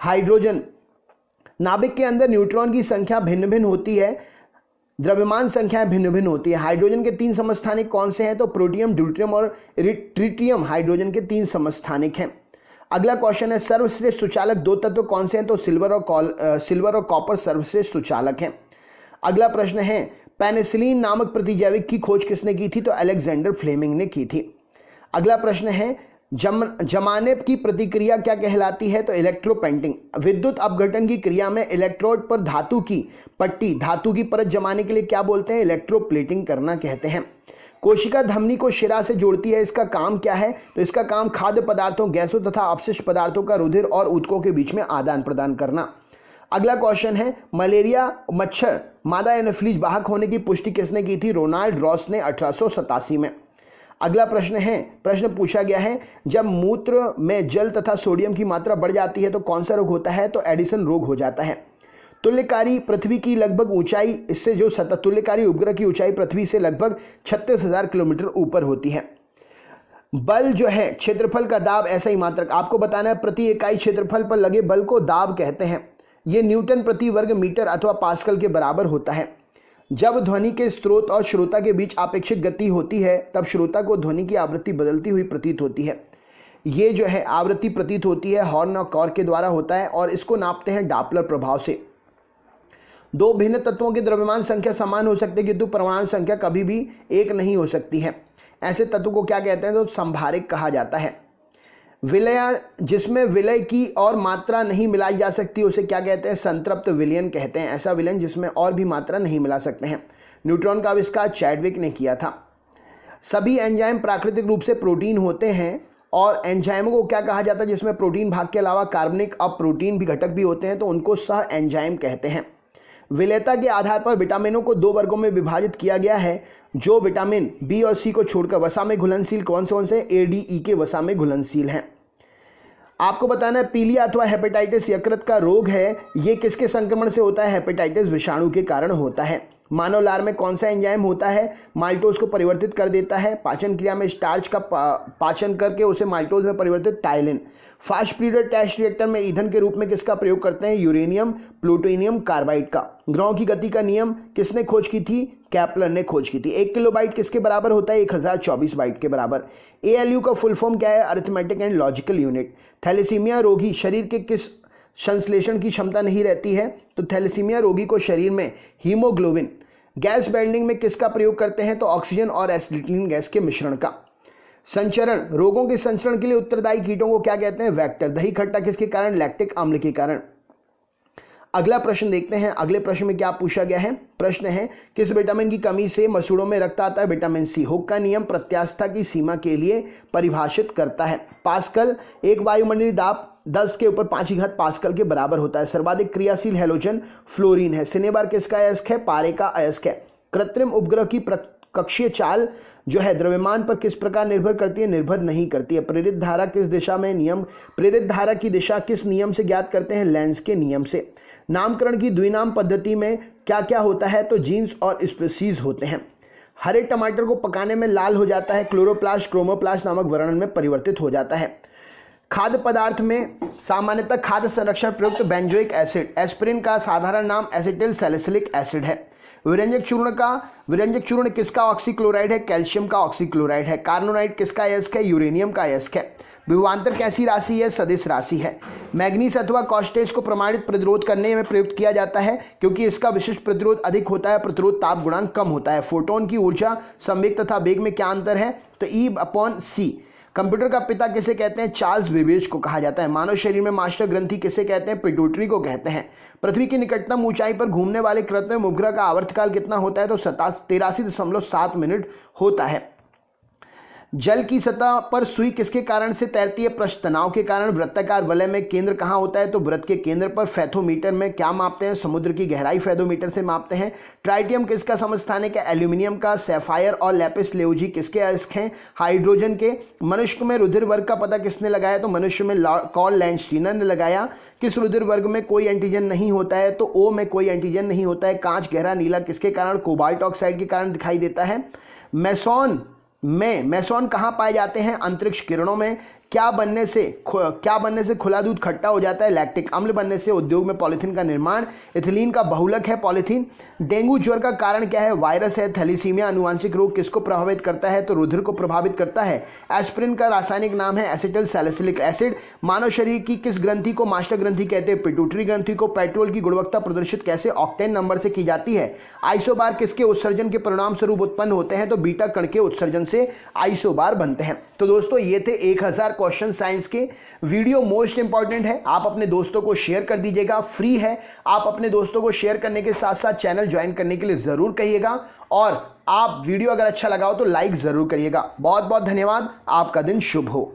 हाइड्रोजन। नाभिक के अंदर न्यूट्रॉन की संख्या भिन्न भिन्न होती है, द्रव्यमान संख्याएं भिन्न भिन्न होती है। हाइड्रोजन के 3 समस्थानिक कौन से हैं? तो प्रोटियम, ड्यूटेरियम और ट्रिटियम हाइड्रोजन के 3 समस्थानिक हैं। अगला क्वेश्चन है, सर्वश्रेष्ठ सुचालक 2 तत्व कौन से हैं? तो सिल्वर और कॉपर सर्वश्रेष्ठ सुचालक हैं। अगला प्रश्न है, पेनिसिलिन नामक प्रतिजैविक की खोज किसने की थी? तो अलेक्जेंडर फ्लेमिंग ने की थी। अगला प्रश्न है, जमाने की प्रतिक्रिया क्या कहलाती है? तो इलेक्ट्रोपेंटिंग। विद्युत अपघटन की क्रिया में इलेक्ट्रोड पर धातु की पट्टी, धातु की परत जमाने के लिए क्या बोलते हैं? इलेक्ट्रोप्लेटिंग करना कहते हैं। कोशिका धमनी को शिरा से जोड़ती है, इसका काम क्या है? तो इसका काम खाद्य पदार्थों, गैसों तथा अपशिष्ट पदार्थों का रुधिर और ऊतकों के बीच में आदान प्रदान करना। अगला क्वेश्चन है, मलेरिया मच्छर मादा एनोफिलीज वाहक होने की पुष्टि किसने की थी? रोनाल्ड रॉस ने 1887 में। अगला प्रश्न पूछा गया है, जब मूत्र में जल तथा सोडियम की मात्रा बढ़ जाती है तो कौन सा रोग होता है? तो एडिसन रोग हो जाता है। तुल्यकारी पृथ्वी की लगभग ऊंचाई, इससे जो तुल्यकारी उपग्रह की ऊंचाई पृथ्वी से लगभग 36,000 किलोमीटर ऊपर होती है। बल जो है क्षेत्रफल का दाब, ऐसा ही मात्रक आपको बताना है। प्रति इकाई क्षेत्रफल पर लगे बल को दाब कहते हैं। यह न्यूटन प्रति वर्ग मीटर अथवा पास्कल के बराबर होता है। जब ध्वनि के स्रोत और श्रोता के बीच आपेक्षिक गति होती है तब श्रोता को ध्वनि की आवृत्ति बदलती हुई प्रतीत होती है। ये जो है आवृत्ति प्रतीत होती है हॉर्न और कॉर के द्वारा होता है और इसको नापते हैं डॉपलर प्रभाव से। 2 भिन्न तत्वों की द्रव्यमान संख्या समान हो सकती है किंतु परमाणु संख्या कभी भी एक नहीं हो सकती है। ऐसे तत्व को क्या कहते हैं? तो संभारिक कहा जाता है। विलय, जिसमें विलय की और मात्रा नहीं मिलाई जा सकती उसे क्या कहते हैं? संतृप्त विलयन कहते हैं। ऐसा विलयन जिसमें और भी मात्रा नहीं मिला सकते हैं। न्यूट्रॉन का आविष्कार चैडविक ने किया था। सभी एंजाइम प्राकृतिक रूप से प्रोटीन होते हैं और एंजाइमों को क्या कहा जाता है? जिसमें प्रोटीन भाग के अलावा कार्बनिक अप्रोटीन भी घटक भी होते हैं तो उनको सह एंजाइम कहते हैं। विलेयता के आधार पर विटामिनों को 2 वर्गों में विभाजित किया गया है जो विटामिन बी और सी को छोड़कर वसा में घुलनशील कौन से? ए, डी, ई के वसा में घुलनशील हैं। आपको बताना है, पीलिया अथवा हेपेटाइटिस यकृत का रोग है। ये किसके संक्रमण से होता है? हेपेटाइटिस विषाणु के कारण होता है। मानव लार में कौन सा एंजाइम होता है? माल्टोज को परिवर्तित कर देता है। पाचन क्रिया में स्टार्च का पाचन करके उसे माल्टोज में परिवर्तित ptyalin. Fast breeder test reactor में ईंधन के रूप में किसका प्रयोग करते हैं? यूरेनियम प्लूटोनियम कार्बाइड का। ग्रहों की गति का नियम किसने खोज की थी? कैप्लर ने खोज की थी। 1 किलोबाइट किसके बराबर होता है? 1024 बाइट के बराबर। ALU का फुल फॉर्म क्या है? Arithmetic and logical unit. Thalassaemia रोगी शरीर के किस संश्लेषण की क्षमता नहीं रहती है? तो थैलेसीमिया रोगी को शरीर में हीमोग्लोबिन। गैस वेल्डिंग में किसका प्रयोग करते हैं? तो ऑक्सीजन और एसिटिलीन गैस के मिश्रण का। संचरण, रोगों के संचरण के लिए उत्तरदायी कीटों को क्या कहते हैं? वेक्टर। दही खट्टा किसके कारण? लैक्टिक अम्ल के कारण। अगला प्रश्न देखते हैं। अगले प्रश्न में क्या पूछा गया है। प्रश्न है किस विटामिन की कमी से मसूड़ों में रक्त आता है। Vitamin C. हुक का नियम प्रत्यास्थता की सीमा के लिए परिभाषित करता है। पास्कल। एक वायुमंडलीय दाब 10 के ऊपर 5 पास्कल के बराबर होता है। सर्वाधिक क्रियाशील हैलोजन फ्लोरीन है। सिनेबार किसका अयस्क है। पारे का अयस्क है। कृत्रिम उपग्रह की कक्षीय चाल जो है द्रव्यमान पर किस प्रकार निर्भर करती है। निर्भर नहीं करती है। प्रेरित धारा किस दिशा में नियम। प्रेरित धारा की दिशा किस नियम से ज्ञात करते हैं। लेंस के नियम से। नामकरण की द्विनाम पद्धति में क्या क्या होता है। तो जीन्स और स्पीसीज होते हैं। हरे टमाटर को पकाने में लाल हो जाता है। क्लोरोप्लास्ट क्रोमोप्लास्ट नामक वर्णन में परिवर्तित हो जाता है। खाद्य पदार्थ में सामान्यतः खाद्य संरक्षण प्रयुक्त बेंजोइक एसिड। एस्पिरिन का साधारण नाम एसिटिल सैलिसिलिक एसिड है। विरंजक चूर्ण किसका ऑक्सीक्लोराइड है। कैल्शियम का ऑक्सीक्लोराइड है। कार्बोनाइट किसका अयस्क है। यूरेनियम का अयस्क है। विभवांतर कैसी राशि है। सदिश राशि है। मैग्नीज अथवा कॉस्टेज को प्रमाणित प्रतिरोध करने में प्रयुक्त किया जाता है क्योंकि इसका विशिष्ट प्रतिरोध अधिक होता है। प्रतिरोध ताप गुणांक कम होता है। फोटोन की ऊर्जा संवेग तथा वेग में क्या अंतर है। तो E/C। कंप्यूटर का पिता किसे कहते हैं। चार्ल्स बेबेज को कहा जाता है। मानव शरीर में मास्टर ग्रंथि किसे कहते हैं। पिट्यूटरी को कहते हैं। पृथ्वी की निकटतम ऊंचाई पर घूमने वाले कृत्रिम उपग्रह का आवर्तकाल कितना होता है। तो 83.7 मिनट होता है। जल की सतह पर सुई किसके कारण से तैरती है। पृष्ठ तनाव के कारण। वृत्ताकार वलय में केंद्र कहाँ होता है। तो वृत्त के केंद्र पर। फैथोमीटर में क्या मापते हैं। समुद्र की गहराई फैथोमीटर से मापते हैं। ट्राइटियम किसका समस्थानिक है। एल्यूमिनियम का। सैफायर और लैपिस लेउजी किसके अयस्क हैं। हाइड्रोजन के। मनुष्य में रुधिर वर्ग का पता किसने लगाया। तो मनुष्य में कार्ल लैंडस्टीनर ने लगाया। किस रुधिर वर्ग में कोई एंटीजन नहीं होता है। तो O में कोई एंटीजन नहीं होता है। कांच गहरा नीला किसके कारण। कोबाल्ट ऑक्साइड के कारण दिखाई देता है। मेसोन कहाँ पाए जाते हैं। अंतरिक्ष किरणों में। क्या बनने से खुला दूध खट्टा हो जाता है। लैक्टिक अम्ल बनने से। उद्योग में पॉलीथीन का निर्माण। इथिलीन का बहुलक है पॉलीथीन। डेंगू ज्वर का कारण क्या है। वायरस है। थैलीसीमिया आनुवांशिक रोग किसको प्रभावित करता है। तो रुधिर को प्रभावित करता है। एस्पिरिन का रासायनिक नाम है एसिटिल सैलिसिलिक एसिड। मानव शरीर की किस ग्रंथि को मास्टर ग्रंथि कहते हैं। पिट्यूटरी ग्रंथि को। पेट्रोल की गुणवत्ता प्रदर्शित कैसे ऑक्टेन नंबर से की जाती है। आइसोबार किसके उत्सर्जन के परिणाम स्वरूप उत्पन्न होते हैं। तो बीटा कण के उत्सर्जन से आइसोबार बनते हैं। तो दोस्तों ये थे 1000 क्वेश्चन साइंस के। वीडियो मोस्ट इंपॉर्टेंट है। आप अपने दोस्तों को शेयर कर दीजिएगा। फ्री है। आप अपने दोस्तों को शेयर करने के साथ साथ चैनल ज्वाइन करने के लिए जरूर कहिएगा। और आप वीडियो अगर अच्छा लगा हो तो लाइक जरूर करिएगा। बहुत बहुत धन्यवाद। आपका दिन शुभ हो।